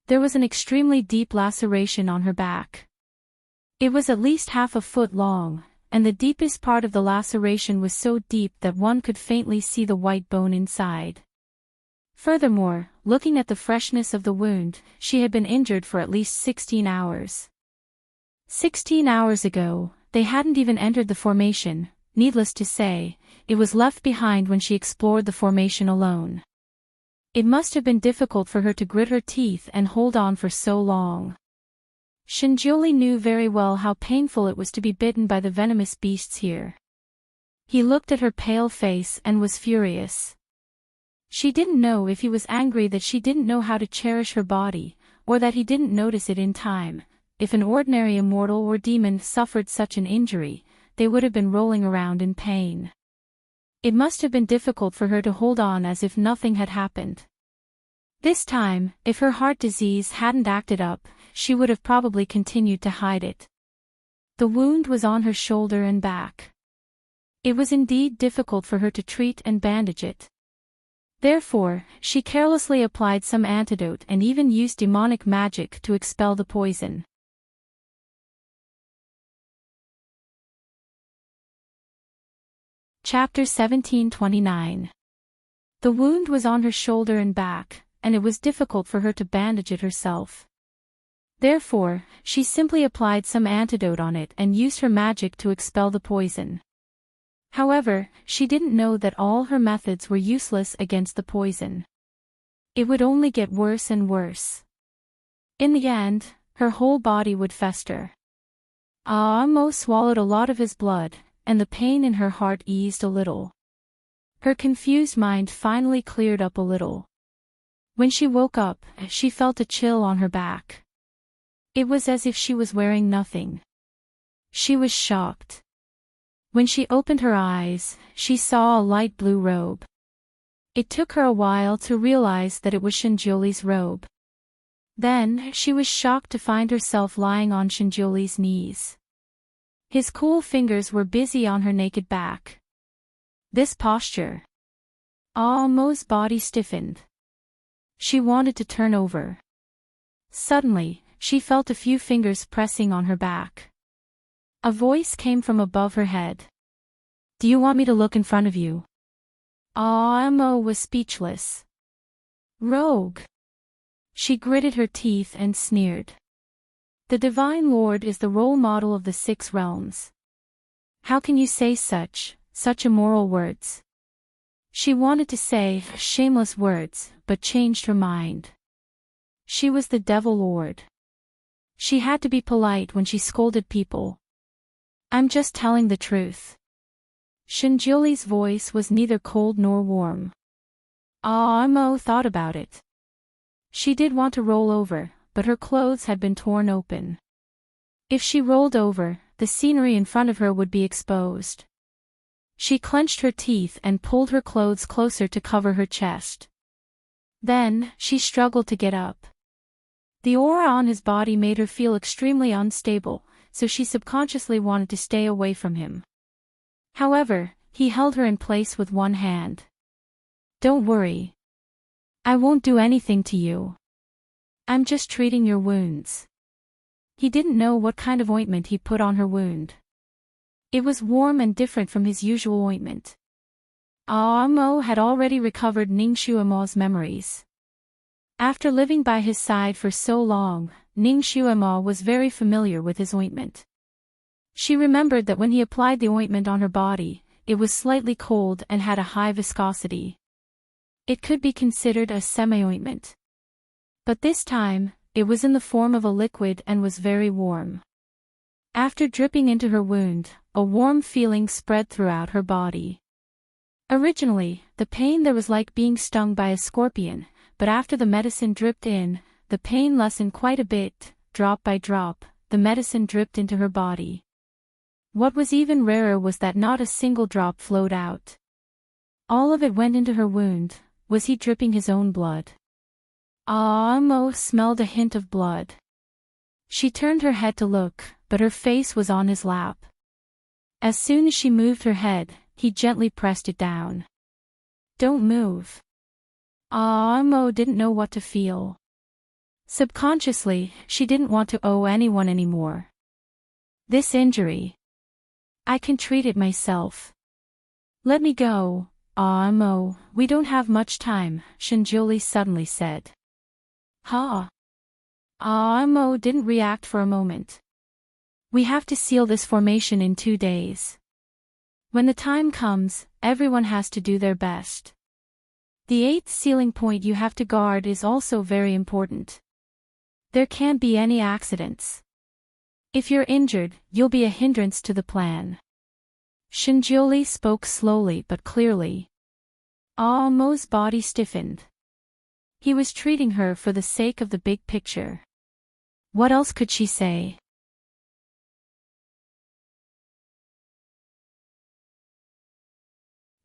There was an extremely deep laceration on her back. It was at least half a foot long, and the deepest part of the laceration was so deep that one could faintly see the white bone inside. Furthermore, looking at the freshness of the wound, she had been injured for at least 16 hours. 16 hours ago, they hadn't even entered the formation. Needless to say, it was left behind when she explored the formation alone. It must have been difficult for her to grit her teeth and hold on for so long. Shinjioli knew very well how painful it was to be bitten by the venomous beasts here. He looked at her pale face and was furious. She didn't know if he was angry that she didn't know how to cherish her body, or that he didn't notice it in time. If an ordinary immortal or demon suffered such an injury, they would have been rolling around in pain. It must have been difficult for her to hold on as if nothing had happened. This time, if her heart disease hadn't acted up, she would have probably continued to hide it. The wound was on her shoulder and back. It was indeed difficult for her to treat and bandage it. Therefore, she carelessly applied some antidote and even used demonic magic to expel the poison. Chapter 1729. The wound was on her shoulder and back, and it was difficult for her to bandage it herself. Therefore, she simply applied some antidote on it and used her magic to expel the poison. However, she didn't know that all her methods were useless against the poison. It would only get worse and worse. In the end, her whole body would fester. Amo swallowed a lot of his blood, and the pain in her heart eased a little. Her confused mind finally cleared up a little. When she woke up, she felt a chill on her back. It was as if she was wearing nothing. She was shocked. When she opened her eyes, she saw a light blue robe. It took her a while to realize that it was Shinjioli's robe. Then, she was shocked to find herself lying on Shinjioli's knees. His cool fingers were busy on her naked back. This posture. Amo's body stiffened. She wanted to turn over. Suddenly, she felt a few fingers pressing on her back. A voice came from above her head. "Do you want me to look in front of you?" Amo was speechless. Rogue. She gritted her teeth and sneered. The Divine Lord is the role model of the 6 realms. How can you say such immoral words? She wanted to say shameless words, but changed her mind. She was the Devil Lord. She had to be polite when she scolded people. "I'm just telling the truth." Shinjioli's voice was neither cold nor warm. Amo thought about it. She did want to roll over, but her clothes had been torn open. If she rolled over, the scenery in front of her would be exposed. She clenched her teeth and pulled her clothes closer to cover her chest. Then, she struggled to get up. The aura on his body made her feel extremely unstable, so she subconsciously wanted to stay away from him. However, he held her in place with one hand. "Don't worry. I won't do anything to you. I'm just treating your wounds." He didn't know what kind of ointment he put on her wound. It was warm and different from his usual ointment. Mo had already recovered Ning Xuemo's memories. After living by his side for so long, Ning Xuemo was very familiar with his ointment. She remembered that when he applied the ointment on her body, it was slightly cold and had a high viscosity. It could be considered a semi-ointment. But this time, it was in the form of a liquid and was very warm. After dripping into her wound, a warm feeling spread throughout her body. Originally, the pain there was like being stung by a scorpion, but after the medicine dripped in, the pain lessened quite a bit. Drop by drop, the medicine dripped into her body. What was even rarer was that not a single drop flowed out. All of it went into her wound. Was he dripping his own blood? Mo smelled a hint of blood. She turned her head to look, but her face was on his lap. As soon as she moved her head, he gently pressed it down. "Don't move." Mo didn't know what to feel. Subconsciously, she didn't want to owe anyone anymore. "This injury. I can treat it myself. Let me go." Mo, we don't have much time," Shinjuli suddenly said. "Huh?" Mo didn't react for a moment. "We have to seal this formation in 2 days. When the time comes, everyone has to do their best. The 8th sealing point you have to guard is also very important. There can't be any accidents. If you're injured, you'll be a hindrance to the plan." Shinjuli spoke slowly but clearly. Mo's body stiffened. He was treating her for the sake of the big picture. What else could she say?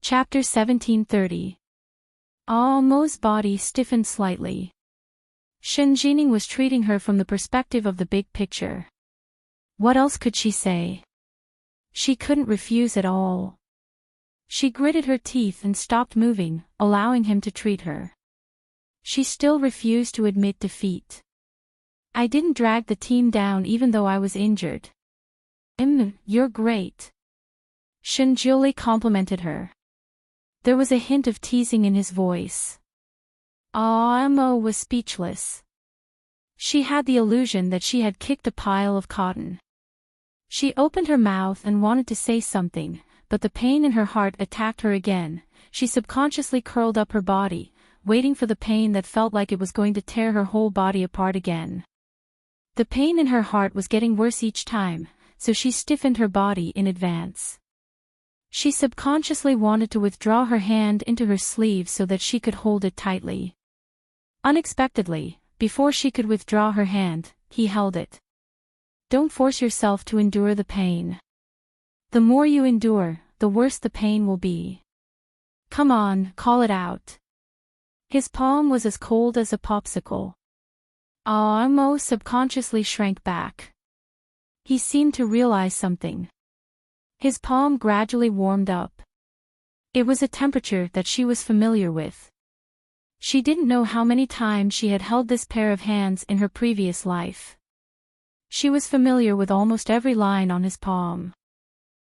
Chapter 1730. Mo's body stiffened slightly. Shen Jining was treating her from the perspective of the big picture. What else could she say? She couldn't refuse at all. She gritted her teeth and stopped moving, allowing him to treat her. She still refused to admit defeat. "I didn't drag the team down even though I was injured." You're great." Shinjuli complimented her. There was a hint of teasing in his voice. Mo was speechless. She had the illusion that she had kicked a pile of cotton. She opened her mouth and wanted to say something, but the pain in her heart attacked her again. She subconsciously curled up her body, waiting for the pain that felt like it was going to tear her whole body apart again. The pain in her heart was getting worse each time, so she stiffened her body in advance. She subconsciously wanted to withdraw her hand into her sleeve so that she could hold it tightly. Unexpectedly, before she could withdraw her hand, he held it. "Don't force yourself to endure the pain. The more you endure, the worse the pain will be. Come on, call it out." His palm was as cold as a popsicle. Mo subconsciously shrank back. He seemed to realize something. His palm gradually warmed up. It was a temperature that she was familiar with. She didn't know how many times she had held this pair of hands in her previous life. She was familiar with almost every line on his palm.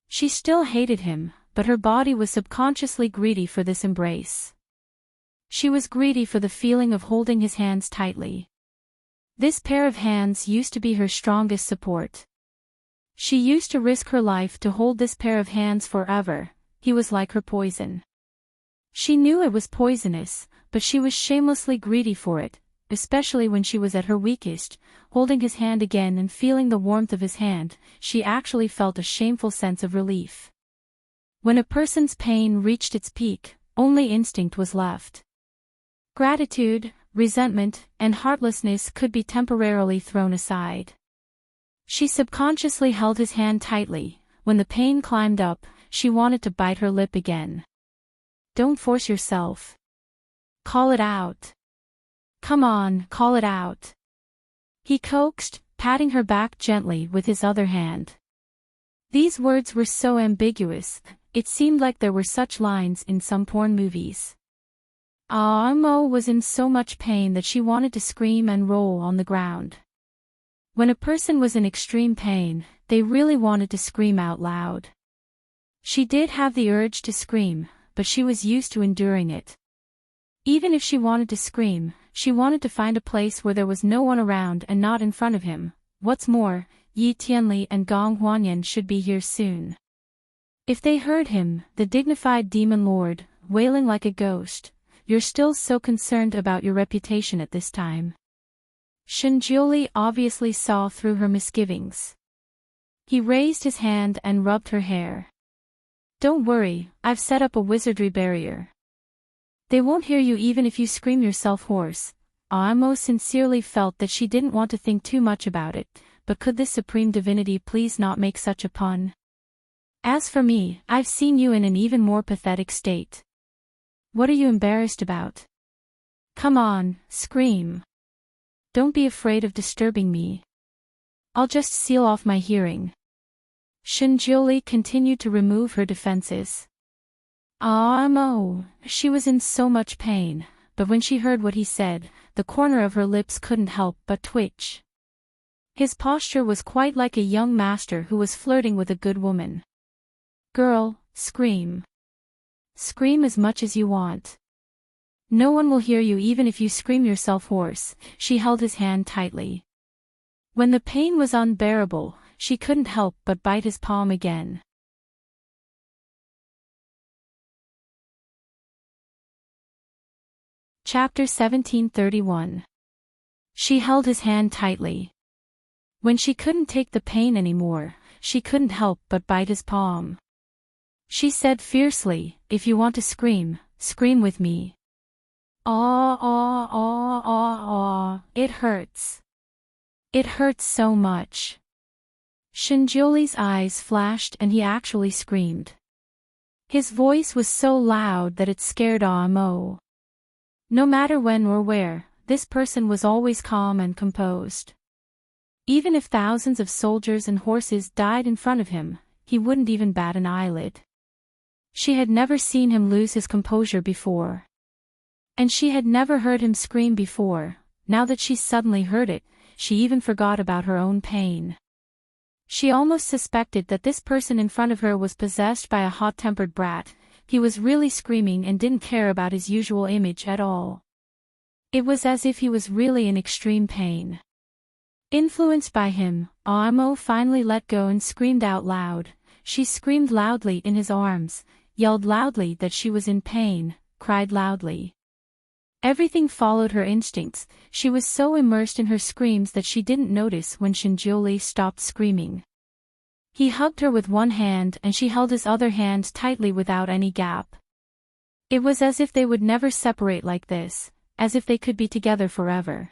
She still hated him, but her body was subconsciously greedy for this embrace. She was greedy for the feeling of holding his hands tightly. This pair of hands used to be her strongest support. She used to risk her life to hold this pair of hands forever. He was like her poison. She knew it was poisonous, but she was shamelessly greedy for it, especially when she was at her weakest. Holding his hand again and feeling the warmth of his hand, she actually felt a shameful sense of relief. When a person's pain reached its peak, only instinct was left. Gratitude, resentment, and heartlessness could be temporarily thrown aside. She subconsciously held his hand tightly. When the pain climbed up, she wanted to bite her lip again. "Don't force yourself. Call it out. Come on, call it out." He coaxed, patting her back gently with his other hand. These words were so ambiguous. It seemed like there were such lines in some porn movies. Amo was in so much pain that she wanted to scream and roll on the ground. When a person was in extreme pain, they really wanted to scream out loud. She did have the urge to scream, but she was used to enduring it. Even if she wanted to scream, she wanted to find a place where there was no one around and not in front of him. What's more, Yi Tianli and Gong Huanyan should be here soon. If they heard him, the dignified demon lord, wailing like a ghost, "You're still so concerned about your reputation at this time." Shinjiuli obviously saw through her misgivings. He raised his hand and rubbed her hair. "Don't worry, I've set up a wizardry barrier. They won't hear you even if you scream yourself hoarse." Amo sincerely felt that she didn't want to think too much about it, but could this supreme divinity please not make such a pun? "As for me, I've seen you in an even more pathetic state. What are you embarrassed about? Come on, scream. Don't be afraid of disturbing me. I'll just seal off my hearing." Shinjiuli continued to remove her defenses. Amo, she was in so much pain, but when she heard what he said, the corner of her lips couldn't help but twitch. His posture was quite like a young master who was flirting with a good woman. "Girl, scream. Scream as much as you want. No one will hear you even if you scream yourself hoarse." She held his hand tightly. When the pain was unbearable, she couldn't help but bite his palm again. Chapter 1731. She held his hand tightly. When she couldn't take the pain anymore, she couldn't help but bite his palm. She said fiercely, "If you want to scream, scream with me." "Aw, aw, aw, aw, aw, it hurts. It hurts so much." Shinjiuli's eyes flashed and he actually screamed. His voice was so loud that it scared Amo. No matter when or where, this person was always calm and composed. Even if thousands of soldiers and horses died in front of him, he wouldn't even bat an eyelid. She had never seen him lose his composure before. And she had never heard him scream before. Now that she suddenly heard it, she even forgot about her own pain. She almost suspected that this person in front of her was possessed by a hot-tempered brat. He was really screaming and didn't care about his usual image at all. It was as if he was really in extreme pain. Influenced by him, Amo finally let go and screamed out loud. She screamed loudly in his arms, yelled loudly that she was in pain, cried loudly. Everything followed her instincts. She was so immersed in her screams that she didn't notice when Shinjiuli stopped screaming. He hugged her with one hand and she held his other hand tightly without any gap. It was as if they would never separate like this, as if they could be together forever.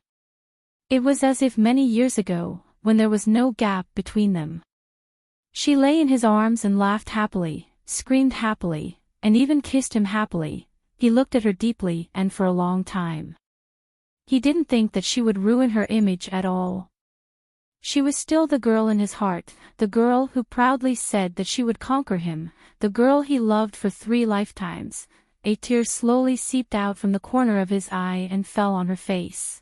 It was as if many years ago, when there was no gap between them. She lay in his arms and laughed happily, screamed happily, and even kissed him happily. He looked at her deeply and for a long time. He didn't think that she would ruin her image at all. She was still the girl in his heart, the girl who proudly said that she would conquer him, the girl he loved for 3 lifetimes. A tear slowly seeped out from the corner of his eye and fell on her face.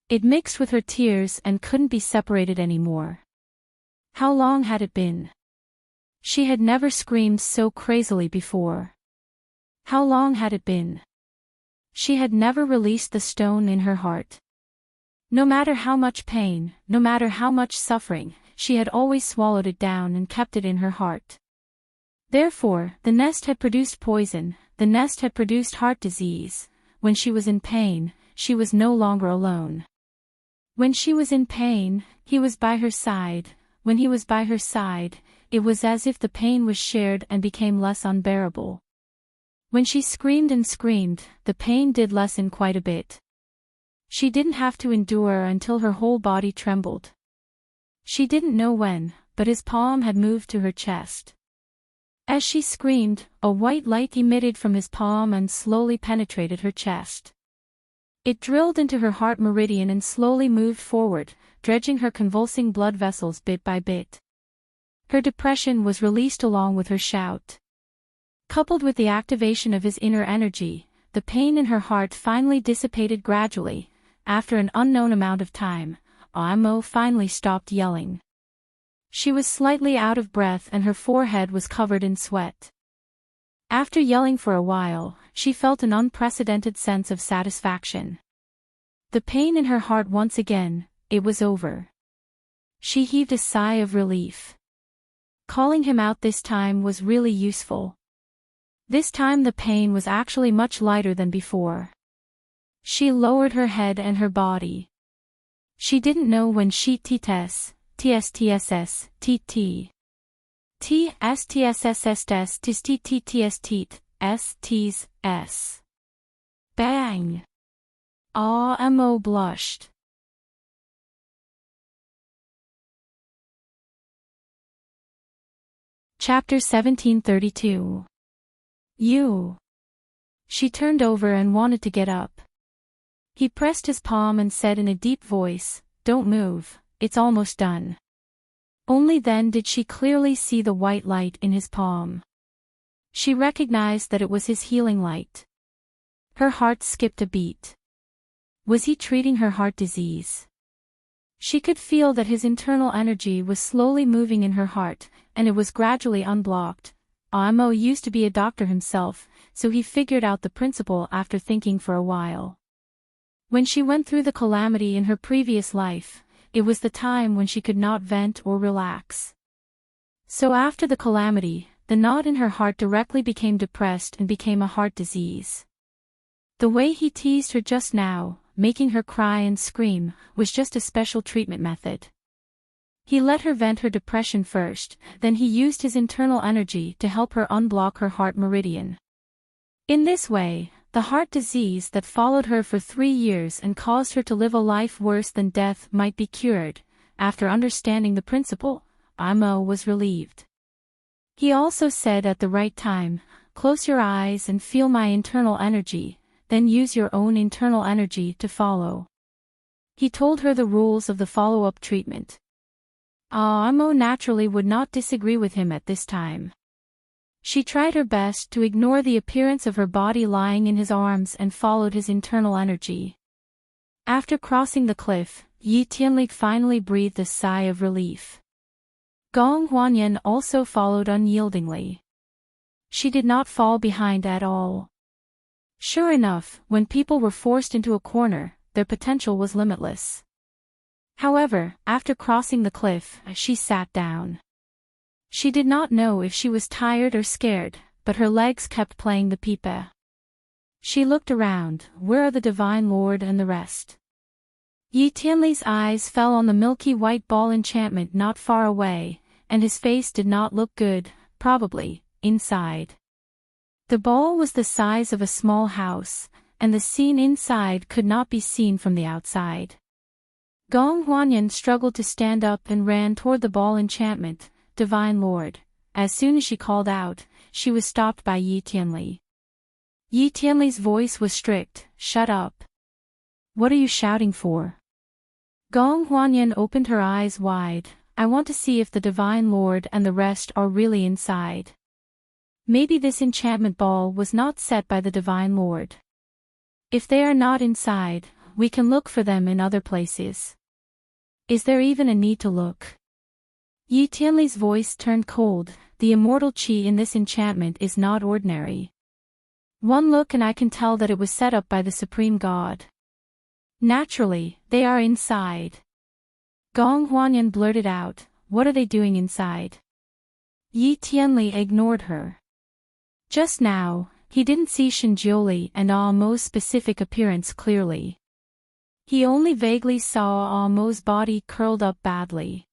It mixed with her tears and couldn't be separated anymore. How long had it been? She had never screamed so crazily before. How long had it been? She had never released the stone in her heart. No matter how much pain, no matter how much suffering, she had always swallowed it down and kept it in her heart. Therefore, the nest had produced poison, the nest had produced heart disease. When she was in pain, she was no longer alone. When she was in pain, he was by her side. When he was by her side, it was as if the pain was shared and became less unbearable. When she screamed and screamed, the pain did lessen quite a bit. She didn't have to endure until her whole body trembled. She didn't know when, but his palm had moved to her chest. As she screamed, a white light emitted from his palm and slowly penetrated her chest. It drilled into her heart meridian and slowly moved forward, dredging her convulsing blood vessels bit by bit. Her depression was released along with her shout. Coupled with the activation of his inner energy, the pain in her heart finally dissipated gradually. After an unknown amount of time, Amo finally stopped yelling. She was slightly out of breath and her forehead was covered in sweat. After yelling for a while, she felt an unprecedented sense of satisfaction. The pain in her heart once again, it was over. She heaved a sigh of relief. Calling him out this time was really useful. This time the pain was actually much lighter than before. She lowered her head and her body. She didn't know when she tts, tstss, tt. Tstss ts s. Bang! Amo blushed. Chapter 1732. You. She turned over and wanted to get up. He pressed his palm and said in a deep voice, "Don't move, it's almost done." Only then did she clearly see the white light in his palm. She recognized that it was his healing light. Her heart skipped a beat. Was he treating her heart disease? She could feel that his internal energy was slowly moving in her heart, and it was gradually unblocked. Amo used to be a doctor himself, so he figured out the principle after thinking for a while. When she went through the calamity in her previous life, it was the time when she could not vent or relax. So after the calamity, the knot in her heart directly became depressed and became a heart disease. The way he teased her just now, making her cry and scream, was just a special treatment method. He let her vent her depression first, then he used his internal energy to help her unblock her heart meridian. In this way, the heart disease that followed her for 3 years and caused her to live a life worse than death might be cured. After understanding the principle, Amo was relieved. He also said at the right time, "Close your eyes and feel my internal energy, then use your own internal energy to follow." He told her the rules of the follow-up treatment. Amo naturally would not disagree with him at this time. She tried her best to ignore the appearance of her body lying in his arms and followed his internal energy. After crossing the cliff, Yi Tianli finally breathed a sigh of relief. Gong Huanyan also followed unyieldingly. She did not fall behind at all. Sure enough, when people were forced into a corner, their potential was limitless. However, after crossing the cliff, she sat down. She did not know if she was tired or scared, but her legs kept playing the pipa. She looked around, where are the Divine Lord and the rest? Yi Tianli's eyes fell on the milky white ball enchantment not far away, and his face did not look good, probably, inside. The ball was the size of a small house, and the scene inside could not be seen from the outside. Gong Huanyan struggled to stand up and ran toward the ball enchantment. "Divine Lord." As soon as she called out, she was stopped by Yi Tianli. Yi Tianli's voice was strict, "Shut up. What are you shouting for?" Gong Huanyan opened her eyes wide. "I want to see if the Divine Lord and the rest are really inside. Maybe this enchantment ball was not set by the Divine Lord. If they are not inside, we can look for them in other places. Is there even a need to look?" Yi Tianli's voice turned cold. "The immortal qi in this enchantment is not ordinary. One look and I can tell that it was set up by the Supreme God. Naturally, they are inside." Gong Huanyan blurted out, "What are they doing inside?" Yi Tianli ignored her. Just now, he didn't see Shinjioli and Amo's specific appearance clearly. He only vaguely saw Amo's body curled up badly.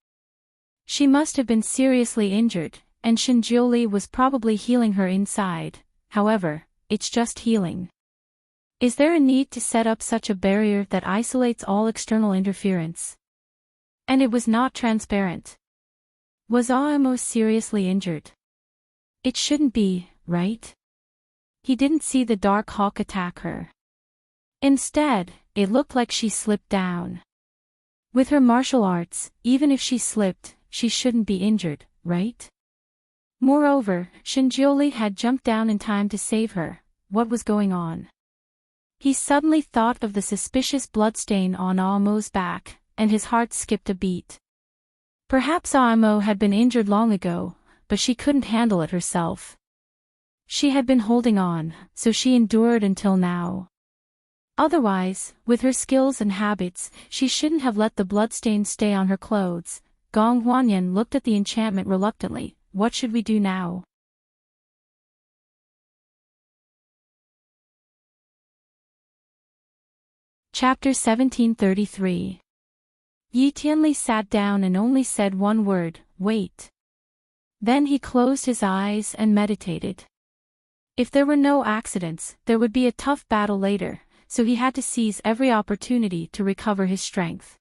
She must have been seriously injured, and Shinjioli was probably healing her inside. However, it's just healing. Is there a need to set up such a barrier that isolates all external interference? And it was not transparent. Was Amo seriously injured? It shouldn't be, right? He didn't see the dark hawk attack her. Instead, it looked like she slipped down. With her martial arts, even if she slipped, she shouldn't be injured, right? Moreover, Shinjioli had jumped down in time to save her. What was going on? He suddenly thought of the suspicious bloodstain on Aomo's back, and his heart skipped a beat. Perhaps Aomo had been injured long ago, but she couldn't handle it herself. She had been holding on, so she endured until now. Otherwise, with her skills and habits, she shouldn't have let the bloodstain stay on her clothes. Gong Huanyan looked at the enchantment reluctantly. What should we do now? Chapter 1733. Yi Tianli sat down and only said one word, wait. Then he closed his eyes and meditated. If there were no accidents, there would be a tough battle later, so he had to seize every opportunity to recover his strength.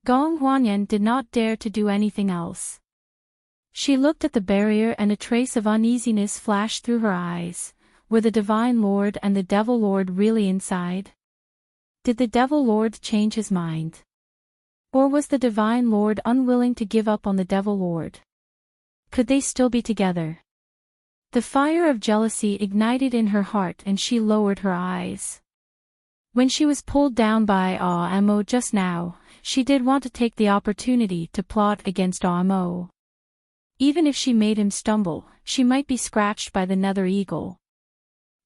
Gong Huanyan did not dare to do anything else. She looked at the barrier and a trace of uneasiness flashed through her eyes. Were the Divine Lord and the Devil Lord really inside? Did the Devil Lord change his mind? Or was the Divine Lord unwilling to give up on the Devil Lord? Could they still be together? The fire of jealousy ignited in her heart and she lowered her eyes. When she was pulled down by Aomo just now, she did want to take the opportunity to plot against Aomo. Even if she made him stumble, she might be scratched by the Nether Eagle.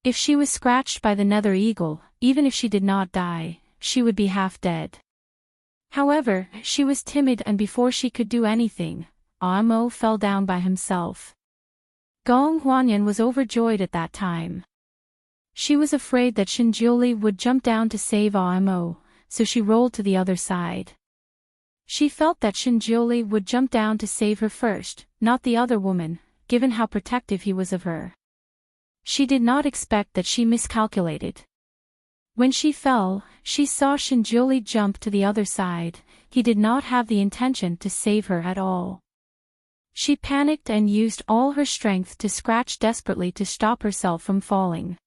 If she was scratched by the Nether Eagle, even if she did not die, she would be half dead. However, she was timid and before she could do anything, Aomo fell down by himself. Gong Huanyan was overjoyed at that time. She was afraid that Shinjioli would jump down to save Aomo, so she rolled to the other side. She felt that Shinjioli would jump down to save her first, not the other woman, given how protective he was of her. She did not expect that she miscalculated. When she fell, she saw Shinjioli jump to the other side. He did not have the intention to save her at all. She panicked and used all her strength to scratch desperately to stop herself from falling.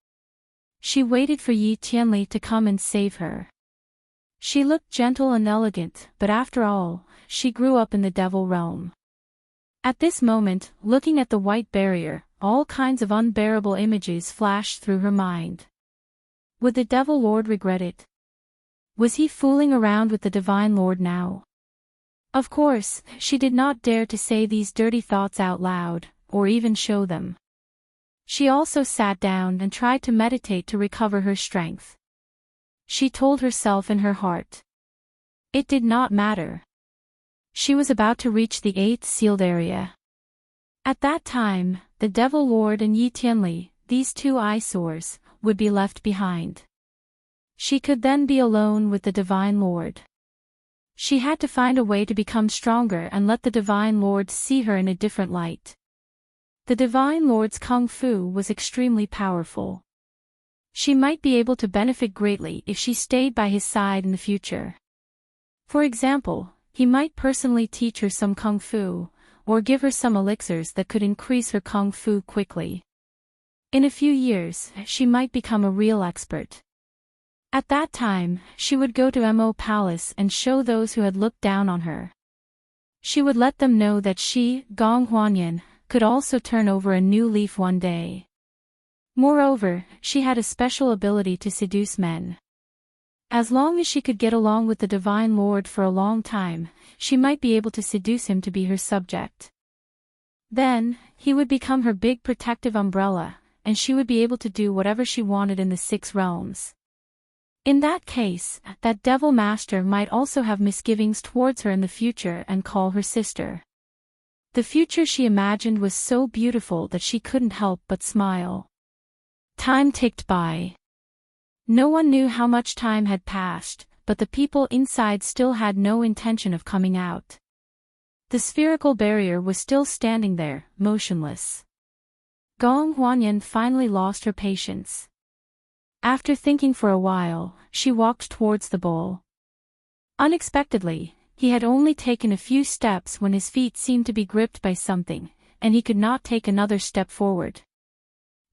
She waited for Yi Tianli to come and save her. She looked gentle and elegant, but after all, she grew up in the devil realm. At this moment, looking at the white barrier, all kinds of unbearable images flashed through her mind. Would the Devil Lord regret it? Was he fooling around with the Divine Lord now? Of course, she did not dare to say these dirty thoughts out loud, or even show them. She also sat down and tried to meditate to recover her strength. She told herself in her heart. It did not matter. She was about to reach the 8th sealed area. At that time, the Devil Lord and Yi Tianli, these two eyesores, would be left behind. She could then be alone with the Divine Lord. She had to find a way to become stronger and let the Divine Lord see her in a different light. The Divine Lord's Kung Fu was extremely powerful. She might be able to benefit greatly if she stayed by his side in the future. For example, he might personally teach her some Kung Fu, or give her some elixirs that could increase her Kung Fu quickly. In a few years, she might become a real expert. At that time, she would go to Mo Palace and show those who had looked down on her. She would let them know that she, Gong Huanyan, could also turn over a new leaf one day. Moreover, she had a special ability to seduce men. As long as she could get along with the Divine Lord for a long time, she might be able to seduce him to be her subject. Then, he would become her big protective umbrella, and she would be able to do whatever she wanted in the 6 realms. In that case, that Devil Master might also have misgivings towards her in the future and call her sister. The future she imagined was so beautiful that she couldn't help but smile. Time ticked by. No one knew how much time had passed, but the people inside still had no intention of coming out. The spherical barrier was still standing there, motionless. Gong Huanyan finally lost her patience. After thinking for a while, she walked towards the bowl. Unexpectedly, he had only taken a few steps when his feet seemed to be gripped by something, and he could not take another step forward.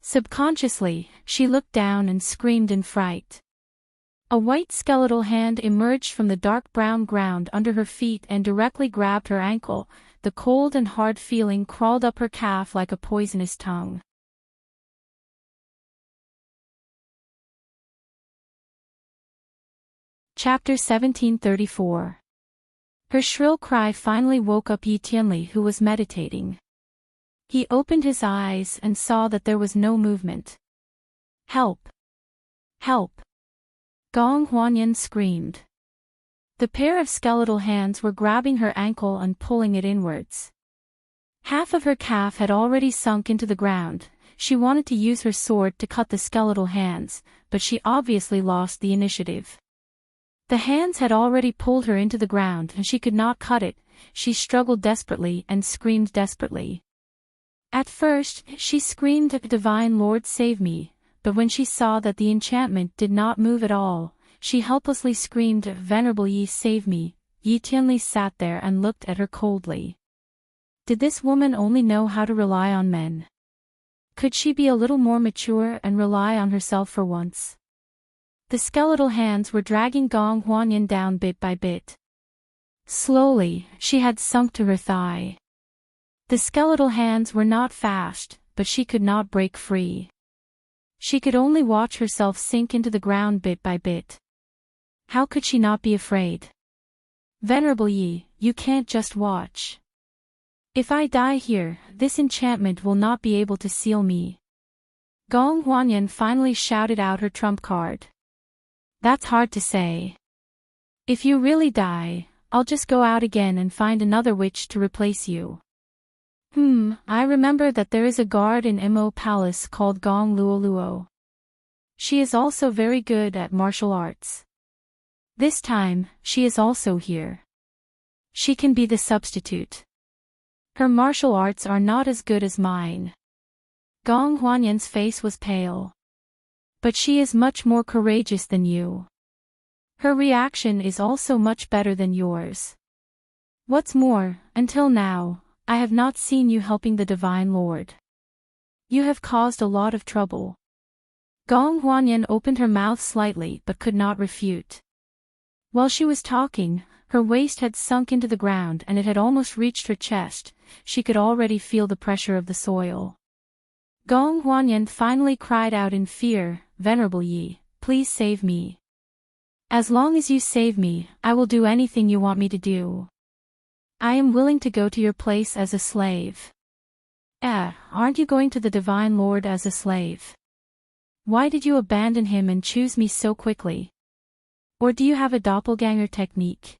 Subconsciously, she looked down and screamed in fright. A white skeletal hand emerged from the dark brown ground under her feet and directly grabbed her ankle. the cold and hard feeling crawled up her calf like a poisonous tongue. Chapter 1734. Her shrill cry finally woke up Yi Tianli, who was meditating. He opened his eyes and saw that there was no movement. "Help! Help!" Gong Huanyan screamed. The pair of skeletal hands were grabbing her ankle and pulling it inwards. Half of her calf had already sunk into the ground. She wanted to use her sword to cut the skeletal hands, but she obviously lost the initiative. The hands had already pulled her into the ground and she could not cut it. She struggled desperately and screamed desperately. At first, she screamed, "Divine Lord, save me," but when she saw that the enchantment did not move at all, she helplessly screamed, "Venerable Yi, save me." Yi Tianli sat there and looked at her coldly. Did this woman only know how to rely on men? Could she be a little more mature and rely on herself for once? The skeletal hands were dragging Gong Huanyan down bit by bit. Slowly, she had sunk to her thigh. The skeletal hands were not fast, but she could not break free. She could only watch herself sink into the ground bit by bit. How could she not be afraid? "Venerable Yi, you can't just watch. If I die here, this enchantment will not be able to seal me." Gong Huanyan finally shouted out her trump card. "That's hard to say. If you really die, I'll just go out again and find another witch to replace you." I remember that there is a guard in Mo Palace called Gong Luo Luo. She is also very good at martial arts. This time, she is also here. She can be the substitute. Her martial arts are not as good as mine. Gong Huanyan's face was pale. But she is much more courageous than you. Her reaction is also much better than yours. What's more, until now, I have not seen you helping the Divine Lord. You have caused a lot of trouble. Gong Huanyan opened her mouth slightly but could not refute. While she was talking, her waist had sunk into the ground and it had almost reached her chest. She could already feel the pressure of the soil. Gong Huanyan finally cried out in fear, "Venerable Yi, please save me. As long as you save me, I will do anything you want me to do. I am willing to go to your place as a slave." Aren't you going to the Divine Lord as a slave? Why did you abandon him and choose me so quickly? Or do you have a doppelganger technique?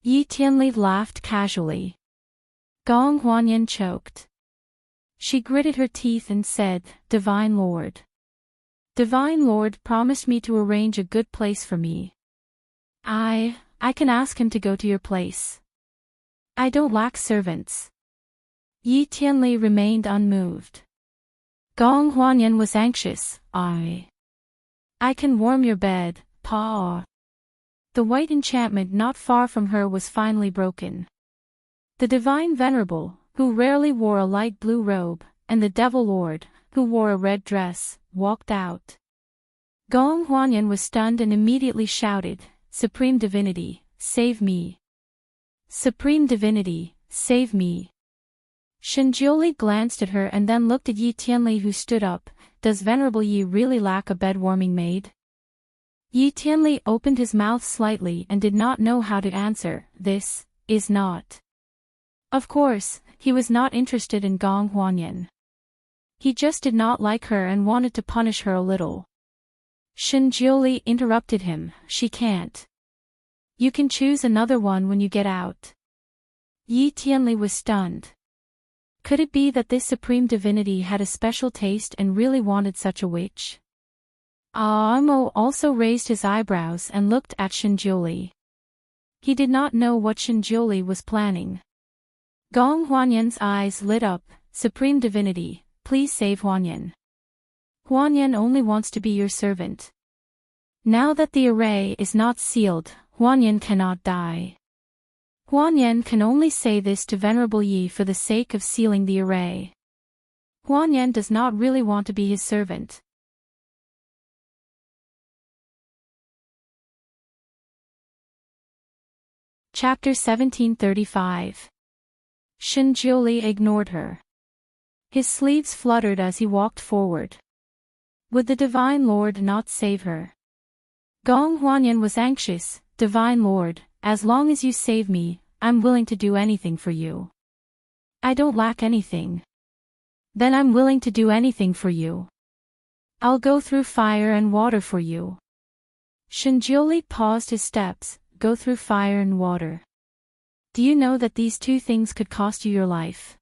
Yi Tianli laughed casually. Gong Huanyan choked. She gritted her teeth and said, "Divine Lord. Divine Lord promised me to arrange a good place for me. I can ask him to go to your place. I don't lack servants." Yi Tianli remained unmoved. Gong Huanyan was anxious. I can warm your bed, Pa." The white enchantment not far from her was finally broken. The Divine Venerable, who rarely wore a light blue robe, and the Devil Lord, who wore a red dress, walked out. Gong Huanyan was stunned and immediately shouted, "Supreme Divinity, save me! Supreme Divinity, save me!" Shinjiuli glanced at her and then looked at Yi Tianli, who stood up. "Does Venerable Yi really lack a bed-warming maid?" Yi Tianli opened his mouth slightly and did not know how to answer. This is not. Of course, he was not interested in Gong Huanyan. He just did not like her and wanted to punish her a little. Shinjiuli interrupted him. "She can't. You can choose another one when you get out." Yi Tianli was stunned. Could it be that this supreme divinity had a special taste and really wanted such a witch? Amo also raised his eyebrows and looked at Shinjiuli. He did not know what Shinjiuli was planning. Gong Huanyan's eyes lit up. "Supreme Divinity, please save Huanyan. Huanyan only wants to be your servant. Now that the array is not sealed, Huanyan cannot die. Huanyan can only say this to Venerable Yi for the sake of sealing the array. Huanyan does not really want to be his servant." Chapter 1735. Shinjioli ignored her. His sleeves fluttered as he walked forward. Would the Divine Lord not save her? Gong Huanyan was anxious. Divine Lord, as long as you save me, I'm willing to do anything for you. I don't lack anything. Then I'm willing to do anything for you. I'll go through fire and water for you. Shinjioli paused his steps. Go through fire and water. Do you know that these two things could cost you your life?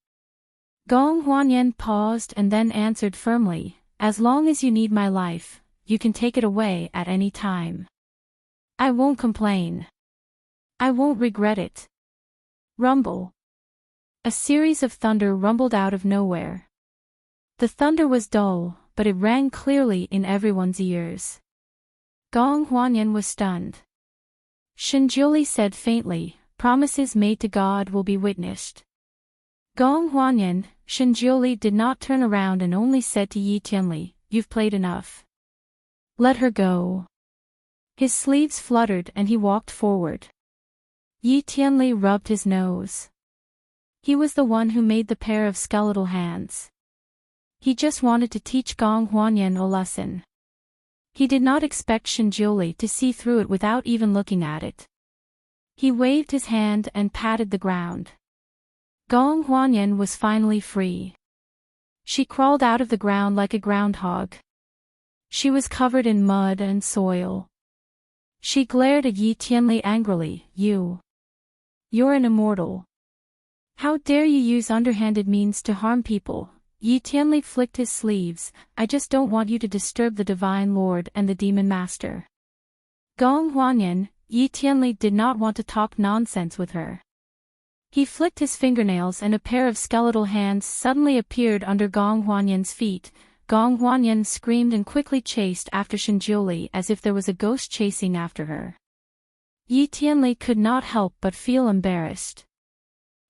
Gong Huanyan paused and then answered firmly, as long as you need my life, you can take it away at any time. I won't complain. I won't regret it. Rumble. A series of thunder rumbled out of nowhere. The thunder was dull, but it rang clearly in everyone's ears. Gong Huanyan was stunned. Shinjioli said faintly, promises made to God will be witnessed. Gong Huanyan, Shinjioli did not turn around and only said to Yi Tianli, you've played enough. Let her go. His sleeves fluttered and he walked forward. Yi Tianli rubbed his nose. He was the one who made the pair of skeletal hands. He just wanted to teach Gong Huanyan a lesson. He did not expect Shinjioli to see through it without even looking at it. He waved his hand and patted the ground. Gong Huanyan was finally free. She crawled out of the ground like a groundhog. She was covered in mud and soil. She glared at Yi Tianli angrily, You're an immortal. How dare you use underhanded means to harm people? Yi Tianli flicked his sleeves, I just don't want you to disturb the Divine Lord and the Demon Master. Gong Huanyan, Yi Tianli did not want to talk nonsense with her. He flicked his fingernails and a pair of skeletal hands suddenly appeared under Gong Huanyan's feet. Gong Huanyan screamed and quickly chased after Shinjioli as if there was a ghost chasing after her. Yi Tianli could not help but feel embarrassed.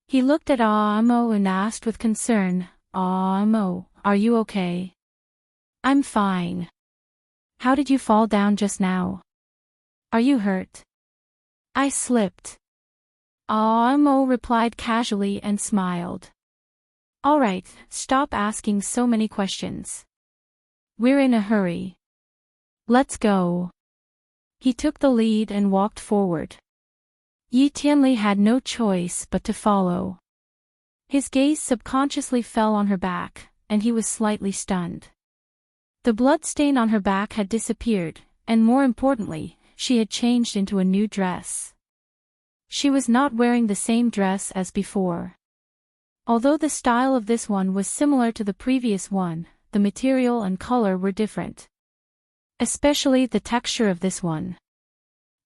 He looked at Amo and asked with concern, Amo, are you okay? I'm fine. How did you fall down just now? Are you hurt? I slipped. Amo replied casually and smiled. All right, stop asking so many questions. We're in a hurry. Let's go. He took the lead and walked forward. Yi Tianli had no choice but to follow. His gaze subconsciously fell on her back, and he was slightly stunned. The blood stain on her back had disappeared, and more importantly, she had changed into a new dress. She was not wearing the same dress as before. Although the style of this one was similar to the previous one, the material and color were different. Especially the texture of this one.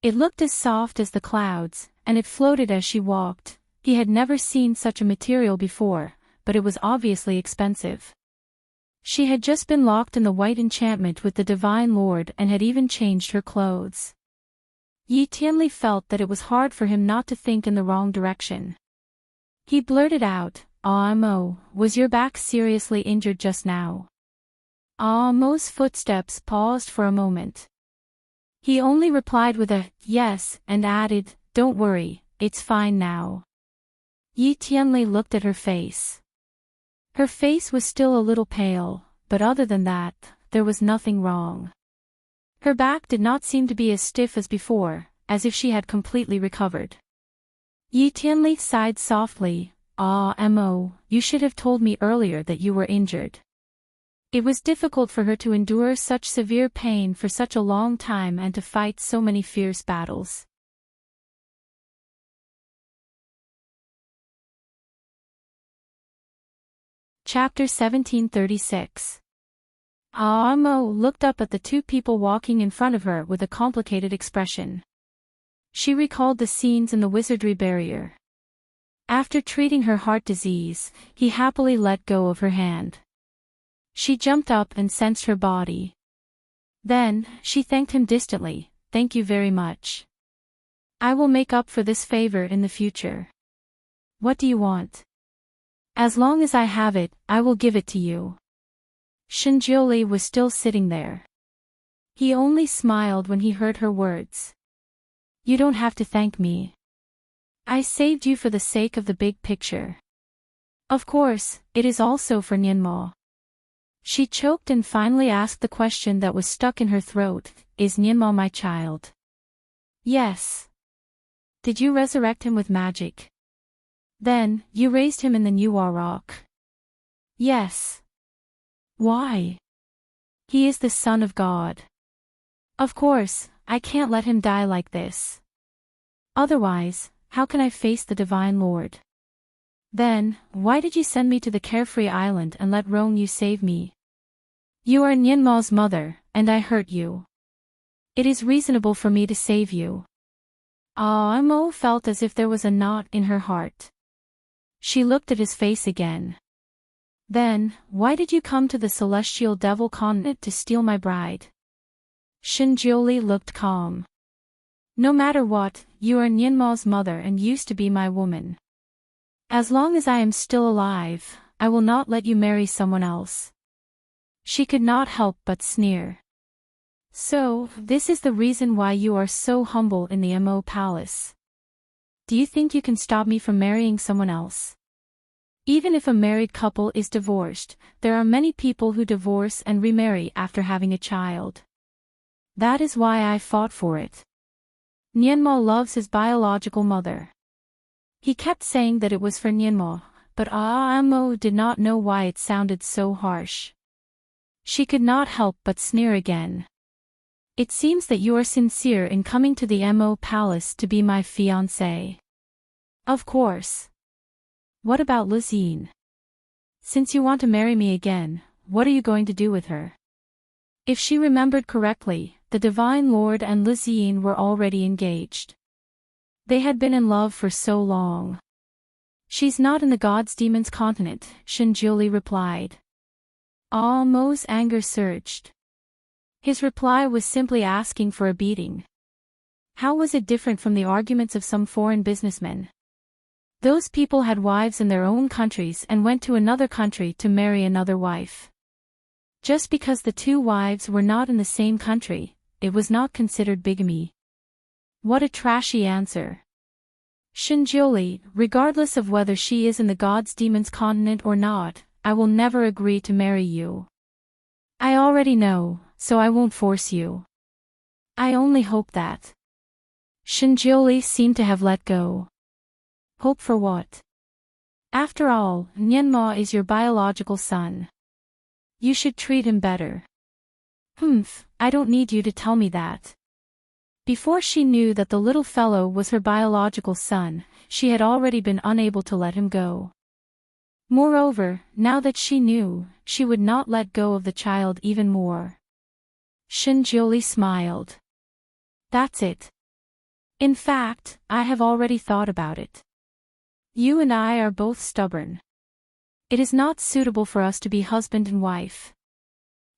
It looked as soft as the clouds, and it floated as she walked. He had never seen such a material before, but it was obviously expensive. She had just been locked in the white enchantment with the Divine Lord and had even changed her clothes. Yi Tianli felt that it was hard for him not to think in the wrong direction. He blurted out, Amo, was your back seriously injured just now? Amo's footsteps paused for a moment. He only replied with a yes and added, don't worry, it's fine now. Yi Tianli looked at her face. Her face was still a little pale, but other than that, there was nothing wrong. Her back did not seem to be as stiff as before, as if she had completely recovered. Yi Tianli sighed softly, Mo, you should have told me earlier that you were injured. It was difficult for her to endure such severe pain for such a long time and to fight so many fierce battles. Chapter 1736. Mo looked up at the two people walking in front of her with a complicated expression. She recalled the scenes in the wizardry barrier. After treating her heart disease, he happily let go of her hand. She jumped up and sensed her body. Then, she thanked him distantly, thank you very much. I will make up for this favor in the future. What do you want? As long as I have it, I will give it to you. Shinjioli was still sitting there. He only smiled when he heard her words. You don't have to thank me. I saved you for the sake of the big picture. Of course, it is also for Nienma. She choked and finally asked the question that was stuck in her throat, is Nienma my child? Yes. Did you resurrect him with magic? Then, you raised him in the Nuwa rock? Yes. Why? He is the son of God. Of course, I can't let him die like this. Otherwise, how can I face the Divine Lord? Then, why did you send me to the carefree island and let Rong Yu save me? You are Nienma's mother, and I hurt you. It is reasonable for me to save you. Mo felt as if there was a knot in her heart. She looked at his face again. Then, why did you come to the celestial devil continent to steal my bride? Shinjioli looked calm. No matter what, you are Nienma's mother and used to be my woman. As long as I am still alive, I will not let you marry someone else. She could not help but sneer. So, this is the reason why you are so humble in the Mo Palace. Do you think you can stop me from marrying someone else? Even if a married couple is divorced, there are many people who divorce and remarry after having a child. That is why I fought for it. Nienma loves his biological mother. He kept saying that it was for Nienma, but Mo did not know why it sounded so harsh. She could not help but sneer again. It seems that you are sincere in coming to the Mo Palace to be my fiancé. Of course. What about Lizine? Since you want to marry me again, what are you going to do with her? If she remembered correctly, the Divine Lord and Lizine were already engaged. They had been in love for so long. She's not in the Gods Demons continent, Shinjioli replied. Mo's anger surged. His reply was simply asking for a beating. How was it different from the arguments of some foreign businessmen? Those people had wives in their own countries and went to another country to marry another wife. Just because the two wives were not in the same country, it was not considered bigamy. What a trashy answer. Shinjioli, regardless of whether she is in the Gods Demons continent or not, I will never agree to marry you. I already know, so I won't force you. I only hope that. Shinjioli seemed to have let go. Hope for what? After all, Nienma is your biological son. You should treat him better. I don't need you to tell me that. Before she knew that the little fellow was her biological son, she had already been unable to let him go. Moreover, now that she knew, she would not let go of the child even more. Shinjioli smiled. That's it. In fact, I have already thought about it. You and I are both stubborn. It is not suitable for us to be husband and wife.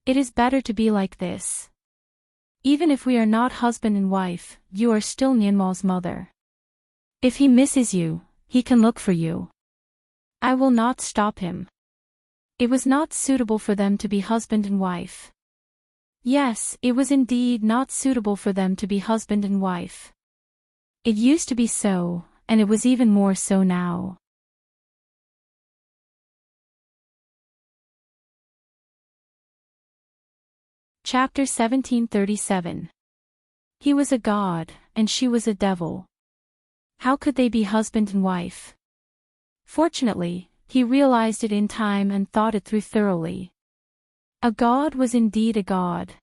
It is better to be like this. Even if we are not husband and wife, you are still Nienma's mother. If he misses you, he can look for you. I will not stop him. It was not suitable for them to be husband and wife. Yes, it was indeed not suitable for them to be husband and wife. It used to be so, and it was even more so now. Chapter 1737. He was a god, and she was a devil. How could they be husband and wife? Fortunately, he realized it in time and thought it through thoroughly. A god was indeed a god.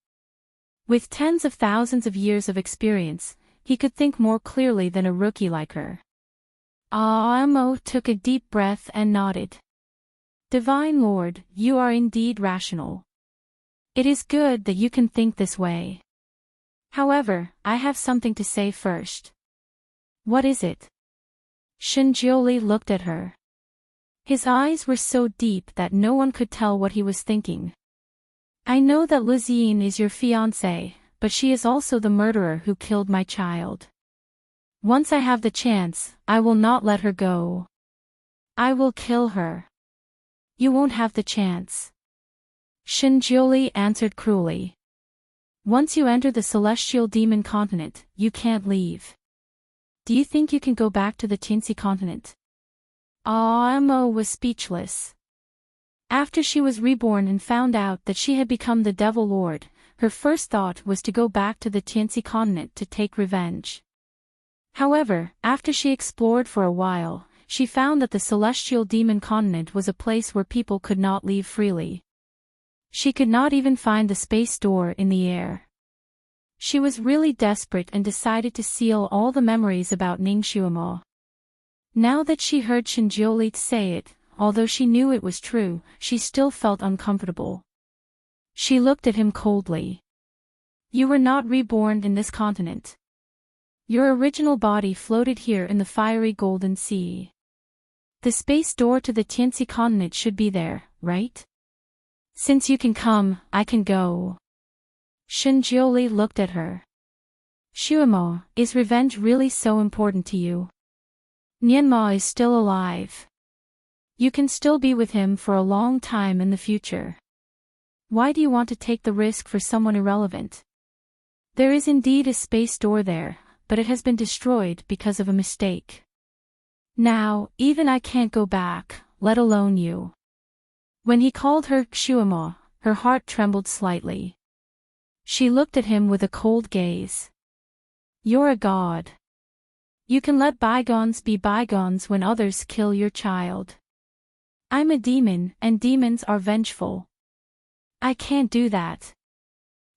With tens of thousands of years of experience, he could think more clearly than a rookie like her. Mo took a deep breath and nodded. Divine Lord, you are indeed rational. It is good that you can think this way. However, I have something to say first. What is it? Shinjioli looked at her. His eyes were so deep that no one could tell what he was thinking. I know that Lizine is your fiancée, but she is also the murderer who killed my child. Once I have the chance, I will not let her go. I will kill her. You won't have the chance. Shinjioli answered cruelly. Once you enter the celestial demon continent, you can't leave. Do you think you can go back to the Tinsy continent? Amo was speechless. After she was reborn and found out that she had become the Devil Lord, her first thought was to go back to the Tianxi continent to take revenge. However, after she explored for a while, she found that the celestial demon continent was a place where people could not leave freely. She could not even find the space door in the air. She was really desperate and decided to seal all the memories about Ningxuomo. Now that she heard Shinjiuli say it, although she knew it was true, she still felt uncomfortable. She looked at him coldly. You were not reborn in this continent. Your original body floated here in the fiery golden sea. The space door to the Tianxi continent should be there, right? Since you can come, I can go. Shinjiuli looked at her. Shuemo, is revenge really so important to you? Nianma is still alive. You can still be with him for a long time in the future. Why do you want to take the risk for someone irrelevant? There is indeed a space door there, but it has been destroyed because of a mistake. Now, even I can't go back, let alone you. When he called her Shuemo, her heart trembled slightly. She looked at him with a cold gaze. You're a god. You can let bygones be bygones when others kill your child. I'm a demon, and demons are vengeful. I can't do that.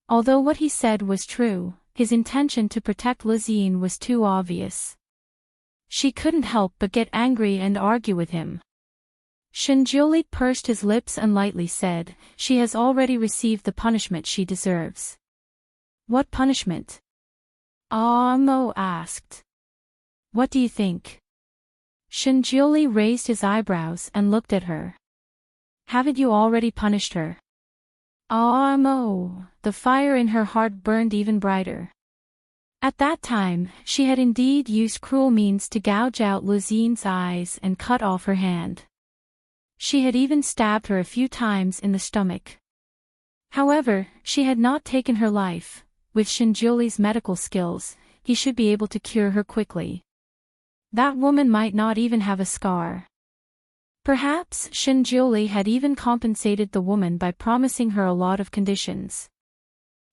Although what he said was true, his intention to protect Lizine was too obvious. She couldn't help but get angry and argue with him. Shinjiuli pursed his lips and lightly said, she has already received the punishment she deserves. What punishment? Amo asked. What do you think? Shinjiuli raised his eyebrows and looked at her. Haven't you already punished her? Amo, the fire in her heart burned even brighter. At that time, she had indeed used cruel means to gouge out Lizine's eyes and cut off her hand. She had even stabbed her a few times in the stomach. However, she had not taken her life. With Shinjiuli's medical skills, he should be able to cure her quickly. That woman might not even have a scar. Perhaps Shinjiuli had even compensated the woman by promising her a lot of conditions.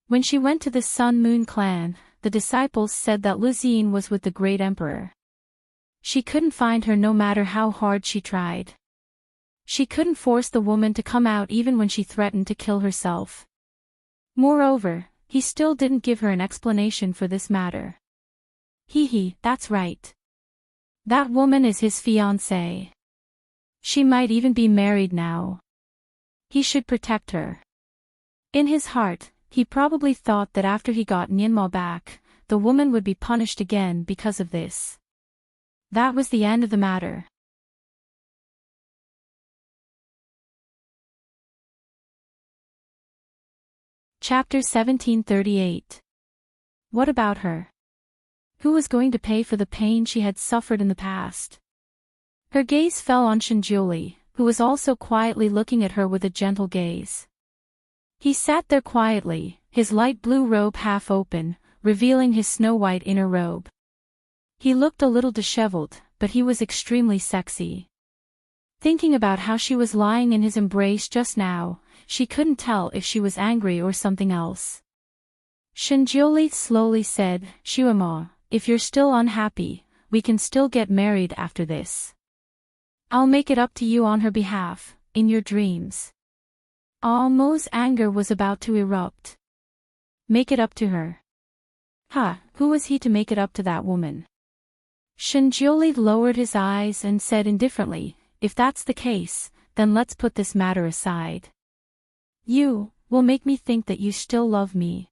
When she went to the Sun-Moon clan, the disciples said that Lizine was with the great emperor. She couldn't find her no matter how hard she tried. She couldn't force the woman to come out even when she threatened to kill herself. Moreover, he still didn't give her an explanation for this matter. That's right. That woman is his fiancée. She might even be married now. He should protect her. In his heart, he probably thought that after he got Nianma back, the woman would be punished again because of this. That was the end of the matter. Chapter 1738. What about her? Who was going to pay for the pain she had suffered in the past? Her gaze fell on Shinjiuli, who was also quietly looking at her with a gentle gaze. He sat there quietly, his light blue robe half open, revealing his snow-white inner robe. He looked a little disheveled, but he was extremely sexy. Thinking about how she was lying in his embrace just now, she couldn't tell if she was angry or something else. Shinjiuli slowly said, Shuemo, if you're still unhappy, we can still get married after this. I'll make it up to you on her behalf, in your dreams. Amo's anger was about to erupt. Make it up to her. Who was he to make it up to that woman? Shinjiuli lowered his eyes and said indifferently, if that's the case, then let's put this matter aside. You will make me think that you still love me.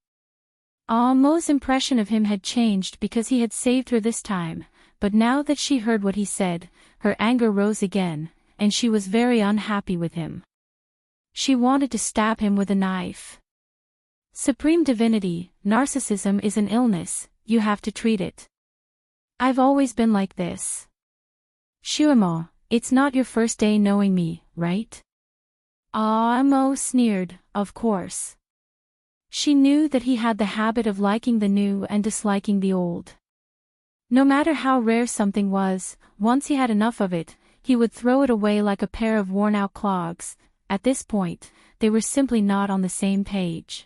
Amo's impression of him had changed because he had saved her this time, but now that she heard what he said, her anger rose again, and she was very unhappy with him. She wanted to stab him with a knife. Supreme Divinity, narcissism is an illness, you have to treat it. I've always been like this. Shuemo, it's not your first day knowing me, right? Amo sneered, of course. She knew that he had the habit of liking the new and disliking the old. No matter how rare something was, once he had enough of it, he would throw it away like a pair of worn-out clogs. At this point, they were simply not on the same page.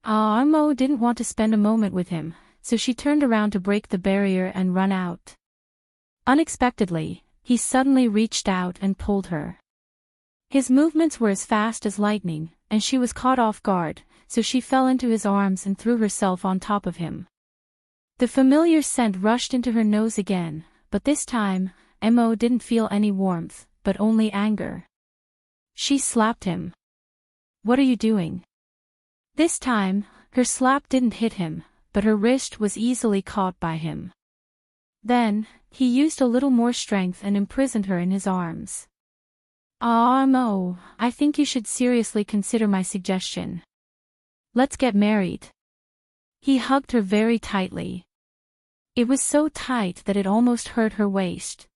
Imo didn't want to spend a moment with him, so she turned around to break the barrier and run out. Unexpectedly, he suddenly reached out and pulled her. His movements were as fast as lightning, and she was caught off guard, so she fell into his arms and threw herself on top of him. The familiar scent rushed into her nose again, but this time, Imo didn't feel any warmth, but only anger. She slapped him. "What are you doing?" This time, her slap didn't hit him, but her wrist was easily caught by him. Then, he used a little more strength and imprisoned her in his arms. Imo, I think you should seriously consider my suggestion. Let's get married." He hugged her very tightly. It was so tight that it almost hurt her waist.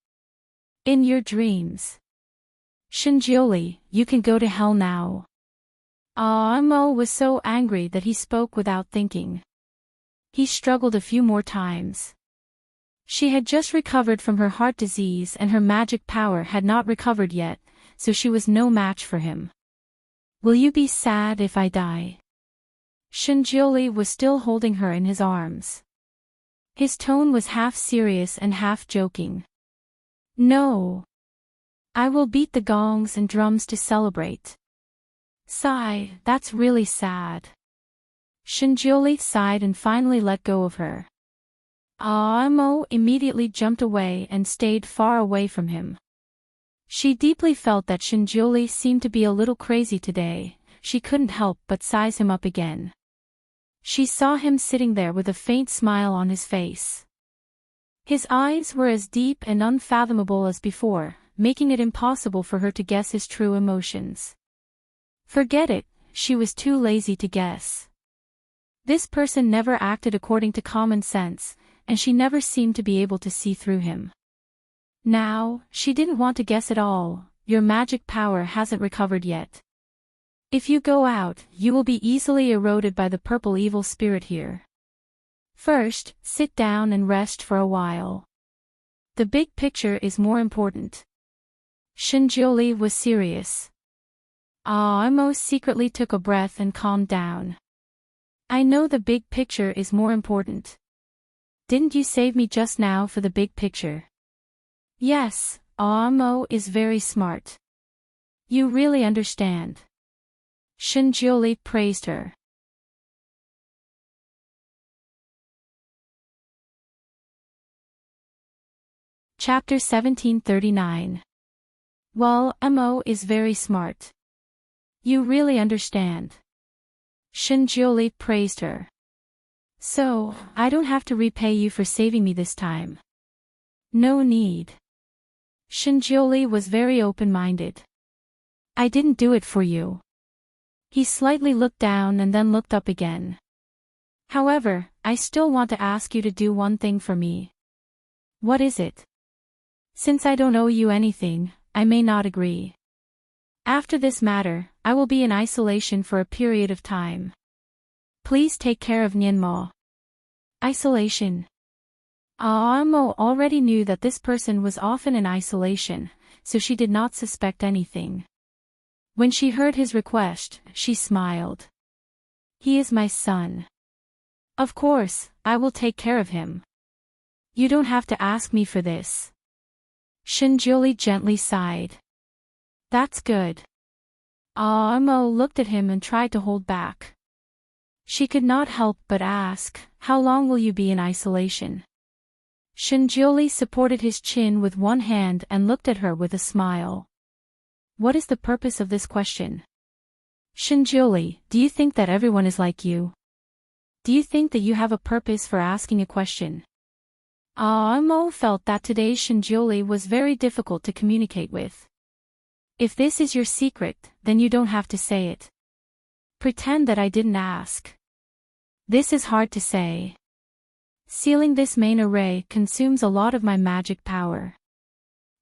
"In your dreams. Shinjioli, you can go to hell now." Imo was so angry that he spoke without thinking. He struggled a few more times. She had just recovered from her heart disease and her magic power had not recovered yet, so she was no match for him. "Will you be sad if I die?" Shinjioli was still holding her in his arms. His tone was half serious and half joking. "No. I will beat the gongs and drums to celebrate." "Sigh, that's really sad." Shinjioli sighed and finally let go of her. Imo immediately jumped away and stayed far away from him. She deeply felt that Shinjioli seemed to be a little crazy today. She couldn't help but size him up again. She saw him sitting there with a faint smile on his face. His eyes were as deep and unfathomable as before, making it impossible for her to guess his true emotions. Forget it, she was too lazy to guess. This person never acted according to common sense, and she never seemed to be able to see through him. Now, she didn't want to guess at all. "Your magic power hasn't recovered yet. If you go out, you will be easily eroded by the purple evil spirit here. First, sit down and rest for a while. The big picture is more important." Shinjioli was serious. Imo secretly took a breath and calmed down. "I know the big picture is more important. Didn't you save me just now for the big picture?" "Yes, Imo is very smart. You really understand." Shinjioli praised her. Chapter 1739. Well, Imo is very smart. You really understand. Shinjioli praised her. "So, I don't have to repay you for saving me this time." "No need." Shinjioli was very open-minded. "I didn't do it for you." He slightly looked down and then looked up again. "However, I still want to ask you to do one thing for me." "What is it?" "Since I don't owe you anything, I may not agree. After this matter, I will be in isolation for a period of time. Please take care of Nianmo." Isolation. Imo already knew that this person was often in isolation, so she did not suspect anything. When she heard his request, she smiled. "He is my son. Of course, I will take care of him. You don't have to ask me for this." Shinjioli gently sighed. "That's good." Imo looked at him and tried to hold back. She could not help but ask, "How long will you be in isolation?" Shinjioli supported his chin with one hand and looked at her with a smile. "What is the purpose of this question?" "Shinjioli, do you think that everyone is like you? Do you think that you have a purpose for asking a question?" Imo felt that today's Shinjioli was very difficult to communicate with. "If this is your secret, then you don't have to say it. Pretend that I didn't ask." "This is hard to say. Sealing this main array consumes a lot of my magic power.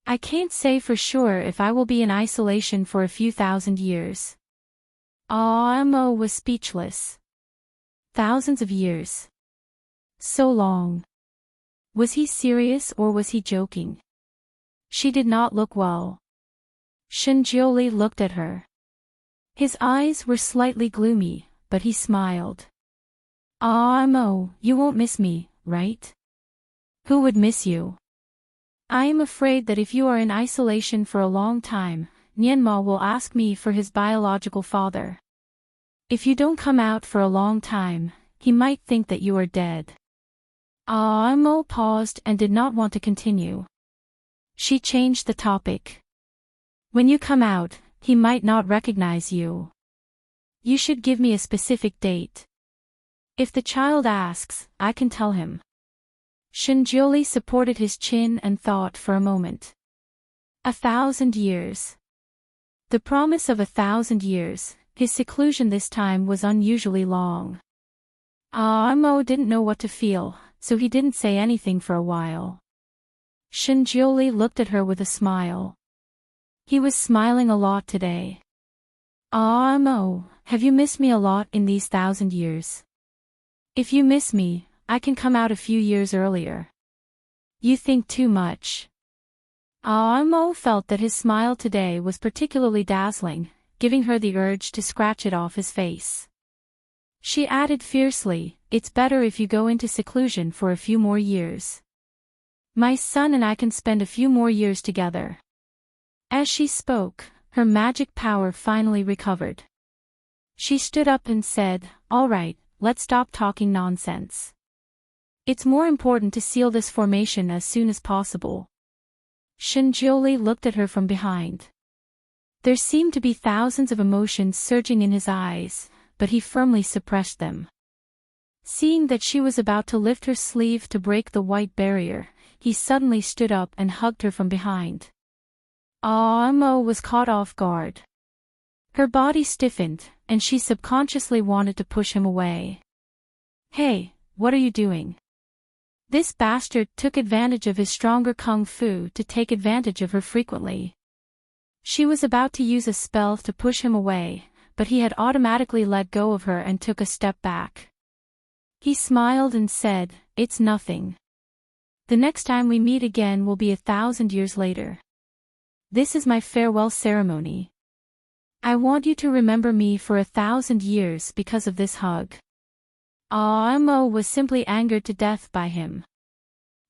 I can't say for sure if I will be in isolation for a few thousand years." Imo was speechless. Thousands of years. So long. Was he serious or was he joking? She did not look well. Shinjioli looked at her. His eyes were slightly gloomy, but he smiled. Mo, you won't miss me, right? Who would miss you? I am afraid that if you are in isolation for a long time, Nianma will ask me for his biological father. If you don't come out for a long time, he might think that you are dead. Mo paused and did not want to continue. She changed the topic. When you come out, he might not recognize you. You should give me a specific date. If the child asks, I can tell him. Shinjioli supported his chin and thought for a moment. 1,000 years. The promise of 1,000 years, his seclusion this time was unusually long. Mo didn't know what to feel, so he didn't say anything for a while. Shinjioli looked at her with a smile. He was smiling a lot today. Mo, have you missed me a lot in these 1,000 years? If you miss me, I can come out a few years earlier. You think too much. Mo felt that his smile today was particularly dazzling, giving her the urge to scratch it off his face. She added fiercely, it's better if you go into seclusion for a few more years. My son and I can spend a few more years together. As she spoke, her magic power finally recovered. She stood up and said, all right, let's stop talking nonsense. It's more important to seal this formation as soon as possible. Shinjioli looked at her from behind. There seemed to be thousands of emotions surging in his eyes, but he firmly suppressed them. Seeing that she was about to lift her sleeve to break the white barrier, he suddenly stood up and hugged her from behind. Mo was caught off guard. Her body stiffened, and she subconsciously wanted to push him away. Hey, what are you doing? This bastard took advantage of his stronger kung fu to take advantage of her frequently. She was about to use a spell to push him away, but he had automatically let go of her and took a step back. He smiled and said, it's nothing. The next time we meet again will be 1,000 years later. This is my farewell ceremony. I want you to remember me for 1,000 years because of this hug. Mo was simply angered to death by him.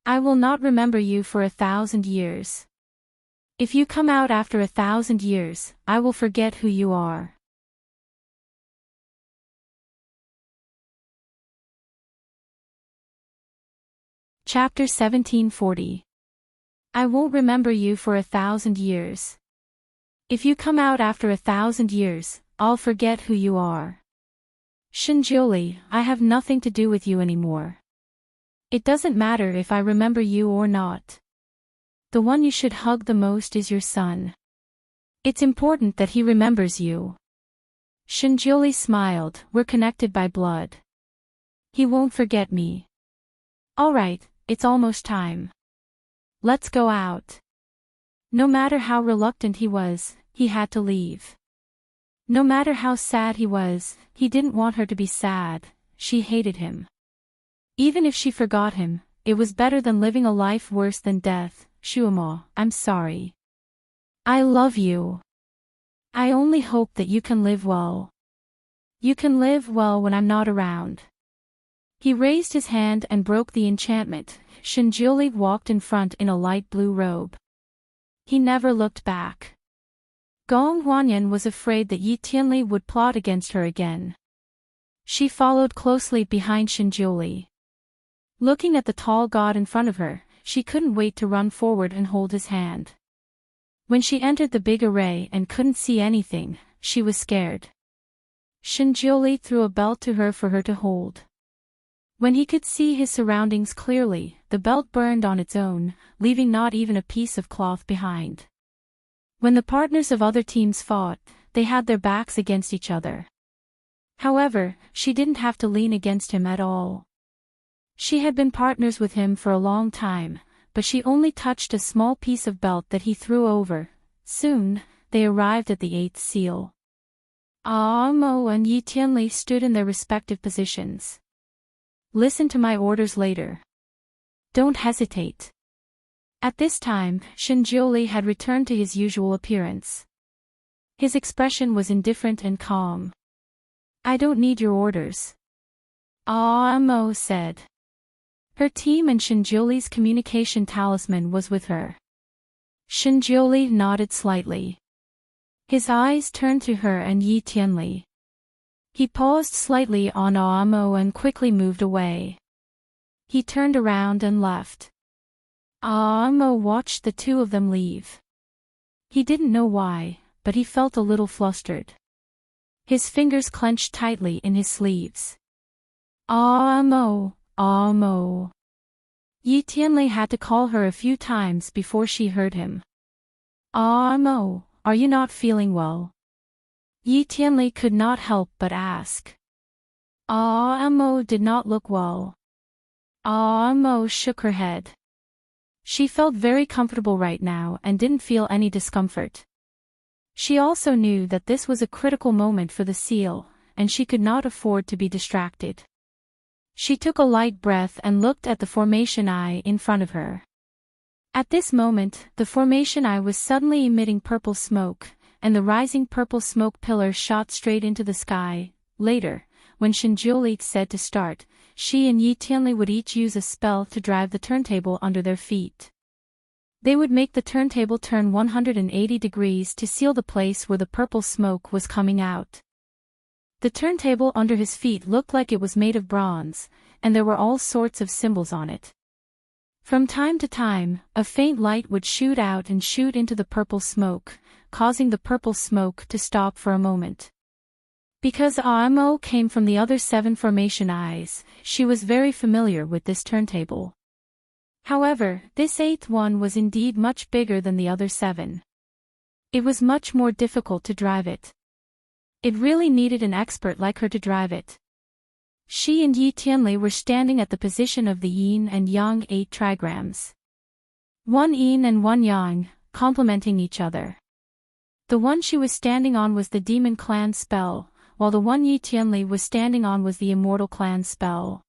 I will not remember you for 1,000 years. If you come out after 1,000 years, I will forget who you are. Chapter 1740. I won't remember you for 1,000 years. If you come out after 1,000 years, I'll forget who you are. Shinjioli, I have nothing to do with you anymore. It doesn't matter if I remember you or not. The one you should hug the most is your son. It's important that he remembers you. Shinjioli smiled, we're connected by blood. He won't forget me. All right, it's almost time. Let's go out. No matter how reluctant he was, he had to leave. No matter how sad he was, he didn't want her to be sad, she hated him. Even if she forgot him, it was better than living a life worse than death. Shuamo, I'm sorry. I love you. I only hope that you can live well. You can live well when I'm not around. He raised his hand and broke the enchantment. Shinjioli walked in front in a light blue robe. He never looked back. Gong Huanyan was afraid that Yi Tianli would plot against her again. She followed closely behind Shinjioli. Looking at the tall god in front of her, she couldn't wait to run forward and hold his hand. When she entered the big array and couldn't see anything, she was scared. Shinjioli threw a belt to her for her to hold. When he could see his surroundings clearly, the belt burned on its own, leaving not even a piece of cloth behind. When the partners of other teams fought, they had their backs against each other. However, she didn't have to lean against him at all. She had been partners with him for a long time, but she only touched a small piece of belt that he threw over. Soon, they arrived at the 8th seal. Mo and Yi Tianli stood in their respective positions. Listen to my orders later. Don't hesitate. At this time, Shinjioli had returned to his usual appearance. His expression was indifferent and calm. "I don't need your orders," Mo said. Her team and Shinjioli's communication talisman was with her. Shinjioli nodded slightly. His eyes turned to her and Yi Tianli. He paused slightly on Mo and quickly moved away. He turned around and left. Mo watched the two of them leave. He didn't know why, but he felt a little flustered. His fingers clenched tightly in his sleeves. Mo. Yi Tianli had to call her a few times before she heard him. Mo, are you not feeling well? Yi Tianli could not help but ask. Mo did not look well. Mo shook her head. She felt very comfortable right now and didn't feel any discomfort. She also knew that this was a critical moment for the seal, and she could not afford to be distracted. She took a light breath and looked at the formation eye in front of her. At this moment, the formation eye was suddenly emitting purple smoke, and the rising purple smoke pillar shot straight into the sky. Later, when Shinjioli said to start, she and Yi Tianli would each use a spell to drive the turntable under their feet. They would make the turntable turn 180 degrees to seal the place where the purple smoke was coming out. The turntable under his feet looked like it was made of bronze, and there were all sorts of symbols on it. From time to time, a faint light would shoot out and shoot into the purple smoke, causing the purple smoke to stop for a moment. Because Mo came from the other 7 formation eyes, she was very familiar with this turntable. However, this 8th one was indeed much bigger than the other 7. It was much more difficult to drive it. It really needed an expert like her to drive it. She and Yi Tianli were standing at the position of the yin and yang 8 trigrams. One yin and one yang, complementing each other. The one she was standing on was the demon clan spell, while the one Yi Tianli was standing on was the immortal clan spell.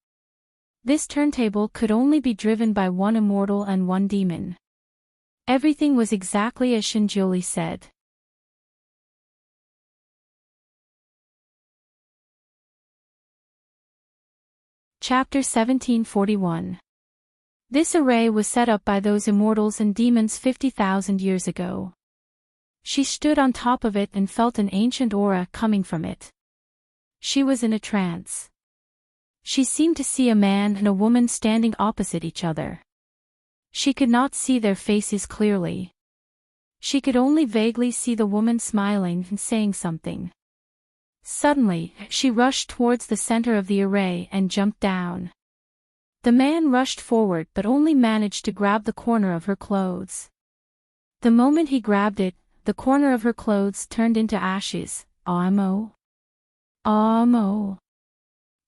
This turntable could only be driven by one immortal and one demon. Everything was exactly as Shinjioli said. Chapter 1741. This array was set up by those immortals and demons 50,000 years ago. She stood on top of it and felt an ancient aura coming from it. She was in a trance. She seemed to see a man and a woman standing opposite each other. She could not see their faces clearly. She could only vaguely see the woman smiling and saying something. Suddenly, she rushed towards the center of the array and jumped down. The man rushed forward but only managed to grab the corner of her clothes. The moment he grabbed it, the corner of her clothes turned into ashes. Mo.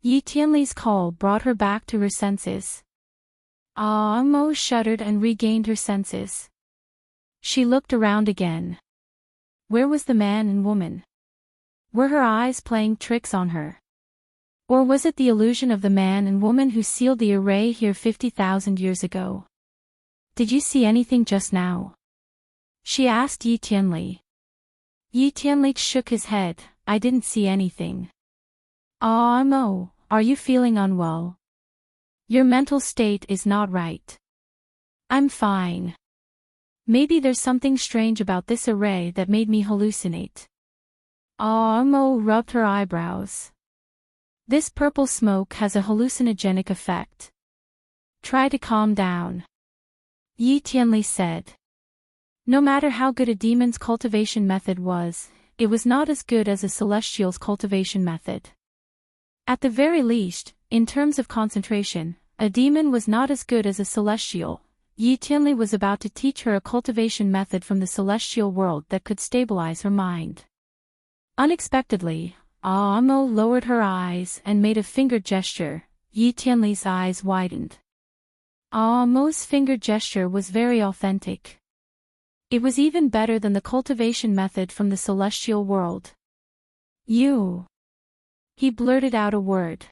Yi Tianli's call brought her back to her senses. Mo shuddered and regained her senses. She looked around again. Where was the man and woman? Were her eyes playing tricks on her? Or was it the illusion of the man and woman who sealed the array here 50,000 years ago? Did you see anything just now? She asked Yi Tianli. Yi Tianli shook his head. I didn't see anything. Mo, are you feeling unwell? Your mental state is not right. I'm fine. Maybe there's something strange about this array that made me hallucinate. Mo rubbed her eyebrows. This purple smoke has a hallucinogenic effect. Try to calm down. Yi Tianli said. No matter how good a demon's cultivation method was, it was not as good as a celestial's cultivation method. At the very least, in terms of concentration, a demon was not as good as a celestial. Yi Tianli was about to teach her a cultivation method from the celestial world that could stabilize her mind. Unexpectedly, Mo lowered her eyes and made a finger gesture. Yi Tianli's eyes widened. Mo's finger gesture was very authentic. It was even better than the cultivation method from the celestial world. You. He blurted out a word.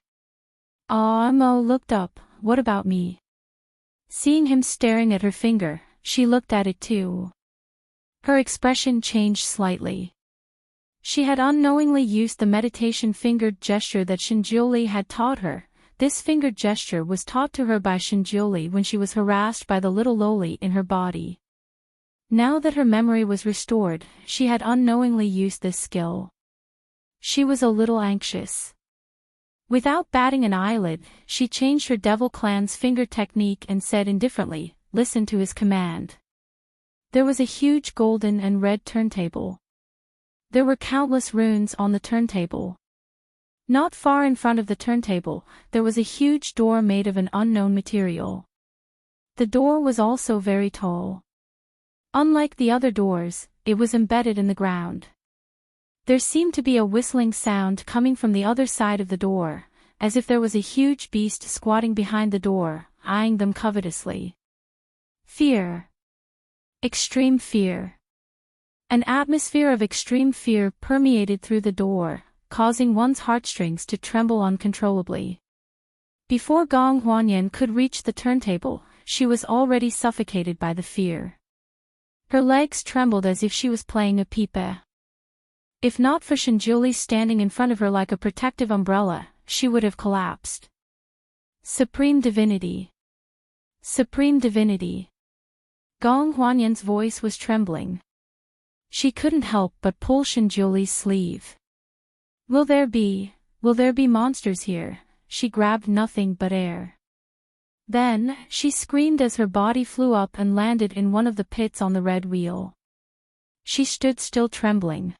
Mo looked up. What about me? Seeing him staring at her finger, she looked at it too. Her expression changed slightly. She had unknowingly used the meditation fingered gesture that Shinjuli had taught her. This fingered gesture was taught to her by Shinjuli when she was harassed by the little loli in her body. Now that her memory was restored, she had unknowingly used this skill. She was a little anxious. Without batting an eyelid, she changed her Devil Clan's finger technique and said indifferently, "Listen to his command." There was a huge golden and red turntable. There were countless runes on the turntable. Not far in front of the turntable, there was a huge door made of an unknown material. The door was also very tall. Unlike the other doors, it was embedded in the ground. There seemed to be a whistling sound coming from the other side of the door, as if there was a huge beast squatting behind the door, eyeing them covetously. Fear. Extreme fear. An atmosphere of extreme fear permeated through the door, causing one's heartstrings to tremble uncontrollably. Before Gong Huanyan could reach the turntable, she was already suffocated by the fear. Her legs trembled as if she was playing a pipe. If not for Shinjuli standing in front of her like a protective umbrella, she would have collapsed. Supreme Divinity. Supreme Divinity. Gong Huanyan's voice was trembling. She couldn't help but pull Shinjuli's sleeve. Will there be monsters here?" She grabbed nothing but air. Then, she screamed as her body flew up and landed in one of the pits on the red wheel. She stood still trembling.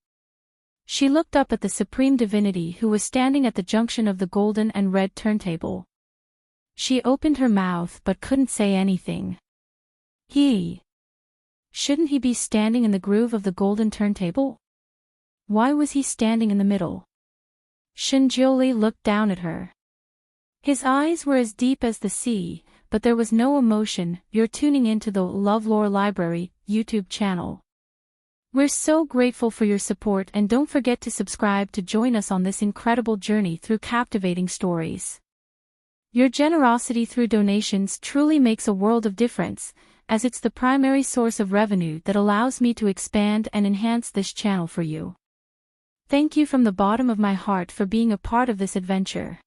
She looked up at the Supreme Divinity who was standing at the junction of the golden and red turntable. She opened her mouth but couldn't say anything. Shouldn't he be standing in the groove of the golden turntable? Why was he standing in the middle? Shinjuli looked down at her. His eyes were as deep as the sea, but there was no emotion. You're tuning into the LoveLore Library YouTube channel. We're so grateful for your support, and don't forget to subscribe to join us on this incredible journey through captivating stories. Your generosity through donations truly makes a world of difference, as it's the primary source of revenue that allows me to expand and enhance this channel for you. Thank you from the bottom of my heart for being a part of this adventure.